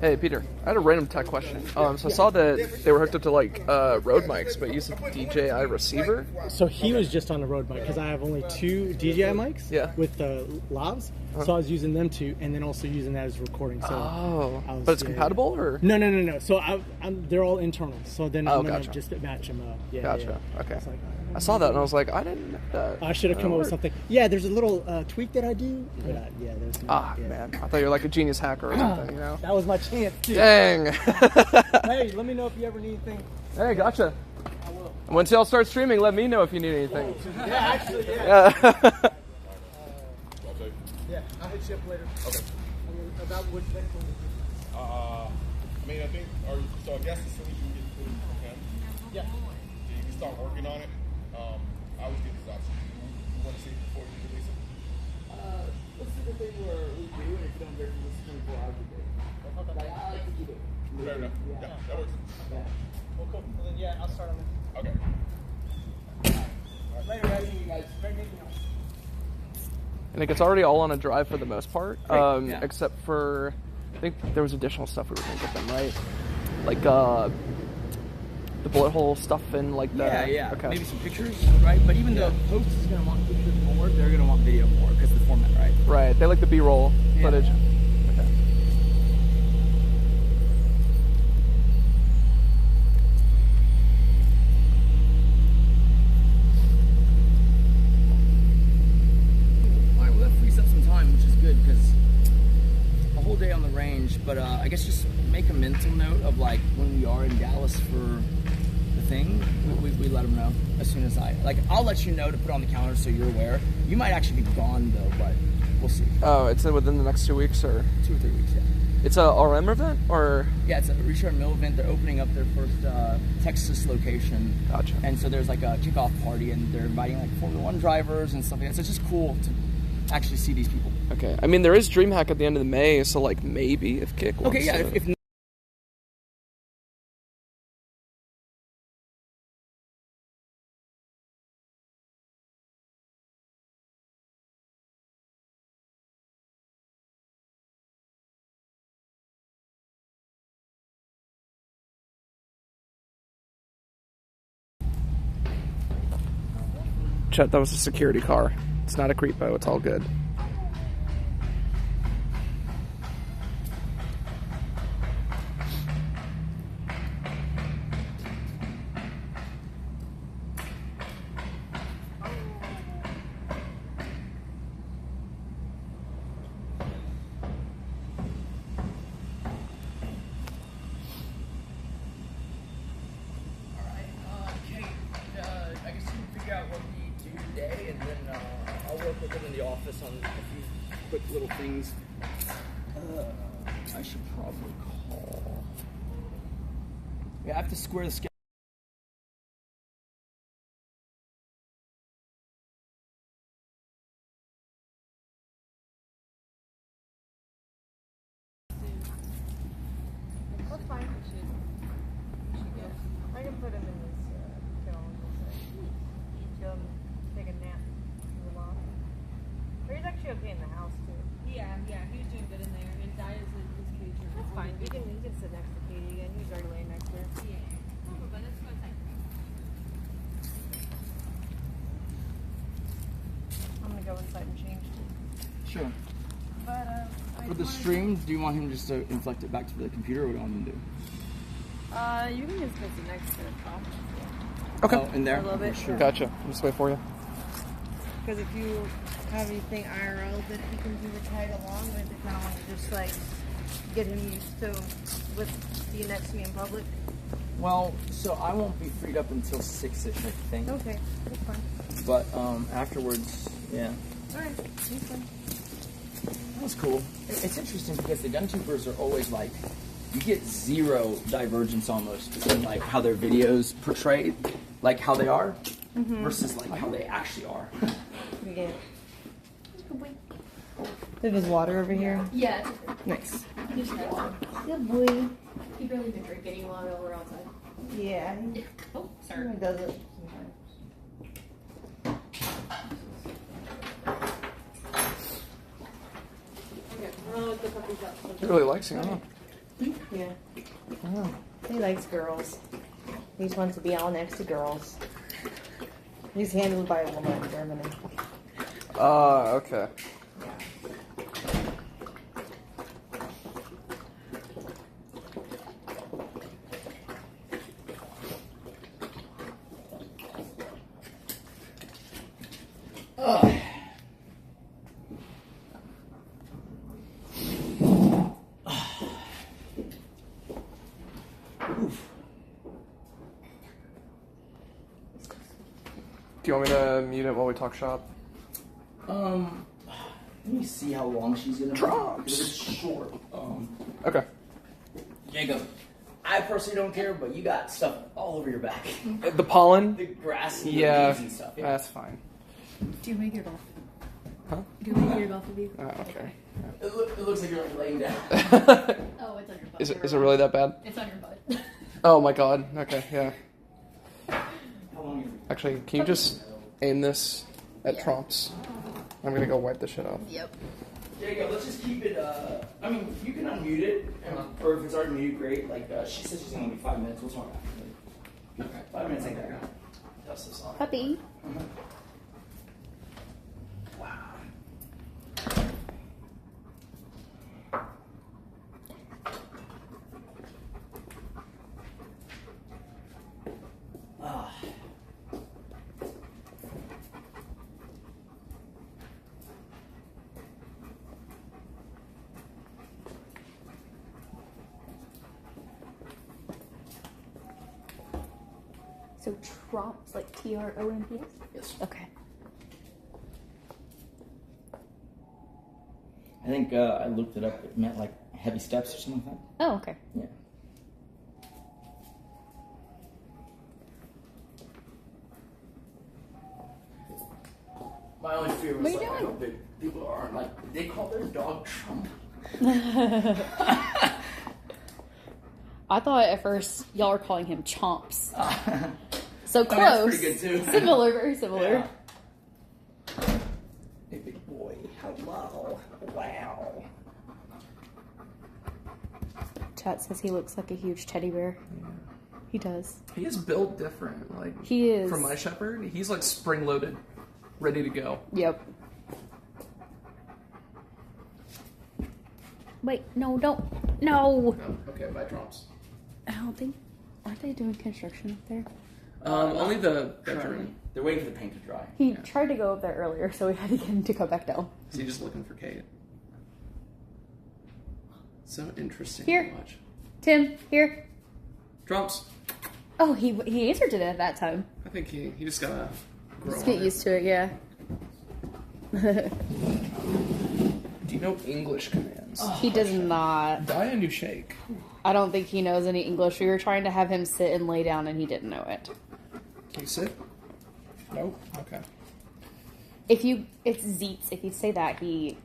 Hey, Peter. I had a random tech question. So I saw that they were hooked up to like Rode mics, but using DJI receiver. So he was just on the road mic because I have only 2 DJI mics with the lavs. So I was using them too, and then also using that as recording. So But it's compatible, or no. So they're all internal. So then I'm gonna gotcha. just match them up. Yeah, Gotcha. yeah. Okay. It's like, I saw that and I was like, I didn't know that. I should have come up with something. Yeah, there's a little tweak that I do, but there's not. Man, I thought you were like a genius hacker or something, you know? That was my chance. Too. Dang. Hey, let me know if you ever need anything. Hey, gotcha. I will. Once y'all start streaming, let me know if you need anything. Yeah, actually, yeah. Yeah, I'll hit you up later. Okay. About which next one? I mean, I think, so I guess as soon as you get the footage from him, Yeah. you can start working on it. I always get this option. You want to see it before you release it? Let's do the thing where we do, and if you don't break it, it's 24 hours a day. Like, I like to keep it. Fair enough. Yeah, that works. Well, cool. Well, then, yeah, I'll start on it. Okay. Later, guys. You guys. Great meeting you. And like, it's already all on a drive for the most part, Yeah. except for, I think there was additional stuff we were going to get them, right? Like the bullet hole stuff and like the... Yeah. Okay. Maybe some pictures, right? But even though host is going to want pictures more, they're going to want video more because of the format, right? Right. They like the B-roll footage. Okay. Alright, well that frees up some time, which is good because a whole day on the range, but I guess just make a mental note of like when we are in Dallas for the thing, we let them know as soon as I'll let you know to put on the calendar so you're aware. You might actually be gone though, but we'll see. Oh, it's within the next 2 weeks or 2 or 3 weeks. Yeah. it's a RM event or Yeah, it's a Richard Mill event. They're opening up their first Texas location. Gotcha. And so there's like a kickoff party, and they're inviting like Formula One drivers and stuff like that. So it's just cool to actually see these people. Okay. I mean, there is DreamHack at the end of the May, so like maybe if Kick wants Okay, yeah. to. If Chet, that was a security car. It's not a creepo. It's all good. I guess you can figure out what we do today, and then I'll work with them in the office on a few quick little things. I should probably call. Yeah, I have to square the schedule. That's fine. I can put him in this kennel and just go take a nap in the loft. Or he's actually okay in the house too. Yeah, he was doing good in there. And Di is in his cage. That's fine. He can sit next to Katie again. He's already laying next to her. Yeah. Oh, but let's go inside. I'm gonna go inside and change too. Sure. But For the stream, do you want him just to inflect it back to the computer, or what do you want him to do? you can just put it next to the top. Okay. Oh, in there? A little bit, Okay, sure. Gotcha. I'll just wait for you. Because if you have anything IRL that he can do the tag along with, if I want to just like get him used to with being next to me in public. Well, so I won't be freed up until 6-ish, I think. Okay, that's fine. But afterwards, yeah. Alright, that's fine. That was cool. It's interesting because the gun-tubers are always like, you get zero divergence almost between like how their videos portray like how they are versus like how they actually are. Yeah. There's his water over here. Yeah. Nice. He's good. Good boy. He barely been drinking while we were outside. Yeah. Oh, sorry. He does it. Okay, we're gonna let the puppies out. He really likes you, huh? Yeah. He likes girls. He just wants to be all next to girls. He's handled by a woman in Germany. Okay. Do you want me to mute it while we talk shop? Let me see how long she's gonna Drops. be. Because it's short. Okay. Jacob, I personally don't care, but you got stuff all over your back. The pollen? The grass and the Yeah, leaves and stuff. Yeah. that's fine. Do you make your golf? Huh? Do you make your golf with you? Okay. It looks like you're like laying down. Oh, it's on your butt. Is it really that bad? It's on your butt. Oh my god. Okay, yeah. How long are you? Actually, can you just aim this at Trumps? I'm gonna go wipe this shit off. Yep. Jacob, let's just keep it, I mean, you can unmute it, or if it's already muted, great. Like, she said she's gonna be 5 minutes. What's wrong after? Okay, 5 minutes ain't that good. Dust this off. Puppy. Wow. Ah. So Tromps, like Tromps? Yes. Okay. I think I looked it up. It meant like heavy steps or something like that. Oh, okay. Yeah. My only fear was What are you like, I doing? hope that people aren't like, they call their dog Trump. I thought at first y'all were calling him Chomps. So close. That's pretty good too. Similar, very similar. Yeah. Hey, big boy. Hello. Wow. Chat says he looks like a huge teddy bear. Yeah. He does. He is built different. Like He is. from my shepherd, he's like spring loaded, ready to go. Yep. Wait, no, don't. No. Oh, okay, bye, Trumps. I don't think. Aren't they doing construction up there? Only the bedroom. They're waiting for the paint to dry. He tried to go up there earlier, so we had to get him to come back down. Is he just looking for Kate? So interesting Here. to watch. Tim, here. Trumps. Oh, he answered it at that time. I think he just gotta grow Just on get it. used to it, yeah. Do you know English commands? He does not. Die and you shake. I don't think he knows any English. We were trying to have him sit and lay down, and he didn't know it. Can you sit? Nope. Okay. It's Zeets. If you say that, he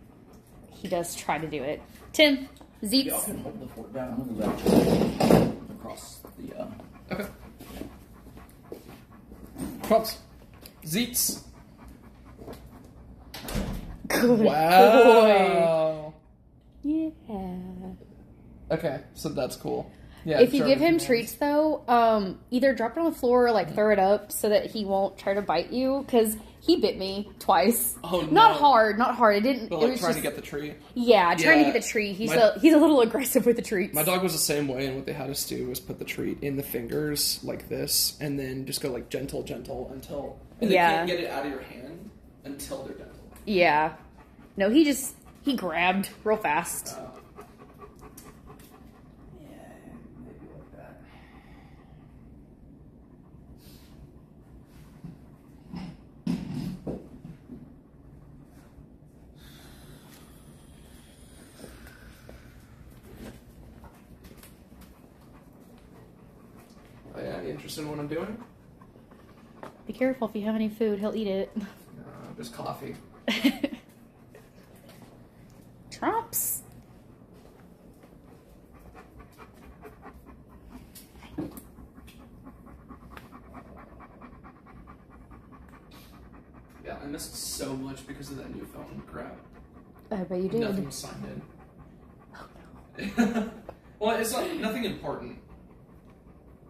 does try to do it. Tim, Zeets. Y'all can hold the fort down. I'm gonna go across the. Okay. Trumps. Zeets. Good Wow. boy. Yeah. Okay, so that's cool. Yeah. If you German give him commands. treats, though, either drop it on the floor or like throw it up so that he won't try to bite you. Because he bit me twice. Oh, no. Not hard. It didn't. But it like was trying just, to get the tree. Yeah, trying to Yeah. get the treat. He's My- a little aggressive with the treats. My dog was the same way, and what they had us do was put the treat in the fingers like this, and then just go like gentle until. And they Yeah. can't get it out of your hand until they're gentle. Yeah. No, he grabbed real fast. Yeah, maybe like that. Oh yeah, you interested in what I'm doing? Be careful if you have any food, he'll eat it. Just coffee. Trumps. Yeah, I missed so much because of that new phone crap. I bet you did. Nothing was signed in. Well, it's like nothing important.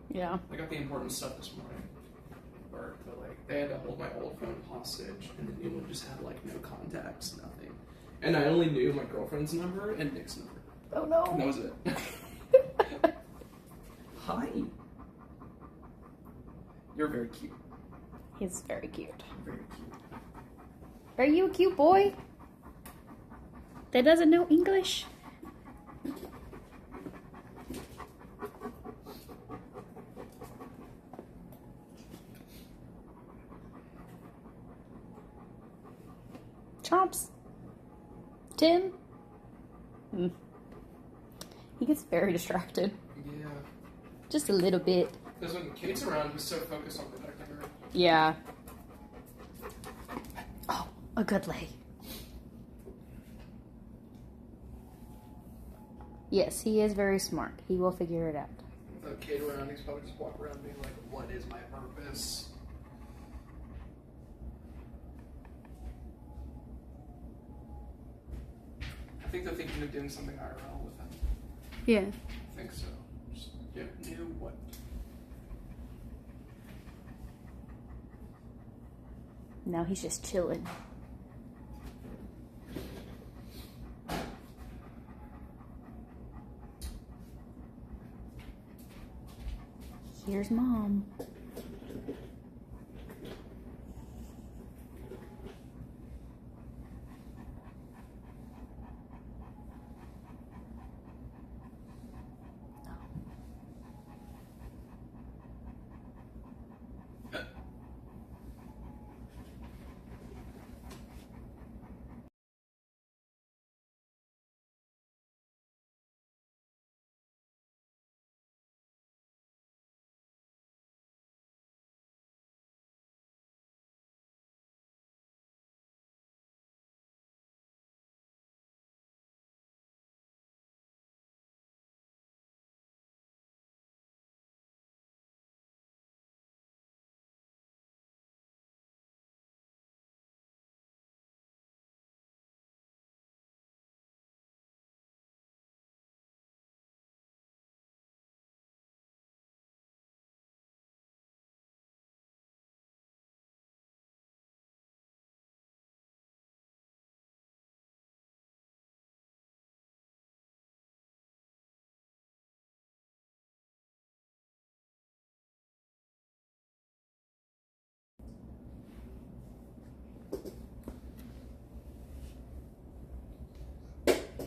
Yeah. I got the important stuff this morning. But like they had to hold my old phone hostage, and the new one just had like no contacts, nothing. And I only knew my girlfriend's number and Nick's number. Oh no. And that was it. Hi. You're very cute. He's very cute. Very cute. Are you a cute boy? That doesn't know English? Chomps. Tim. He gets very distracted. Yeah. Just a little bit. Because when Kate's around, he's so focused on protecting her. Yeah. Oh, a good lay. Yes, he is very smart. He will figure it out. Without Kate around, he's probably just walk around being like, what is my purpose? I think they're thinking of doing something IRL with him. Yeah. I think so. Just knew what. Now he's just chilling. Here's Mom.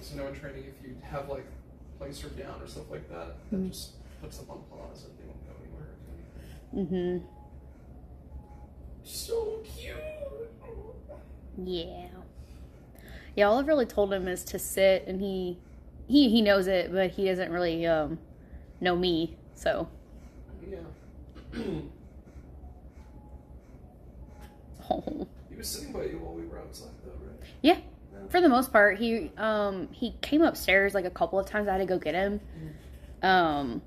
because I know in training if you have like place her down or stuff like that, that just puts them on pause and they won't go anywhere. Mm-hmm. So cute. Yeah. Yeah, all I've really told him is to sit, and he knows it, but he doesn't really know me, so. Yeah. Oh. He was sitting by you while we were outside, though, right? Yeah, for the most part. He came upstairs like a couple of times. I had to go get him, and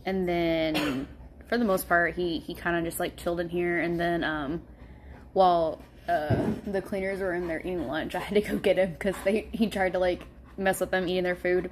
then for the most part, he kind of just like chilled in here. And then while the cleaners were in there eating lunch, I had to go get him because he tried to like mess with them eating their food.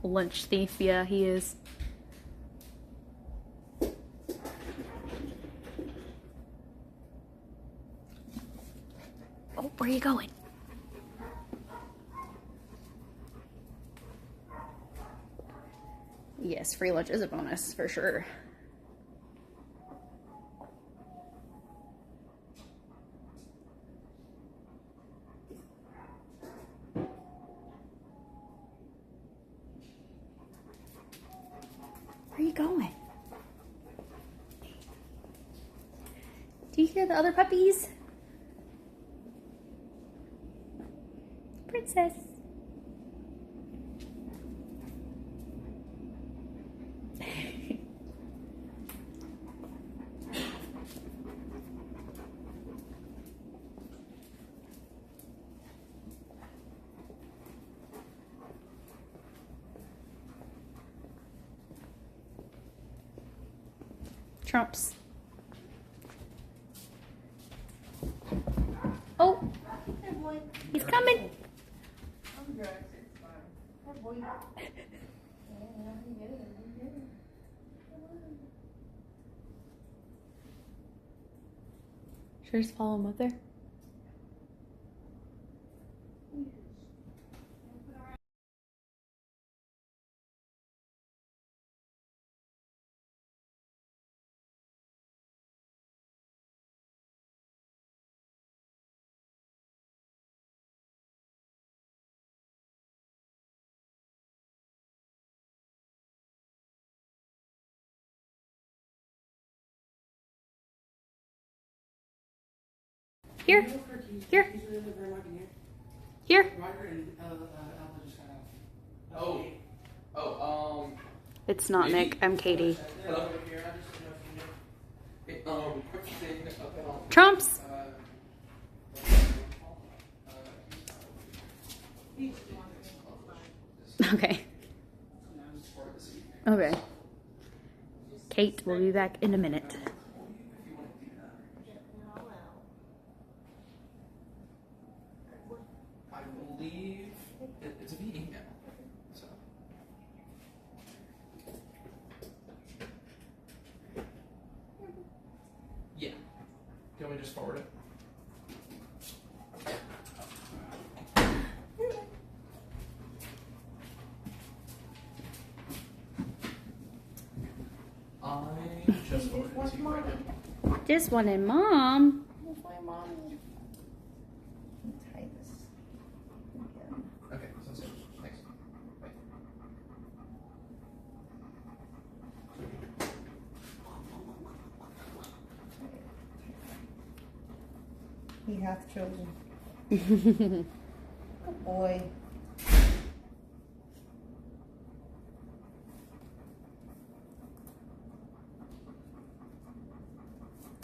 Lunch thief, yeah, he is. Oh, where are you going? Yes, free lunch is a bonus for sure. Where are you going? Do you hear the other puppies? Princess. Trumps. Oh, he's coming. Should I just follow him up there? Here. Here. Here. It's not Nick. I'm Katie. Trumps. Okay. Okay. Kate will be back in a minute. I believe it's a meeting now. So. Yeah. Do you want me to just forward it? I just forwarded it to you right now. This one and Mom. Okay, sounds good. Thanks. Bye. He hath chosen. Good boy.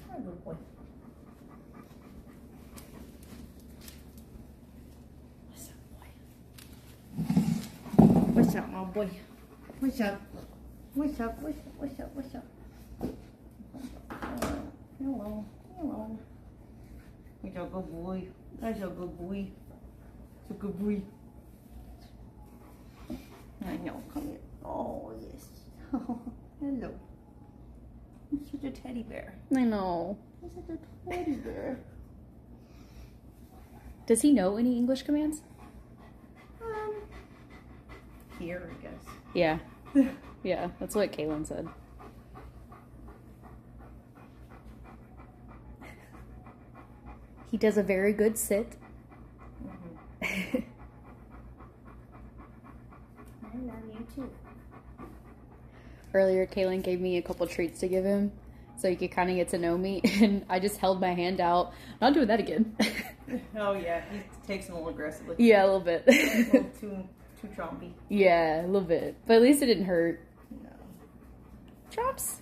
Oh, good boy. What's up, my boy? What's up? What's up? What's up? What's up? What's up? Hello. Hello. He's a good boy. That's a good boy. It's a good boy. I know. Come here. Oh, yes. Hello. You're such a teddy bear. I know. You're such a teddy bear. Does he know any English commands? Here, I guess. Yeah. Yeah, that's what Kaylin said. He does a very good sit. I love you too. Earlier, Kaylin gave me a couple treats to give him so he could kind of get to know me, and I just held my hand out. Not doing that again. Oh yeah, he takes them a little aggressively. Yeah, a little bit. A little too chompy. Yeah, a little bit. But at least it didn't hurt. No. Chomps.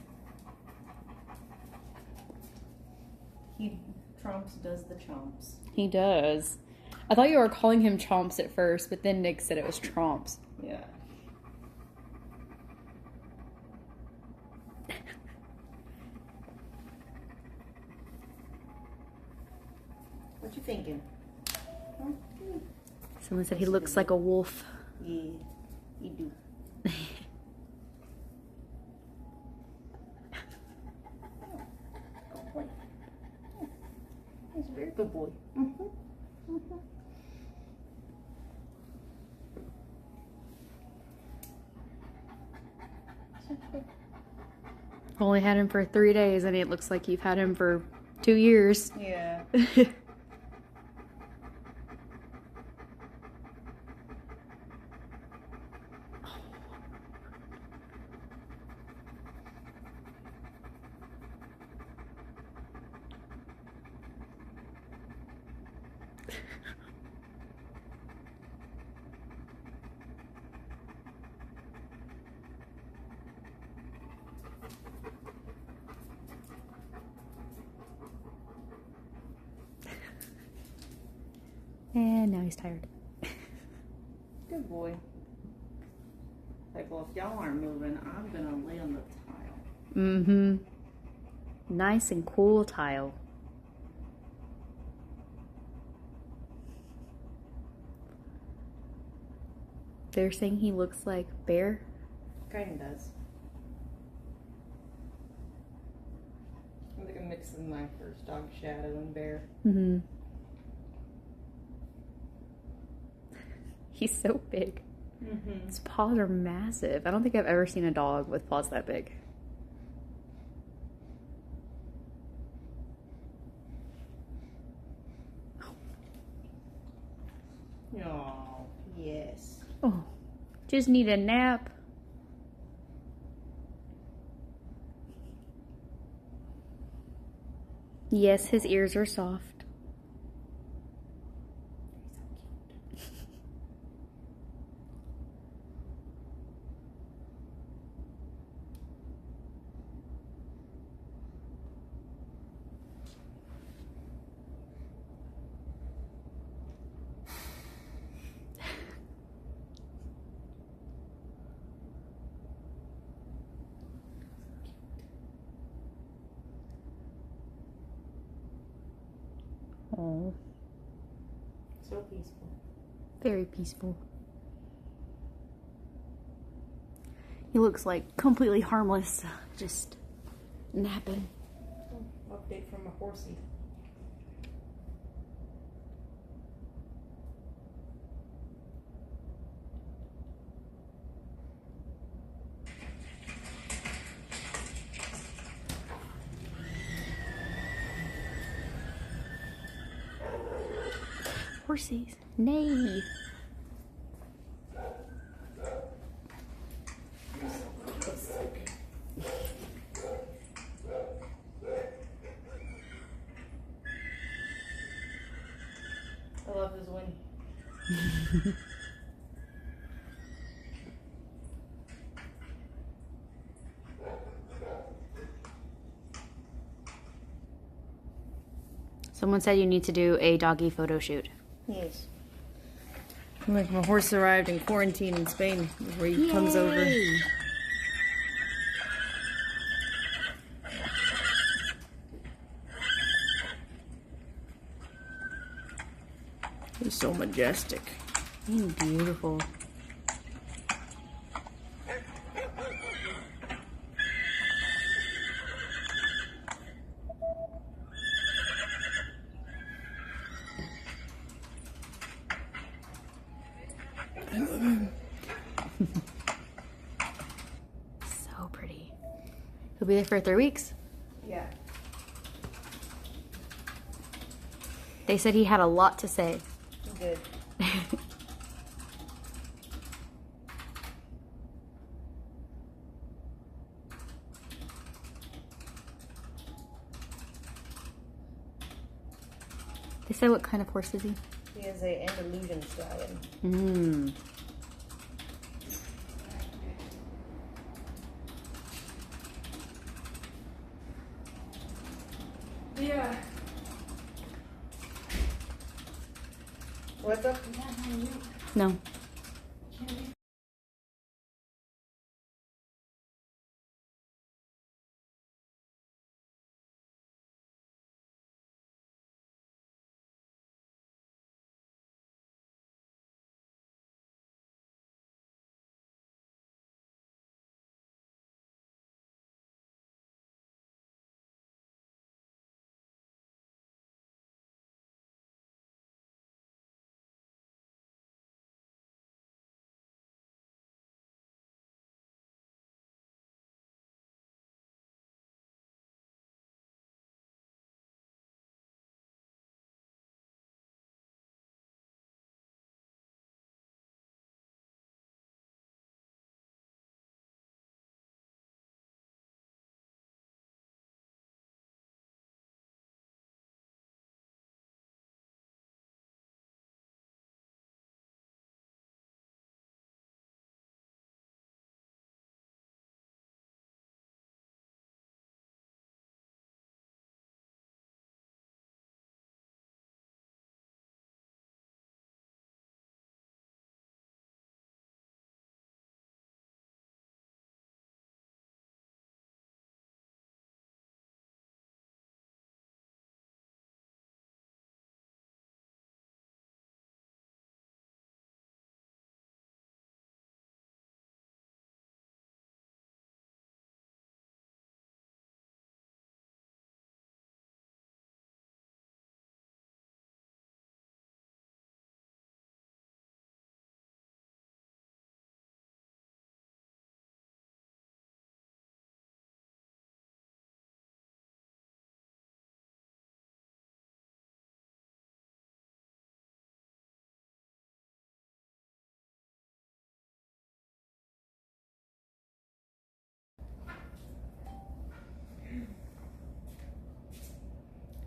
Trumps does the chomps. He does. I thought you were calling him Chomps at first, but then Nick said it was Tromps. Yeah. What you thinking? Huh? Someone said he looks like a wolf. Yeah, you do. He's a very good boy. Only had him for 3 days, and it looks like you've had him for 2 years. Yeah. And now he's tired. Good boy. Like, well, if y'all aren't moving, I'm gonna lay on the tile. Mm-hmm. Nice and cool tile. They're saying he looks like Bear. Kinda does. I'm like a mix of my first dog, Shadow, and Bear. Mm-hmm. He's so big. Mm-hmm. His paws are massive. I don't think I've ever seen a dog with paws that big. Oh, yes. Oh, just need a nap. Yes, his ears are soft. Oh, So peaceful. very peaceful. He looks like completely harmless, just napping. Oh, update from a horsey. Horsies, nay. I love his win. Someone said you need to do a doggy photo shoot. Yes. Like my horse arrived in quarantine in Spain before he comes over. He's so majestic. He's beautiful. He'll be there for 3 weeks. Yeah. They said he had a lot to say. He did. They said what kind of horse is he? He is a Andalusian stallion. Mmm. Yeah. What's up? No.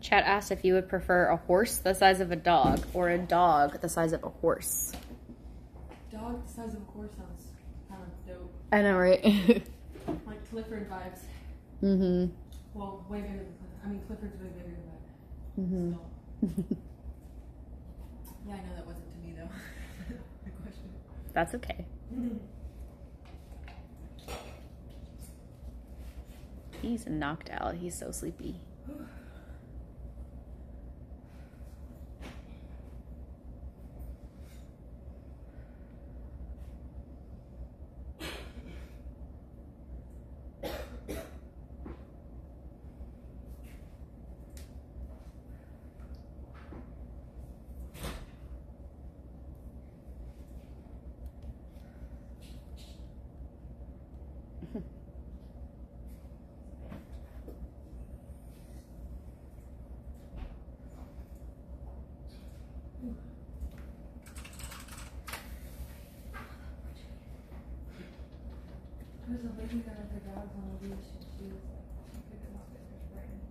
Chat asked if you would prefer a horse the size of a dog or a dog the size of a horse. Dog the size of a horse sounds kind of dope. I know, right? Like Clifford vibes. Mm-hmm. Well, way bigger than Clifford. I mean, Clifford's way bigger, but Mm-hmm. still. Yeah, I know that wasn't to me though. My question. That's okay. He's knocked out. He's so sleepy. There's a lady that had her dogs on a leash and she was like, she picked them up and they're frightened.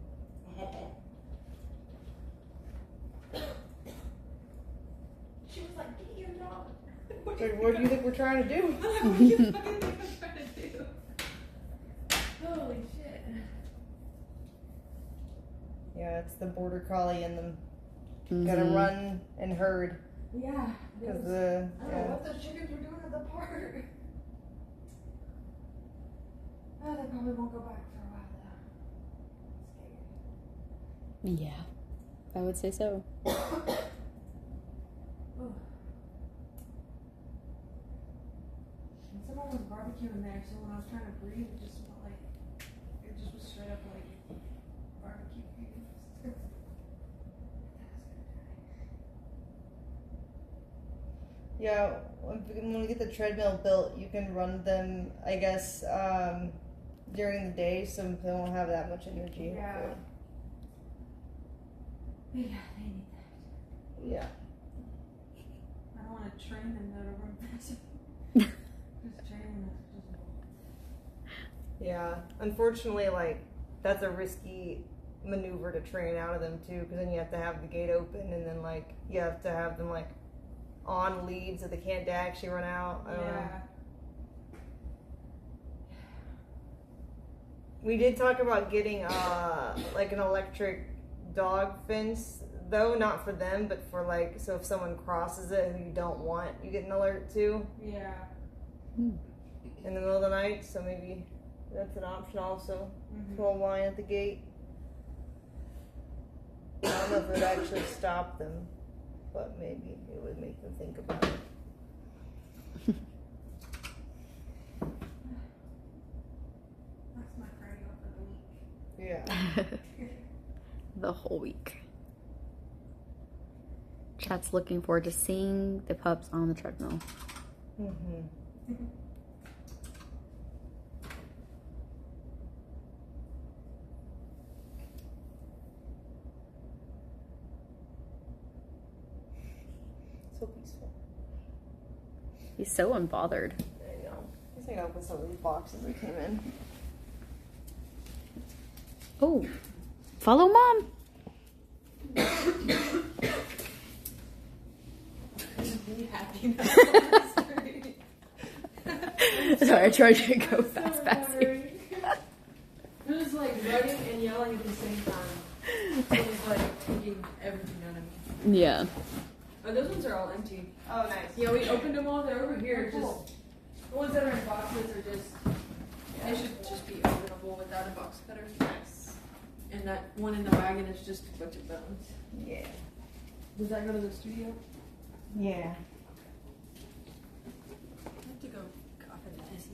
She was like, get your dog. What do you think we're trying to do? What do you fucking think I'm trying to do? Holy shit. Yeah, it's the border collie in them. Mm-hmm. Gotta run and herd. Yeah. Because I don't know what those chickens were doing at the park. Oh, they probably won't go back for a while though. Yeah, I would say so. Ooh. And someone was barbecuing there, so when I was trying to breathe, it just smelled like, it just was straight up like barbecue fumes. Yeah, when we get the treadmill built, you can run them, I guess, during the day, so they won't have that much energy. Yeah. But Yeah, they need that. yeah. I don't want to train them though to run fast. Just train them to Yeah. Unfortunately, like, that's a risky maneuver to train out of them too, because then you have to have the gate open, and then like you have to have them like on lead so they can't actually run out. I don't know. We did talk about getting like an electric dog fence, though not for them, but for like, so if someone crosses it who you don't want, you get an alert to. Yeah. In the middle of the night, so maybe that's an option also. Full line at the gate. I don't know if it would actually stop them, but maybe it would make them think about it. That's my cardio for the week. Yeah. The whole week. Chat's looking forward to seeing the pups on the treadmill. So peaceful. He's so unbothered. I know. I guess I gotta open some of these boxes that came in. Oh, follow mom. Sorry, I tried to go fast. It was like running and yelling at the same time. It was like taking everything out of me. Yeah. Oh, those ones are all empty. Oh, nice. Yeah, we opened them all. They're over here. Just the ones that are in boxes are just. They should just be openable without a box cutter. Nice. And that one in the wagon is just a bunch of bones. Yeah. Does that go to the studio? Yeah. I have to go cough and piss.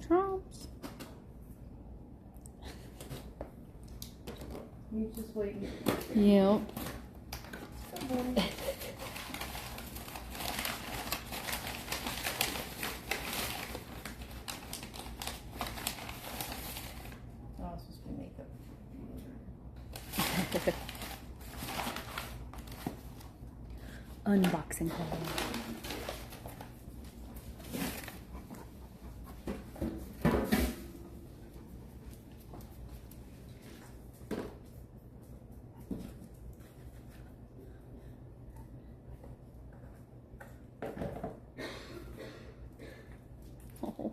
Trumps. You just waiting. Yep. Oh, it's supposed to be makeup. Unboxing haul. Oh.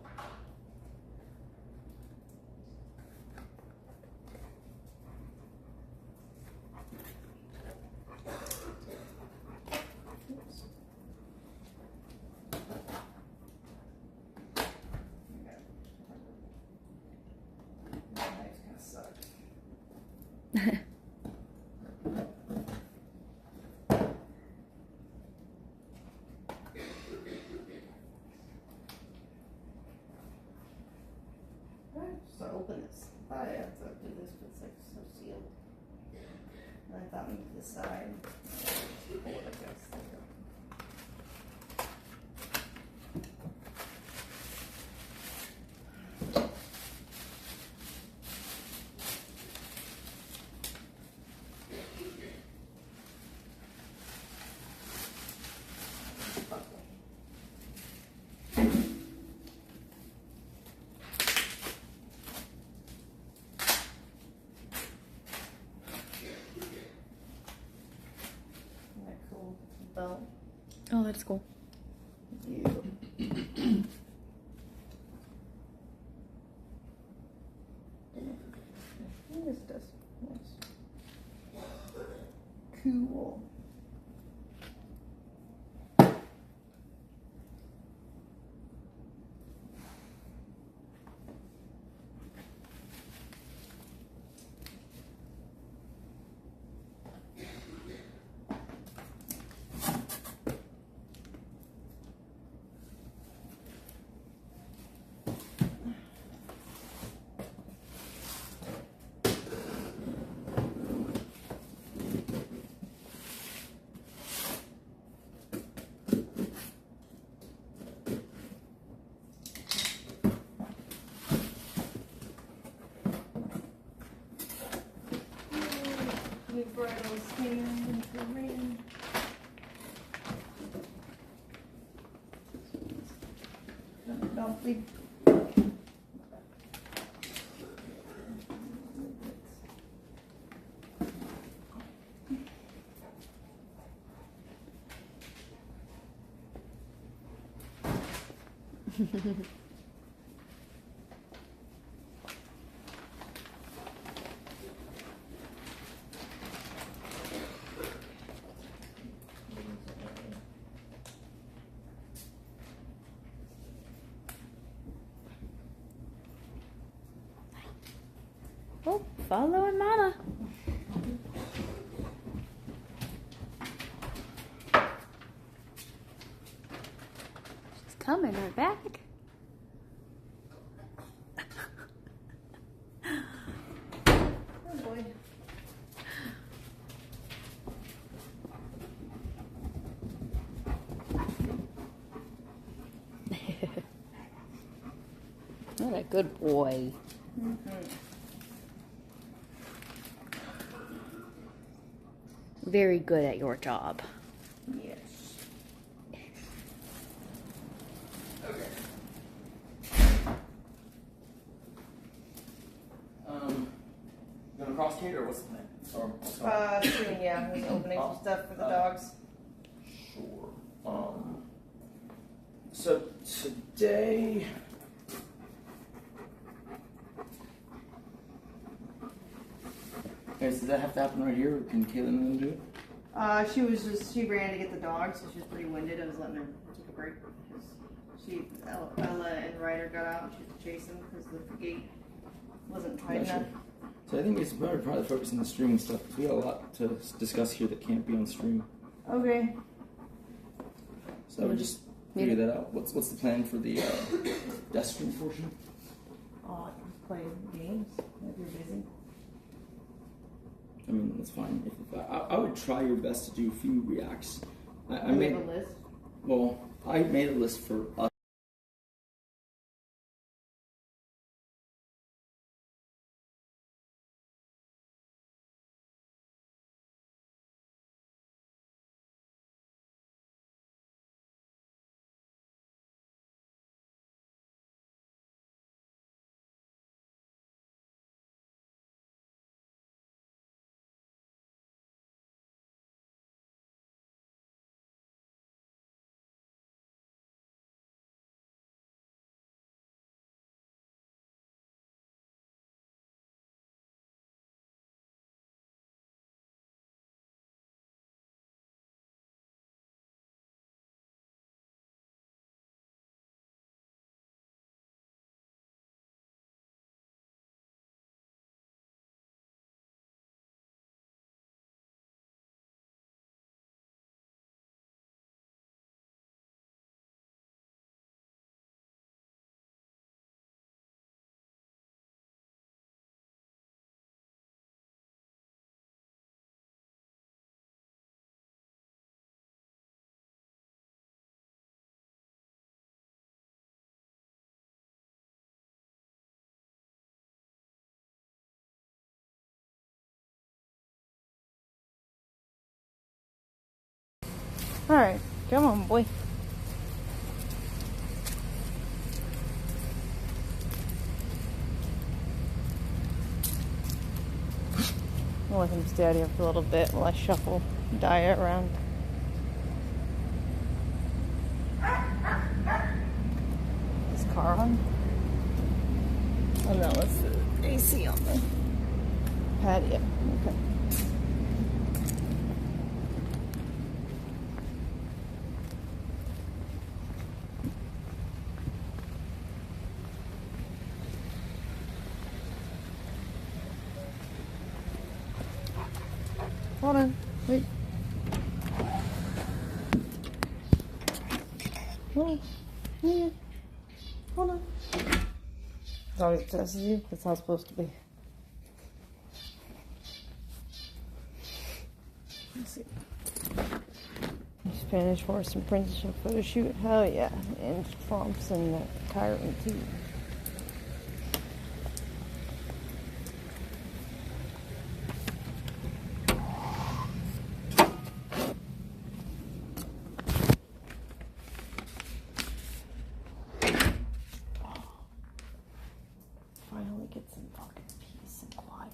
So open this. I have to do this, but it's like so sealed. And I thought maybe this side. Pull it, I guess. There you go. Belt. Oh, that's cool. Yeah. This does. Nice. bridle stand for rain. Don't leave. Oh, following Mama. She's coming right back. Oh boy. What a good boy. Very good at your job. Yes. Gonna cross Kate or what's the plan? Soon, yeah. There's opening some stuff for the dogs. Sure. So today. Okay, so does that have to happen right here, or can Caitlin and them do it? She ran to get the dog, so she was pretty winded. I was letting her take a break. Ella and Ryder got out and she had to chase him because the gate wasn't tight enough. So I think it's better probably focus on the streaming stuff because we got a lot to discuss here that can't be on stream. Okay. So I would just figure that out. What's the plan for the desk stream portion? Oh, play games if you're busy. I mean, that's fine. If I would try your best to do a few reacts. I made made a list. Well, I made a list for us. Alright, come on, boy. I'll let him stay out here for a little bit while I shuffle Diet around. Is car on? Oh no, it's the AC on the patio. Okay. Hold on, wait. Hold on. Hold on. As long as it says you, that's how it's supposed to be. Let's see. Spanish horse and princess photo shoot. Hell yeah. And Trumps and Kyron too. some fucking peace and quiet.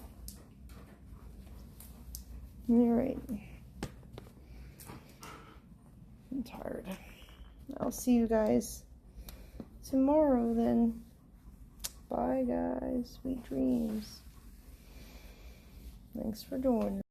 Alright. I'm tired. I'll see you guys tomorrow then. Bye guys. Sweet dreams. Thanks for joining.